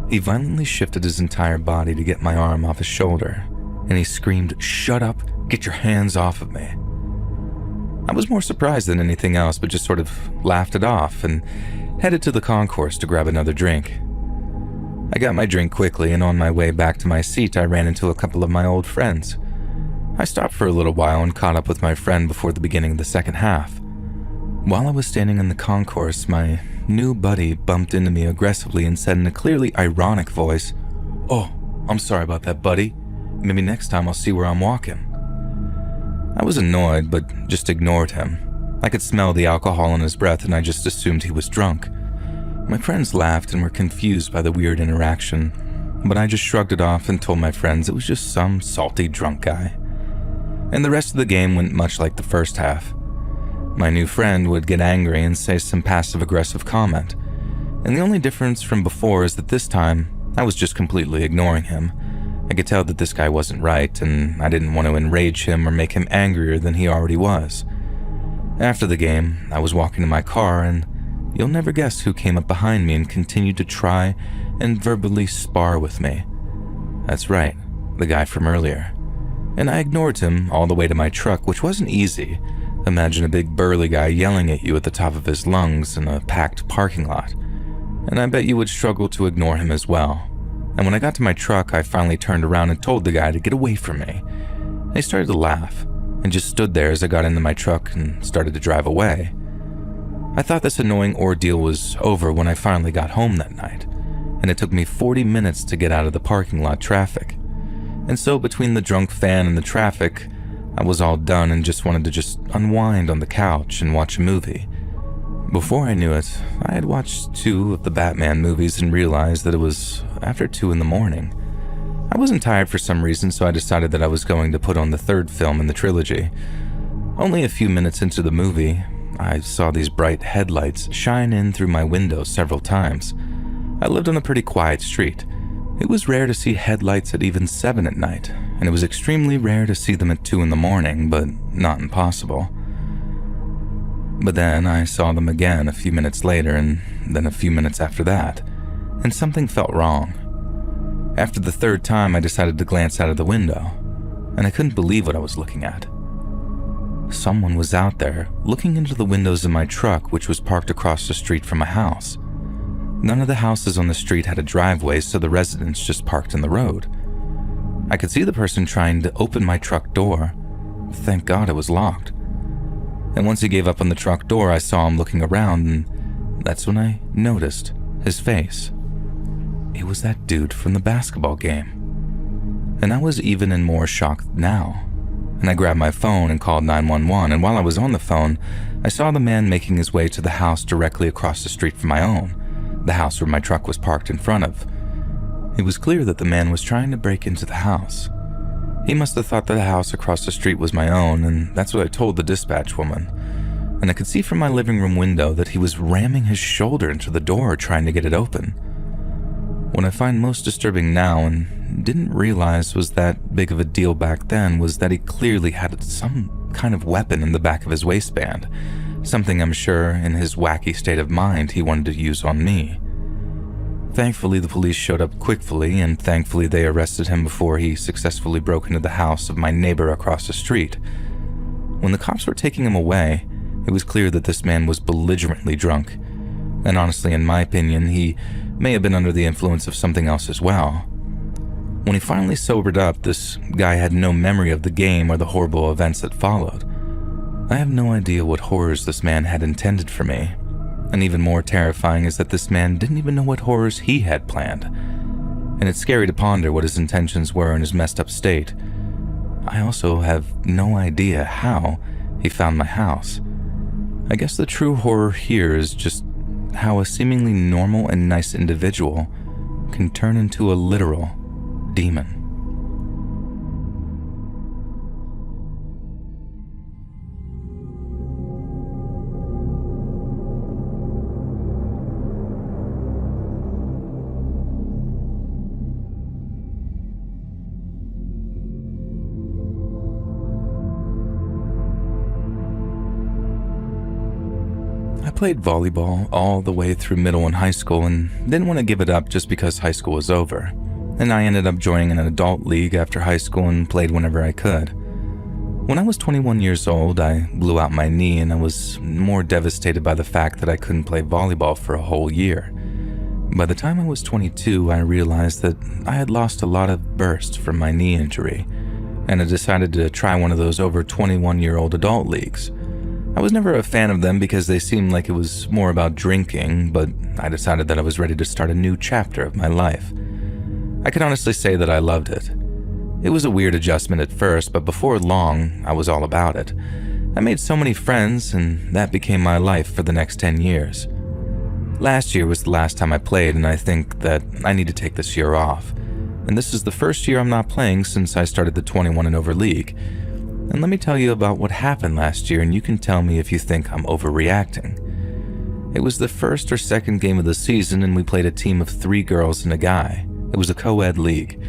He violently shifted his entire body to get my arm off his shoulder, and he screamed, "Shut up, get your hands off of me." I was more surprised than anything else, but just sort of laughed it off and headed to the concourse to grab another drink. I got my drink quickly, and on my way back to my seat, I ran into a couple of my old friends. I stopped for a little while and caught up with my friend before the beginning of the second half. While I was standing in the concourse, my new buddy bumped into me aggressively and said in a clearly ironic voice, "Oh, I'm sorry about that, buddy. Maybe next time I'll see where I'm walking." I was annoyed, but just ignored him. I could smell the alcohol in his breath and I just assumed he was drunk. My friends laughed and were confused by the weird interaction, but I just shrugged it off and told my friends it was just some salty drunk guy. And the rest of the game went much like the first half. My new friend would get angry and say some passive-aggressive comment, and the only difference from before is that this time, I was just completely ignoring him. I could tell that this guy wasn't right, and I didn't want to enrage him or make him angrier than he already was. After the game, I was walking to my car, and you'll never guess who came up behind me and continued to try and verbally spar with me. That's right, the guy from earlier. And I ignored him all the way to my truck, which wasn't easy. Imagine a big burly guy yelling at you at the top of his lungs in a packed parking lot. And I bet you would struggle to ignore him as well. And when I got to my truck, I finally turned around and told the guy to get away from me. He started to laugh and just stood there as I got into my truck and started to drive away. I thought this annoying ordeal was over when I finally got home that night, and it took me 40 minutes to get out of the parking lot traffic. And so between the drunk fan and the traffic, I was all done and just wanted to just unwind on the couch and watch a movie. Before I knew it, I had watched 2 of the Batman movies and realized that it was after 2 in the morning. I wasn't tired for some reason, so I decided that I was going to put on the 3rd film in the trilogy. Only a few minutes into the movie, I saw these bright headlights shine in through my window several times. I lived on a pretty quiet street. It was rare to see headlights at even 7 at night, and it was extremely rare to see them at 2 in the morning, but not impossible. But then I saw them again a few minutes later, and then a few minutes after that, and something felt wrong. After the 3rd time, I decided to glance out of the window, and I couldn't believe what I was looking at. Someone was out there, looking into the windows of my truck, which was parked across the street from my house. None of the houses on the street had a driveway, so the residents just parked in the road. I could see the person trying to open my truck door, Thank God it was locked. And once he gave up on the truck door, I saw him looking around, and that's when I noticed his face. It was that dude from the basketball game. And I was even in more shock now. And I grabbed my phone and called 911, and while I was on the phone, I saw the man making his way to the house directly across the street from my own, the house where my truck was parked in front of. It was clear that the man was trying to break into the house. He must have thought that the house across the street was my own, and that's what I told the dispatch woman. And I could see from my living room window that he was ramming his shoulder into the door trying to get it open. What I find most disturbing now, and didn't realize was that big of a deal back then, was that he clearly had some kind of weapon in the back of his waistband, something I'm sure in his wacky state of mind he wanted to use on me. Thankfully, the police showed up quickly, and thankfully they arrested him before he successfully broke into the house of my neighbor across the street. When the cops were taking him away, it was clear that this man was belligerently drunk, and honestly, in my opinion, he may have been under the influence of something else as well. When he finally sobered up, this guy had no memory of the game or the horrible events that followed. I have no idea what horrors this man had intended for me, and even more terrifying is that this man didn't even know what horrors he had planned, and it's scary to ponder what his intentions were in his messed up state. I also have no idea how he found my house. I guess the true horror here is just how a seemingly normal and nice individual can turn into a literal demon. I played volleyball all the way through middle and high school and didn't want to give it up just because high school was over. And I ended up joining an adult league after high school and played whenever I could. When I was 21 years old, I blew out my knee and I was more devastated by the fact that I couldn't play volleyball for a whole year. By the time I was 22, I realized that I had lost a lot of burst from my knee injury, and I decided to try one of those over 21-year-old adult leagues. I was never a fan of them because they seemed like it was more about drinking, but I decided that I was ready to start a new chapter of my life. I can honestly say that I loved it. It was a weird adjustment at first, but before long, I was all about it. I made so many friends, and that became my life for the next 10 years. Last year was the last time I played, and I think that I need to take this year off. And this is the first year I'm not playing since I started the 21 and over league. And let me tell you about what happened last year, and you can tell me if you think I'm overreacting. It was the first or second game of the season, and we played a team of 3 girls and a guy. It was a co-ed league.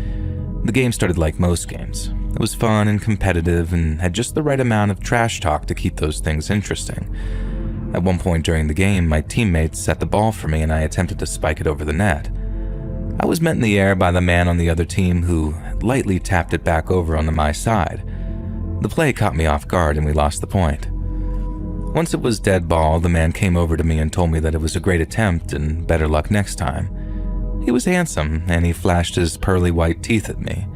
The game started like most games. It was fun and competitive and had just the right amount of trash talk to keep those things interesting. At one point during the game, my teammates set the ball for me and I attempted to spike it over the net. I was met in the air by the man on the other team who lightly tapped it back over onto my side. The play caught me off guard and we lost the point. Once it was dead ball, the man came over to me and told me that it was a great attempt and better luck next time. He was handsome and he flashed his pearly white teeth at me.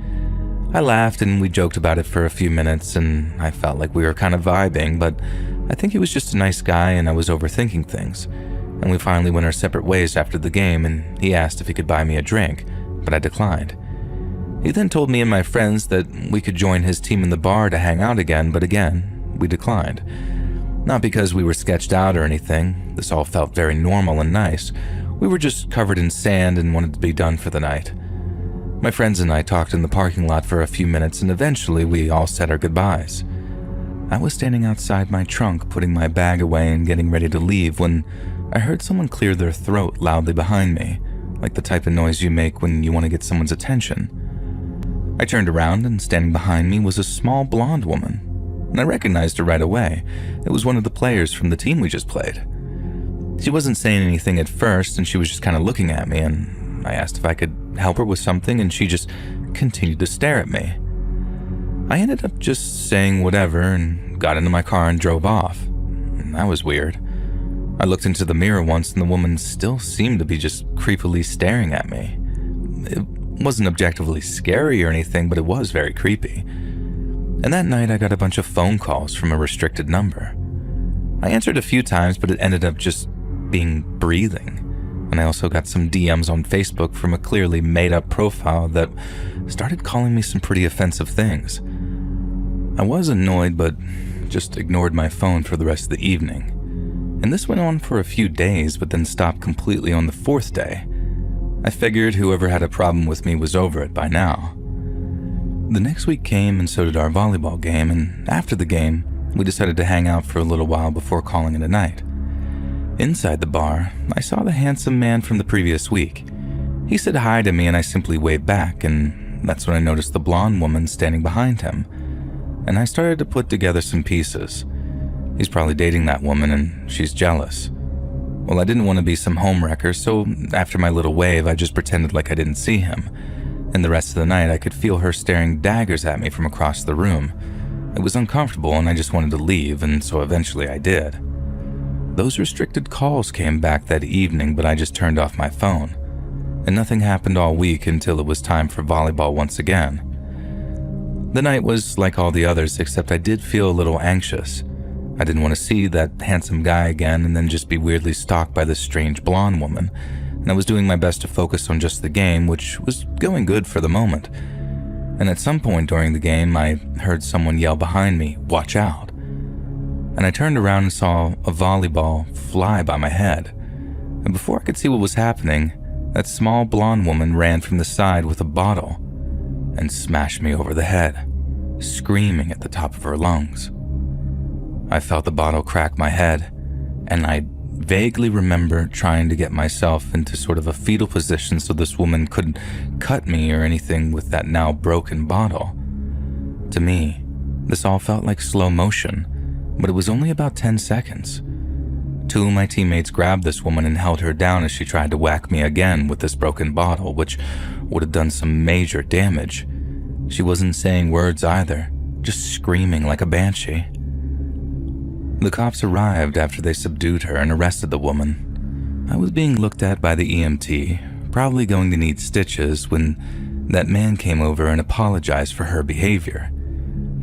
I laughed and we joked about it for a few minutes and I felt like we were kind of vibing, but I think he was just a nice guy and I was overthinking things. And we finally went our separate ways after the game and he asked if he could buy me a drink, but I declined. He then told me and my friends that we could join his team in the bar to hang out again, but again, we declined. Not because we were sketched out or anything, this all felt very normal and nice. We were just covered in sand and wanted to be done for the night. My friends and I talked in the parking lot for a few minutes and eventually we all said our goodbyes. I was standing outside my trunk putting my bag away and getting ready to leave when I heard someone clear their throat loudly behind me, like the type of noise you make when you want to get someone's attention. I turned around and standing behind me was a small blonde woman, and I recognized her right away. It was one of the players from the team we just played. She wasn't saying anything at first and she was just kind of looking at me, and I asked if I could help her with something and she just continued to stare at me. I ended up just saying whatever and got into my car and drove off. And that was weird. I looked into the mirror once and the woman still seemed to be just creepily staring at me. It wasn't objectively scary or anything, but it was very creepy. And that night I got a bunch of phone calls from a restricted number. I answered a few times, but it ended up just being breathing. And I also got some DMs on Facebook from a clearly made-up profile that started calling me some pretty offensive things. I was annoyed, but just ignored my phone for the rest of the evening. And this went on for a few days, but then stopped completely on the fourth day. I figured whoever had a problem with me was over it by now. The next week came, and so did our volleyball game, and after the game, we decided to hang out for a little while before calling it a night. Inside the bar, I saw the handsome man from the previous week. He said hi to me and I simply waved back, and that's when I noticed the blonde woman standing behind him. And I started to put together some pieces. He's probably dating that woman and she's jealous. Well, I didn't want to be some homewrecker, so after my little wave, I just pretended like I didn't see him. And the rest of the night, I could feel her staring daggers at me from across the room. It was uncomfortable and I just wanted to leave, and so eventually I did. Those restricted calls came back that evening, but I just turned off my phone. And nothing happened all week until it was time for volleyball once again. The night was like all the others, except I did feel a little anxious. I didn't want to see that handsome guy again and then just be weirdly stalked by this strange blonde woman. And I was doing my best to focus on just the game, which was going good for the moment. And at some point during the game, I heard someone yell behind me, "Watch out." And I turned around and saw a volleyball fly by my head. And before I could see what was happening, that small blonde woman ran from the side with a bottle and smashed me over the head, screaming at the top of her lungs. I felt the bottle crack my head, and I vaguely remember trying to get myself into sort of a fetal position so this woman couldn't cut me or anything with that now broken bottle. To me, this all felt like slow motion, but it was only about 10 seconds. Two of my teammates grabbed this woman and held her down as she tried to whack me again with this broken bottle, which would have done some major damage. She wasn't saying words either, just screaming like a banshee. The cops arrived after they subdued her and arrested the woman. I was being looked at by the EMT, probably going to need stitches, when that man came over and apologized for her behavior.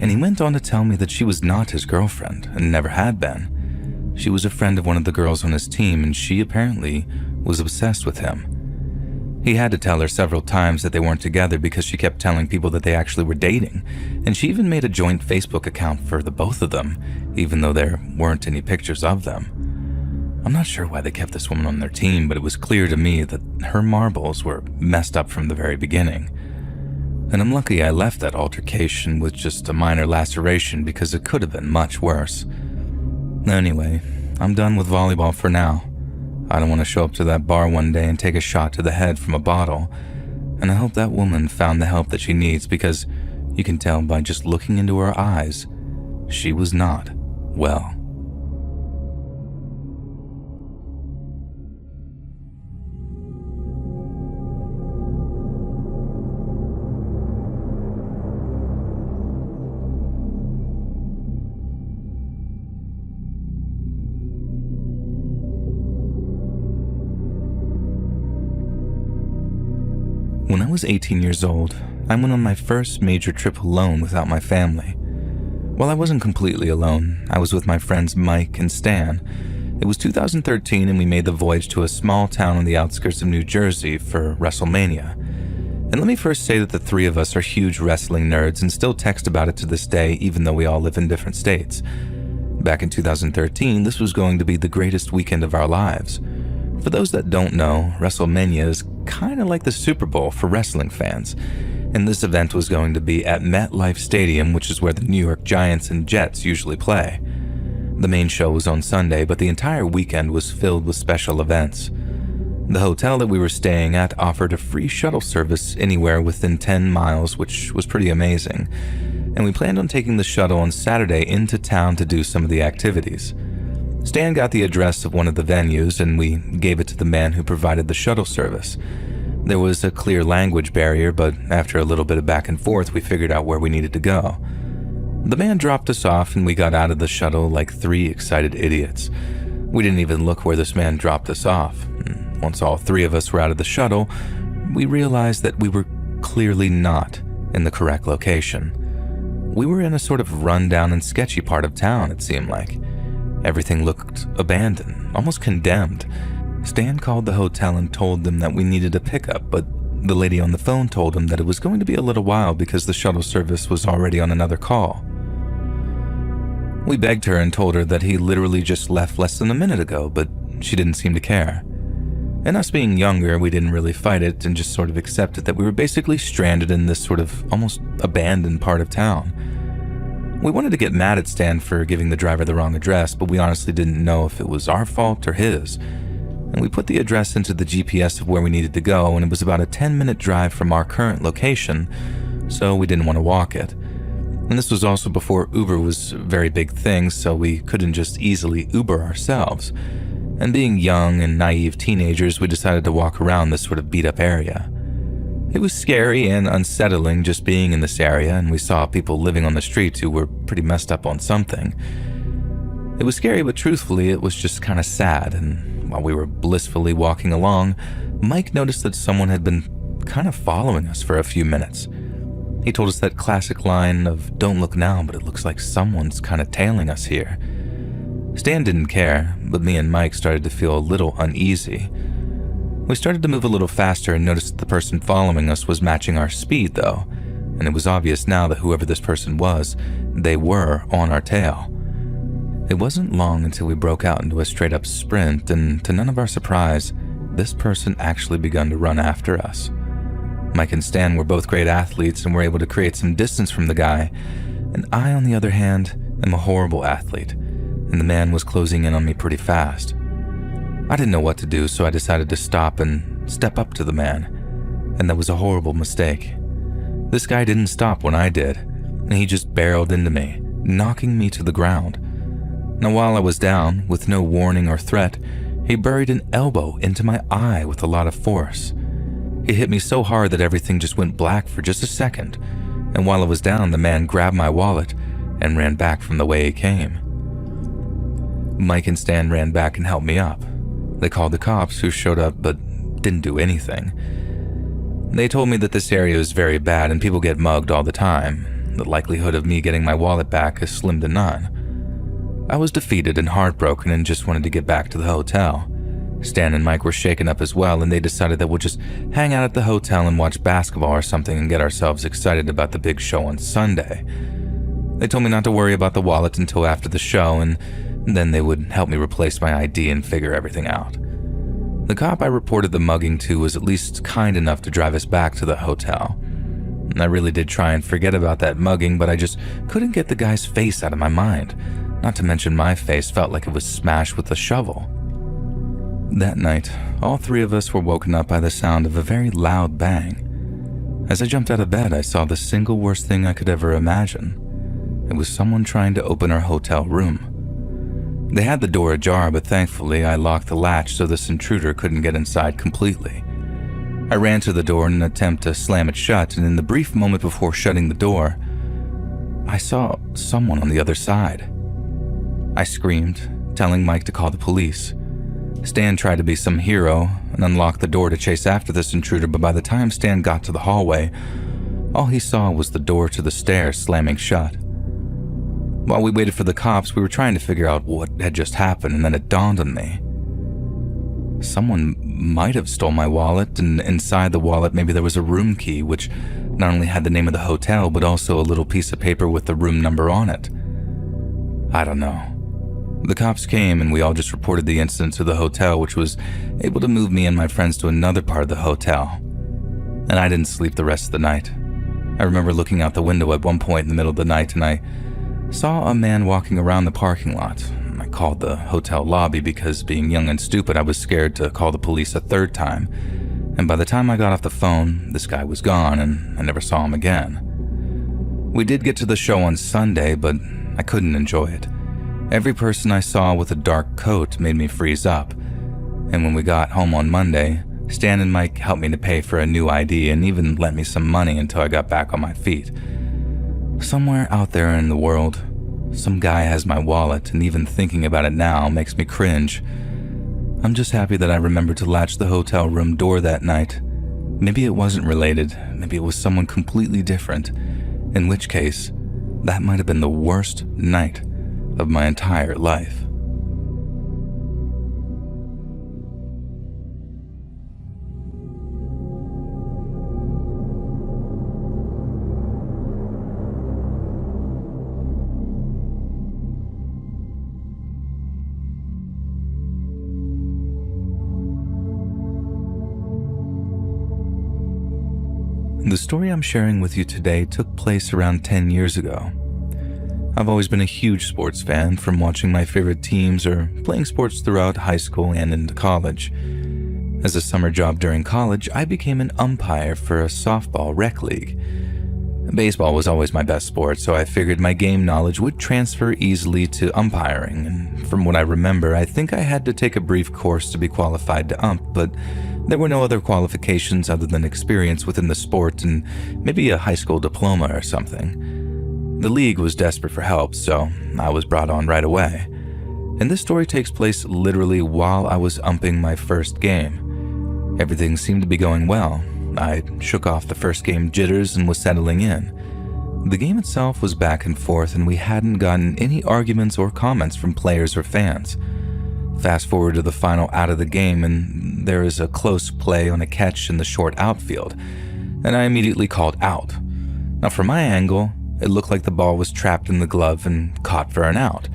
And he went on to tell me that she was not his girlfriend and never had been. She was a friend of one of the girls on his team, and she apparently was obsessed with him. He had to tell her several times that they weren't together because she kept telling people that they actually were dating, and she even made a joint Facebook account for the both of them, even though there weren't any pictures of them. I'm not sure why they kept this woman on their team, but it was clear to me that her marbles were messed up from the very beginning. And I'm lucky I left that altercation with just a minor laceration because it could have been much worse. Anyway, I'm done with volleyball for now. I don't want to show up to that bar one day and take a shot to the head from a bottle. And I hope that woman found the help that she needs, because you can tell by just looking into her eyes, she was not well. When I was 18 years old, I went on my first major trip alone without my family. Well, I wasn't completely alone. I was with my friends Mike and Stan. It was 2013 and we made the voyage to a small town on the outskirts of New Jersey for WrestleMania. And let me first say that the three of us are huge wrestling nerds and still text about it to this day, even though we all live in different states. Back in 2013, this was going to be the greatest weekend of our lives. For those that don't know, WrestleMania is kind of like the Super Bowl for wrestling fans, and this event was going to be at MetLife Stadium, which is where the New York Giants and Jets usually play. The main show was on Sunday, but the entire weekend was filled with special events. The hotel that we were staying at offered a free shuttle service anywhere within 10 miles, which was pretty amazing, and we planned on taking the shuttle on Saturday into town to do some of the activities. Stan got the address of one of the venues, and we gave it to the man who provided the shuttle service. There was a clear language barrier, but after a little bit of back and forth, we figured out where we needed to go. The man dropped us off, and we got out of the shuttle like three excited idiots. We didn't even look where this man dropped us off. Once all three of us were out of the shuttle, we realized that we were clearly not in the correct location. We were in a sort of rundown and sketchy part of town, it seemed like. Everything looked abandoned, almost condemned. Stan called the hotel and told them that we needed a pickup, but the lady on the phone told him that it was going to be a little while because the shuttle service was already on another call. We begged her and told her that he literally just left less than a minute ago, but she didn't seem to care. And us being younger, we didn't really fight it and just sort of accepted that we were basically stranded in this sort of almost abandoned part of town. We wanted to get mad at Stan for giving the driver the wrong address, but we honestly didn't know if it was our fault or his. And we put the address into the GPS of where we needed to go, and it was about a 10-minute drive from our current location, so we didn't want to walk it. And this was also before Uber was a very big thing, so we couldn't just easily Uber ourselves. And being young and naive teenagers, we decided to walk around this sort of beat-up area. It was scary and unsettling just being in this area, and we saw people living on the streets who were pretty messed up on something. It was scary, but truthfully, it was just kind of sad, and while we were blissfully walking along, Mike noticed that someone had been kind of following us for a few minutes. He told us that classic line of, "Don't look now, but it looks like someone's kind of tailing us here." Stan didn't care, but me and Mike started to feel a little uneasy. We started to move a little faster and noticed that the person following us was matching our speed though, and it was obvious now that whoever this person was, they were on our tail. It wasn't long until we broke out into a straight-up sprint, and to none of our surprise, this person actually began to run after us. Mike and Stan were both great athletes and were able to create some distance from the guy, and I, on the other hand, am a horrible athlete, and the man was closing in on me pretty fast. I didn't know what to do, so I decided to stop and step up to the man, and that was a horrible mistake. This guy didn't stop when I did, and he just barreled into me, knocking me to the ground. Now, while I was down, with no warning or threat, he buried an elbow into my eye with a lot of force. He hit me so hard that everything just went black for just a second, and while I was down, the man grabbed my wallet and ran back from the way he came. Mike and Stan ran back and helped me up. They called the cops, who showed up but didn't do anything. They told me that this area is very bad and people get mugged all the time. The likelihood of me getting my wallet back is slim to none. I was defeated and heartbroken and just wanted to get back to the hotel. Stan and Mike were shaken up as well, and they decided that we'll just hang out at the hotel and watch basketball or something and get ourselves excited about the big show on Sunday. They told me not to worry about the wallet until after the show, and then they would help me replace my ID and figure everything out. The cop I reported the mugging to was at least kind enough to drive us back to the hotel. I really did try and forget about that mugging, but I just couldn't get the guy's face out of my mind. Not to mention my face felt like it was smashed with a shovel. That night, all three of us were woken up by the sound of a very loud bang. As I jumped out of bed, I saw the single worst thing I could ever imagine. It was someone trying to open our hotel room. They had the door ajar, but thankfully I locked the latch so this intruder couldn't get inside completely. I ran to the door in an attempt to slam it shut, and in the brief moment before shutting the door, I saw someone on the other side. I screamed, telling Mike to call the police. Stan tried to be some hero and unlocked the door to chase after this intruder, but by the time Stan got to the hallway, all he saw was the door to the stairs slamming shut. While we waited for the cops, we were trying to figure out what had just happened, and then it dawned on me. Someone might have stole my wallet, and inside the wallet maybe there was a room key, which not only had the name of the hotel, but also a little piece of paper with the room number on it. I don't know. The cops came and we all just reported the incident to the hotel, which was able to move me and my friends to another part of the hotel. And I didn't sleep the rest of the night. I remember looking out the window at one point in the middle of the night, and I saw a man walking around the parking lot. I called the hotel lobby because, being young and stupid, I was scared to call the police a third time. And by the time I got off the phone, this guy was gone and I never saw him again. We did get to the show on Sunday, but I couldn't enjoy it. Every person I saw with a dark coat made me freeze up. And when we got home on Monday, Stan and Mike helped me to pay for a new ID and even lent me some money until I got back on my feet. Somewhere out there in the world, some guy has my wallet, and even thinking about it now makes me cringe. I'm just happy that I remembered to latch the hotel room door that night. Maybe it wasn't related, maybe it was someone completely different, in which case, That might have been the worst night of my entire life. The story I'm sharing with you today took place around 10 years ago. I've always been a huge sports fan, from watching my favorite teams or playing sports throughout high school and into college. As a summer job during college, I became an umpire for a softball rec league. Baseball was always my best sport, so I figured my game knowledge would transfer easily to umpiring, and from what I remember, I think I had to take a brief course to be qualified to ump, but there were no other qualifications other than experience within the sport and maybe a high school diploma or something. The league was desperate for help, so I was brought on right away. And this story takes place literally while I was umping my first game. Everything seemed to be going well. I shook off the first game jitters and was settling in. The game itself was back and forth, and we hadn't gotten any arguments or comments from players or fans. Fast forward to the final out of the game, and there is a close play on a catch in the short outfield, and I immediately called out. Now, from my angle, it looked like the ball was trapped in the glove and caught for an out.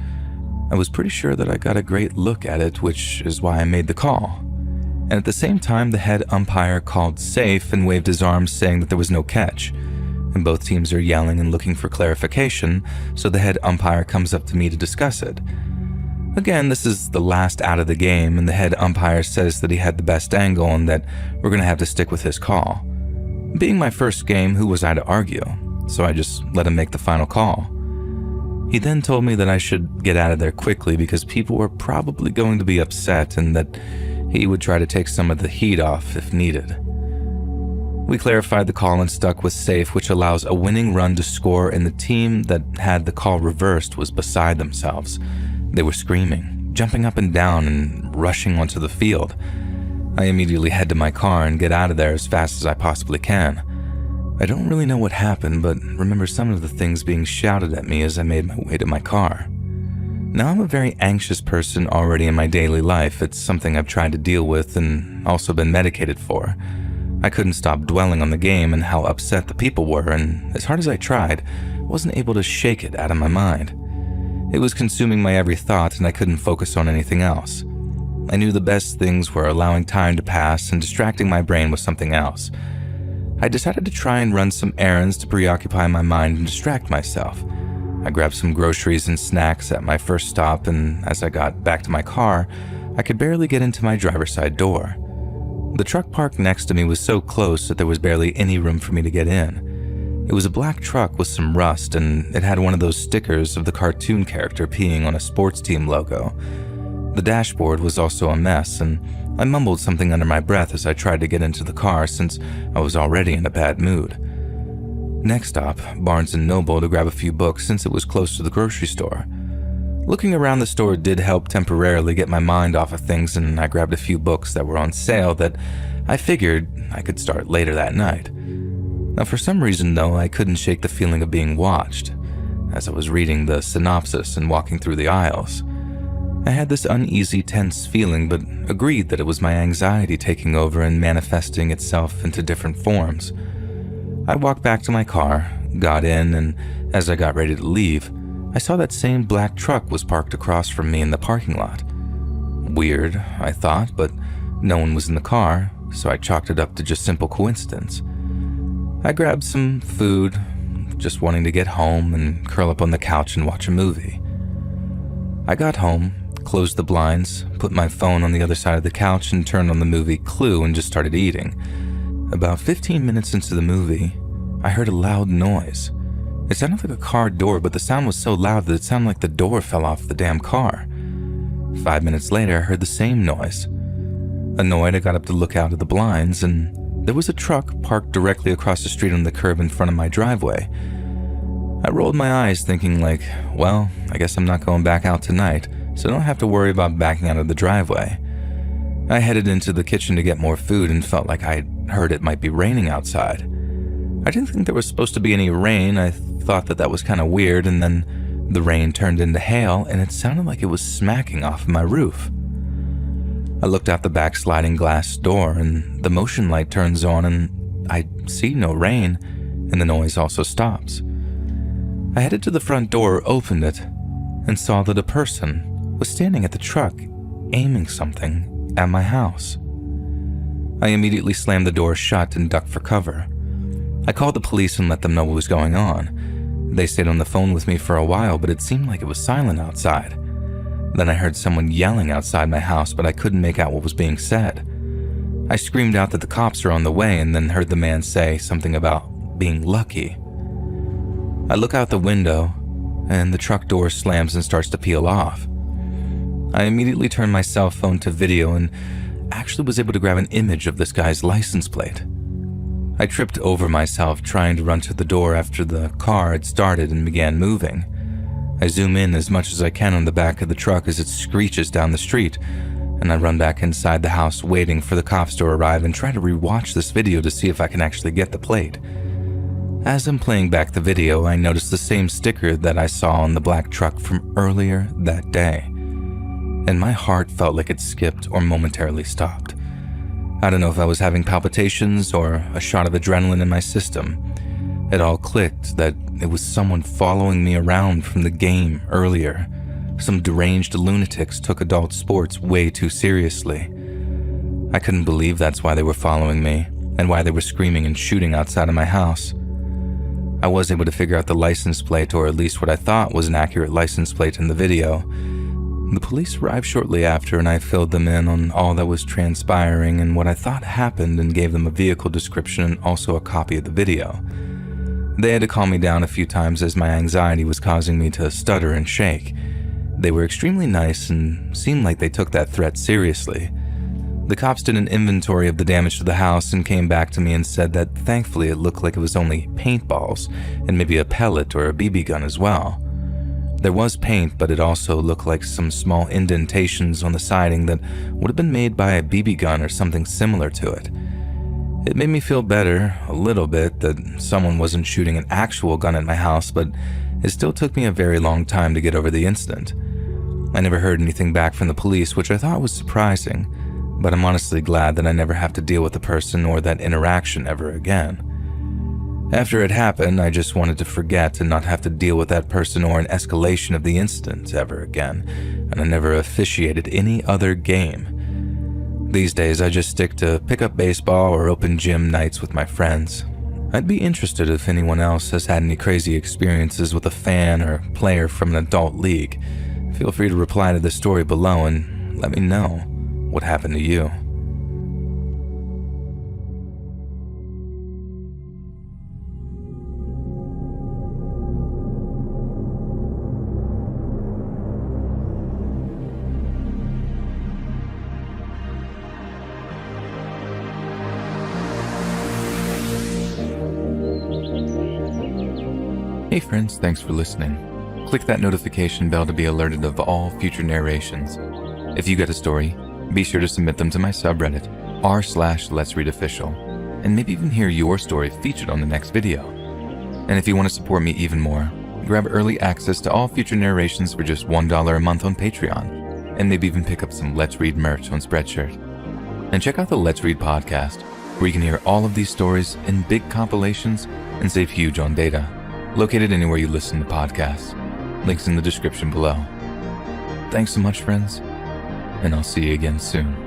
I was pretty sure that I got a great look at it, which is why I made the call. And at the same time, the head umpire called safe and waved his arms, saying that there was no catch. And both teams are yelling and looking for clarification, so the head umpire comes up to me to discuss it. Again, this is the last out of the game, and the head umpire says that he had the best angle and that we're going to have to stick with his call. Being my first game, who was I to argue? So I just let him make the final call. He then told me that I should get out of there quickly because people were probably going to be upset, and that he would try to take some of the heat off if needed. We clarified the call and stuck with safe, which allows a winning run to score, and the team that had the call reversed was beside themselves. They were screaming, jumping up and down, and rushing onto the field. I immediately head to my car and get out of there as fast as I possibly can. I don't really know what happened, but remember some of the things being shouted at me as I made my way to my car. Now, I'm a very anxious person already in my daily life. It's something I've tried to deal with and also been medicated for. I couldn't stop dwelling on the game and how upset the people were, and as hard as I tried, I wasn't able to shake it out of my mind. It was consuming my every thought, and I couldn't focus on anything else. I knew the best things were allowing time to pass and distracting my brain with something else. I decided to try and run some errands to preoccupy my mind and distract myself. I grabbed some groceries and snacks at my first stop, and as I got back to my car, I could barely get into my driver's side door. The truck parked next to me was so close that there was barely any room for me to get in. It was a black truck with some rust, and it had one of those stickers of the cartoon character peeing on a sports team logo. The dashboard was also a mess, and I mumbled something under my breath as I tried to get into the car since I was already in a bad mood. Next stop, Barnes & Noble, to grab a few books since it was close to the grocery store. Looking around the store did help temporarily get my mind off of things, and I grabbed a few books that were on sale that I figured I could start later that night. Now, for some reason though, I couldn't shake the feeling of being watched. As I was reading the synopsis and walking through the aisles, I had this uneasy, tense feeling, but agreed that it was my anxiety taking over and manifesting itself into different forms. I walked back to my car, got in, and as I got ready to leave, I saw that same black truck was parked across from me in the parking lot. Weird, I thought, but no one was in the car, so I chalked it up to just simple coincidence. I grabbed some food, just wanting to get home and curl up on the couch and watch a movie. I got home, closed the blinds, put my phone on the other side of the couch, and turned on the movie Clue and just started eating. About 15 minutes into the movie, I heard a loud noise. It sounded like a car door, but the sound was so loud that it sounded like the door fell off the damn car. 5 minutes later, I heard the same noise. Annoyed, I got up to look out of the blinds, and there was a truck parked directly across the street on the curb in front of my driveway. I rolled my eyes thinking like, well, I guess I'm not going back out tonight, so I don't have to worry about backing out of the driveway. I headed into the kitchen to get more food and felt like I heard it might be raining outside. I didn't think there was supposed to be any rain. I thought that was kind of weird, and then the rain turned into hail, and it sounded like it was smacking off my roof. I looked out the back sliding glass door, and the motion light turns on, and I see no rain, and the noise also stops. I headed to the front door, opened it, and saw that a person was standing at the truck, aiming something at my house. I immediately slammed the door shut and ducked for cover. I called the police and let them know what was going on. They stayed on the phone with me for a while, but it seemed like it was silent outside. Then I heard someone yelling outside my house, but I couldn't make out what was being said. I screamed out that the cops are on the way, and then heard the man say something about being lucky. I look out the window, and the truck door slams and starts to peel off. I immediately turned my cell phone to video and actually was able to grab an image of this guy's license plate. I tripped over myself trying to run to the door after the car had started and began moving. I zoom in as much as I can on the back of the truck as it screeches down the street, and I run back inside the house waiting for the cops to arrive and try to rewatch this video to see if I can actually get the plate. As I'm playing back the video, I noticed the same sticker that I saw on the black truck from earlier that day, and my heart felt like it skipped or momentarily stopped. I don't know if I was having palpitations or a shot of adrenaline in my system. It all clicked that it was someone following me around from the game earlier. Some deranged lunatics took adult sports way too seriously. I couldn't believe that's why they were following me and why they were screaming and shooting outside of my house. I was able to figure out the license plate, or at least what I thought was an accurate license plate in the video. The police arrived shortly after, and I filled them in on all that was transpiring and what I thought happened, and gave them a vehicle description and also a copy of the video. They had to calm me down a few times as my anxiety was causing me to stutter and shake. They were extremely nice and seemed like they took that threat seriously. The cops did an inventory of the damage to the house and came back to me and said that thankfully it looked like it was only paintballs and maybe a pellet or a BB gun as well. There was paint, but it also looked like some small indentations on the siding that would have been made by a BB gun or something similar to it. It made me feel better, a little bit, that someone wasn't shooting an actual gun at my house, but it still took me a very long time to get over the incident. I never heard anything back from the police, which I thought was surprising, but I'm honestly glad that I never have to deal with the person or that interaction ever again. After it happened, I just wanted to forget and not have to deal with that person or an escalation of the incident ever again, and I never officiated any other game. These days, I just stick to pick up baseball or open gym nights with my friends. I'd be interested if anyone else has had any crazy experiences with a fan or player from an adult league. Feel free to reply to the story below and let me know what happened to you. Hey friends, thanks for listening. Click that notification bell to be alerted of all future narrations. If you get a story, be sure to submit them to my subreddit, r/Let'sReadOfficial, and maybe even hear your story featured on the next video. And if you want to support me even more, grab early access to all future narrations for just $1 a month on Patreon, and maybe even pick up some Let's Read merch on Spreadshirt. And check out the Let's Read podcast, where you can hear all of these stories in big compilations and save huge on data. Located anywhere you listen to podcasts. Links in the description below. Thanks so much, friends, and I'll see you again soon.